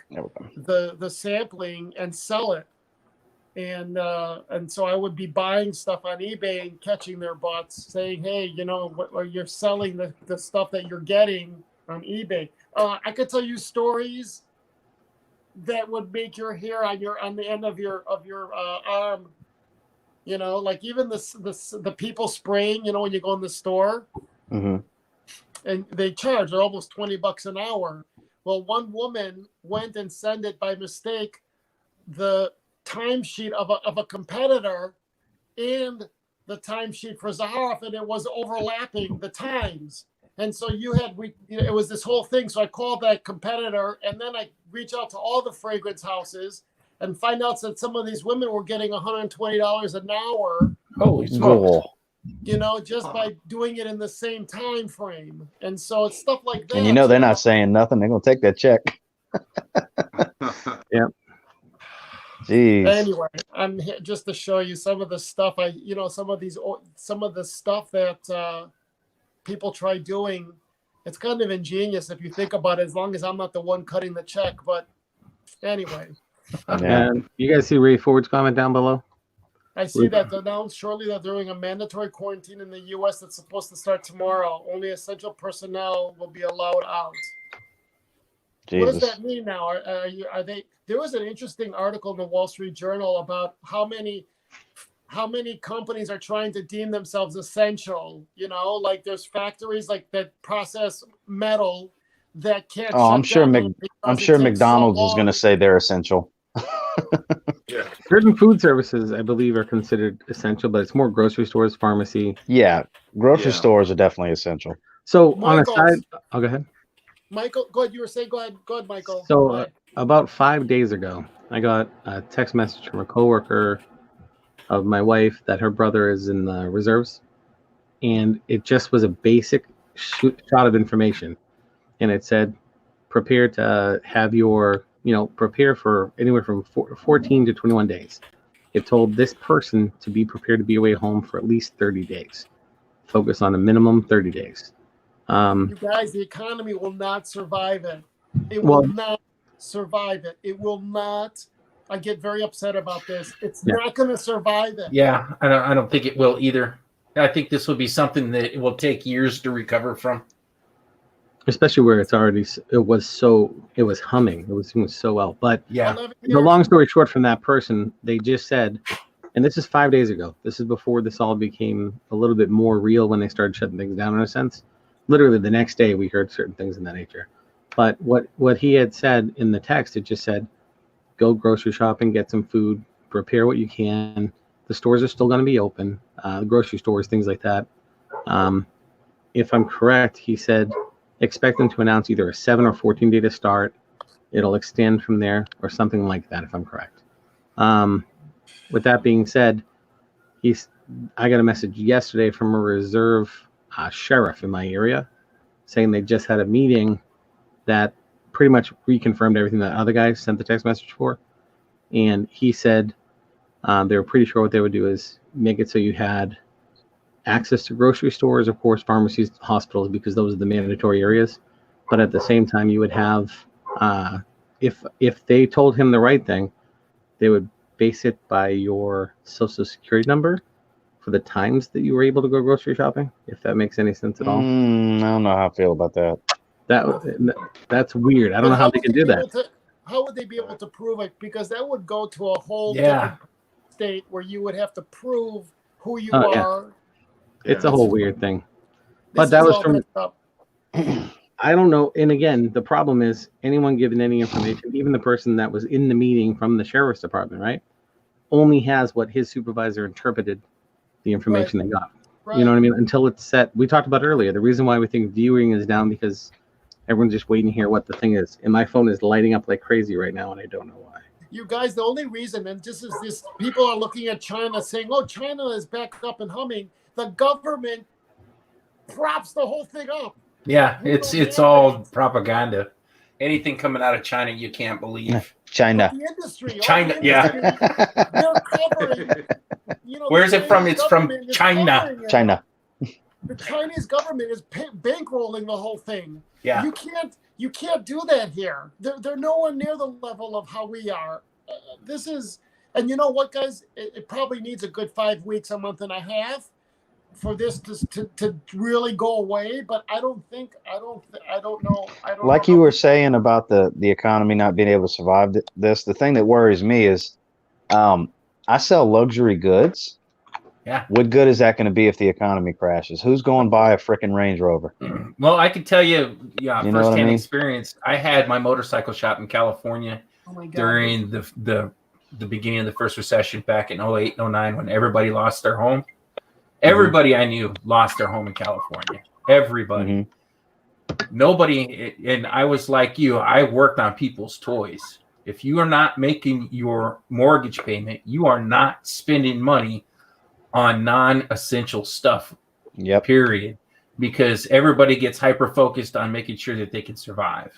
the sampling and sell it. And so I would be buying stuff on eBay and catching their butts saying, hey, you're selling the stuff that you're getting on eBay. I could tell you stories that would make your hair on the end of your arm, like even the people spraying, when you go in the store, and they charge, they're almost $20 an hour. Well, one woman went and sent it by mistake, the timesheet of a competitor and the timesheet for Zaharoff, and it was overlapping the times. And so it was this whole thing. So I called that competitor, and then I reached out to all the fragrance houses and find out that some of these women were getting $120 an hour.
Holy smokes.
Just by doing it in the same time frame. And so it's stuff like that.
And they're not saying nothing. They're going to take that check.
Yeah.
Jeez. Anyway, I'm here just to show you some of the stuff some of the stuff that people try doing. It's kind of ingenious if you think about it, as long as I'm not the one cutting the check. But anyway.
And you guys see Ray Ford's comment down below?
I see that they announced shortly that they're doing a mandatory quarantine in the U.S. that's supposed to start tomorrow. Only essential personnel will be allowed out. Jesus. What does that mean now? Are they? There was an interesting article in the Wall Street Journal about how many companies are trying to deem themselves essential. Like there's factories like that process metal that can't.
Oh, I'm sure McDonald's is going to say they're essential.
Yeah.
Certain food services, I believe, are considered essential, but it's more grocery stores, pharmacy.
Yeah, grocery stores are definitely essential.
So on a side, go ahead.
Michael, go ahead. You were saying, go ahead, Michael.
So about 5 days ago, I got a text message from a coworker of my wife that her brother is in the reserves, and it just was a basic shot of information, and it said, prepare to have your prepare for anywhere from 14 to 21 days. It told this person to be prepared to be away home for at least 30 days. Focus on a minimum 30 days.
You guys, the economy will not survive it. It will not survive it. It will not. I get very upset about this. It's not going to survive it.
Yeah, I don't think it will either. I think this will be something that will take years to recover from.
Especially where it was humming. It was doing so well. But
the
long story short from that person, they just said, and this is 5 days ago. This is before this all became a little bit more real when they started shutting things down in a sense. Literally the next day we heard certain things in that nature. But what he had said in the text, it just said, go grocery shopping, get some food, prepare what you can. The stores are still going to be open, the grocery stores, things like that. If I'm correct, he said, expect them to announce either a 7 or 14 day to start. It'll extend from there or something like that, if I'm correct. With that being said, I got a message yesterday from a reserve sheriff in my area saying they just had a meeting that pretty much reconfirmed everything that other guys sent the text message for. And he said they were pretty sure what they would do is make it so you had access to grocery stores, of course, pharmacies, hospitals, because those are the mandatory areas. But at the same time, you would have, if they told him the right thing, they would base it by your social security number for the times that you were able to go grocery shopping, if that makes any sense at all.
I don't know how I feel about that.
That's weird. I don't know how they can do that.
How would they be able to prove it? Because that would go to a whole different state where you would have to prove who you are.
Yeah. It's a whole weird thing. But that was from, I don't know. And again, the problem is anyone given any information, even the person that was in the meeting from the sheriff's department, right, only has what his supervisor interpreted the information they got. Right. You know what I mean? Until it's set. We talked about earlier, the reason why we think viewing is down because everyone's just waiting to hear what the thing is. And my phone is lighting up like crazy right now, and I don't know why.
You guys, the only reason, and this is this, people are looking at China saying, oh, China is back up and humming. The government props the whole thing up.
Yeah, it's all propaganda. Anything coming out of China, you can't believe.
China.
The industry.
China,
They're covering.
Where's it from? It's from China.
China.
The Chinese government is bankrolling the whole thing.
Yeah.
You can't do that here. They're nowhere near the level of how we are. This is, and you know what, guys? It probably needs a good 5 weeks, a month and a half for this to really go away. But I don't know.
Like you were saying about the economy not being able to survive this, the thing that worries me is I sell luxury goods.
Yeah.
What good is that going to be if the economy crashes? Who's going to buy a freaking Range Rover?
Well, I can tell you, firsthand
experience.
I had my motorcycle shop in California during the beginning of the first recession back in 08, 09 when everybody lost their home. Everybody I knew lost their home in California. Everybody. Nobody, and I was like you, I worked on people's toys. If you are not making your mortgage payment, you are not spending money on non-essential stuff.
Yep.
Period. Because everybody gets hyper-focused on making sure that they can survive.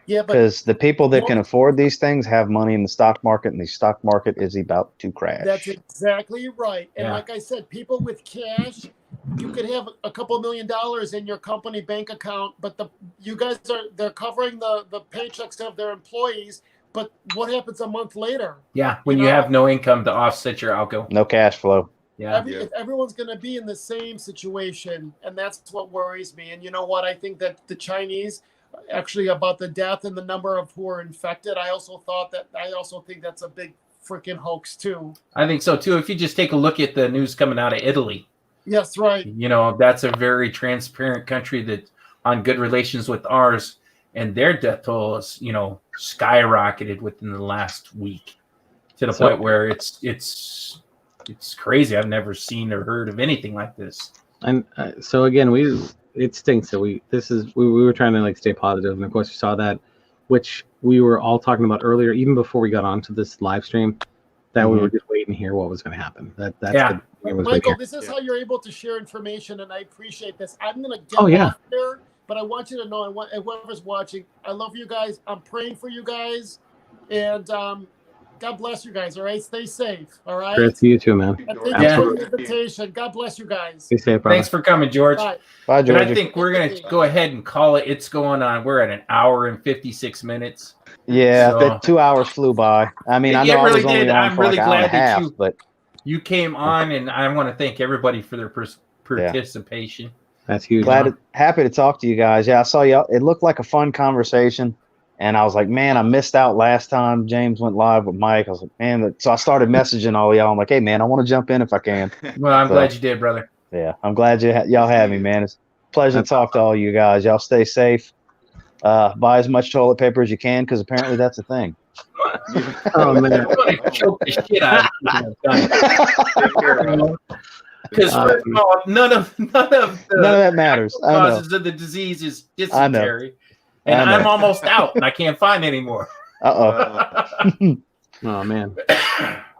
Yeah,
because the people that can afford these things have money in the stock market, and the stock market is about to crash.
That's exactly right. And like I said, people with cash, you could have a couple $1 million in your company bank account, but they're covering the paychecks of their employees. But what happens a month later?
Yeah, when you have no income to offset your outgo.
No cash flow.
Yeah.
Everyone's going to be in the same situation, and that's what worries me. And you know what? I think that the Chinese, actually, about the death and the number of who are infected, I also think that's a big freaking hoax too.
I think so too. If you just take a look at the news coming out of Italy.
Yes, right.
You know, that's a very transparent country that's on good relations with ours, and their death toll is, skyrocketed within the last week to the point where it's crazy. I've never seen or heard of anything like this.
And so again, it stinks that we were trying to stay positive, and of course you saw that, which we were all talking about earlier, even before we got onto this live stream, that we were just waiting to hear what was going to happen.
Michael, this is how you're able to share information, and I appreciate this. I'm going to get off there, but I want you to know, and whoever's watching, I love you guys. I'm praying for you guys, and God bless you guys. All right, stay safe. All right.
Great to you too, man.
And thank you for the invitation. God bless you guys.
Stay safe, brother.
Thanks for coming, George.
Bye, George.
I think we're gonna go ahead and call it. It's going on. We're at an hour and 56 minutes.
Yeah, that 2 hours flew by. I mean, I know I was only on for like an hour and a half, but
you came on, and I want to thank everybody for their participation.
That's huge.
Happy to talk to you guys. Yeah, I saw y'all. It looked like a fun conversation. And I was like, man, I missed out last time James went live with Mike. I was like, man. So I started messaging all y'all. I'm like, hey, man, I want to jump in if I can.
Well, I'm glad you did, brother.
Yeah, I'm glad y'all had me, man. It's a pleasure to talk to all you guys. Y'all stay safe. Buy as much toilet paper as you can, because apparently that's a thing.
Oh, man.
I'm going to choke the shit out of you. Because first of all, none of
that matters.
Causes of the disease is dysentery. And I'm almost out, and I can't find any more.
Uh-oh.
Oh, man.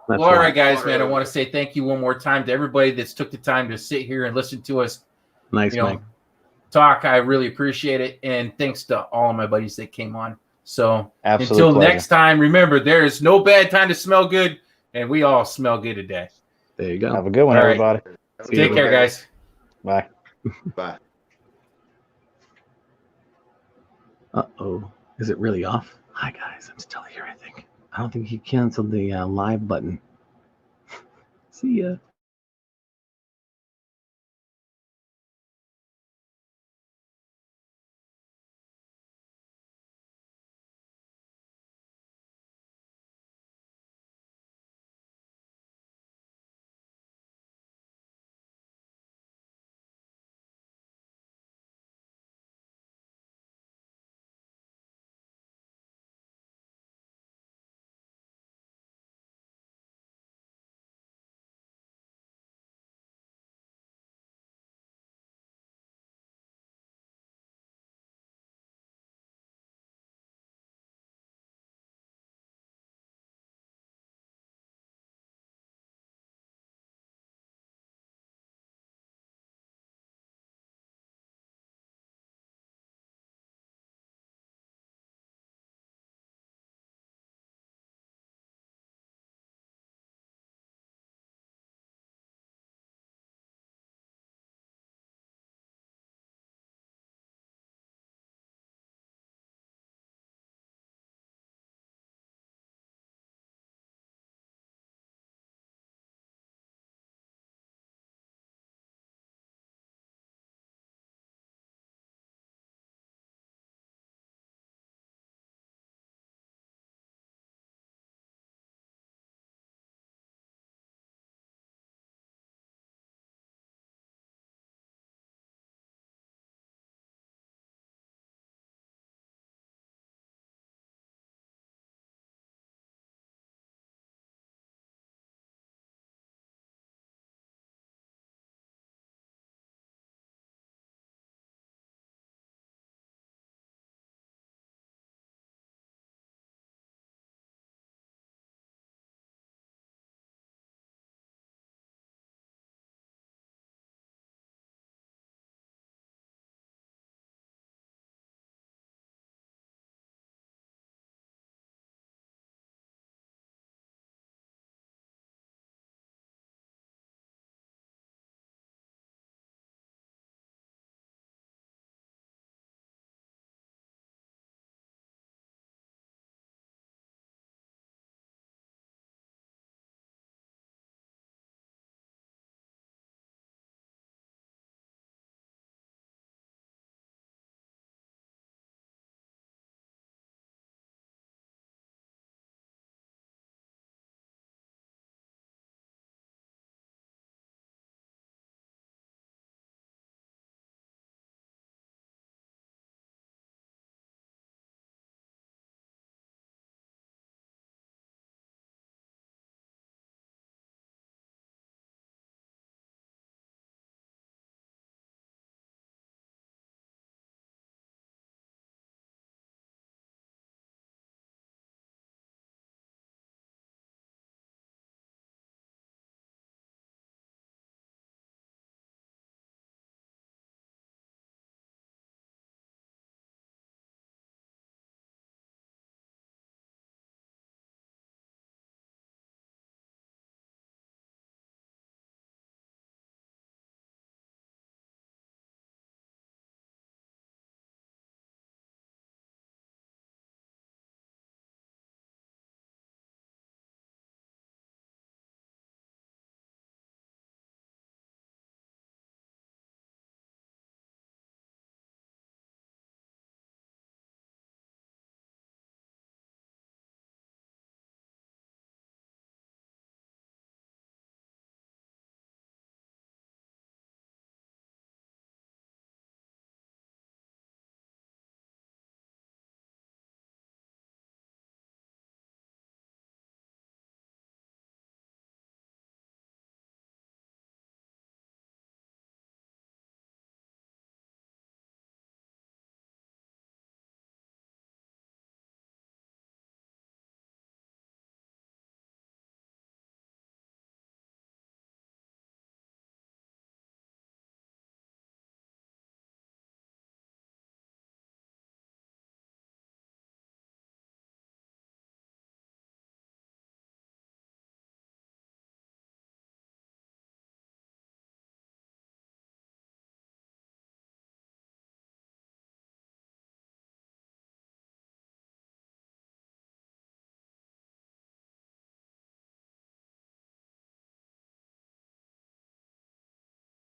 Well, all right, guys, man. I want to say thank you one more time to everybody that's took the time to sit here and listen to us.
Nice, Mike.
Talk. I really appreciate it. And thanks to all of my buddies that came on. So
until
next time, remember, there is no bad time to smell good, and we all smell good today.
There you go.
Have a good one, everybody.
Take care, guys.
Bye.
Bye.
Uh-oh. Is it really off? Hi, guys. I'm still here, I think. I don't think he canceled the live button. See ya.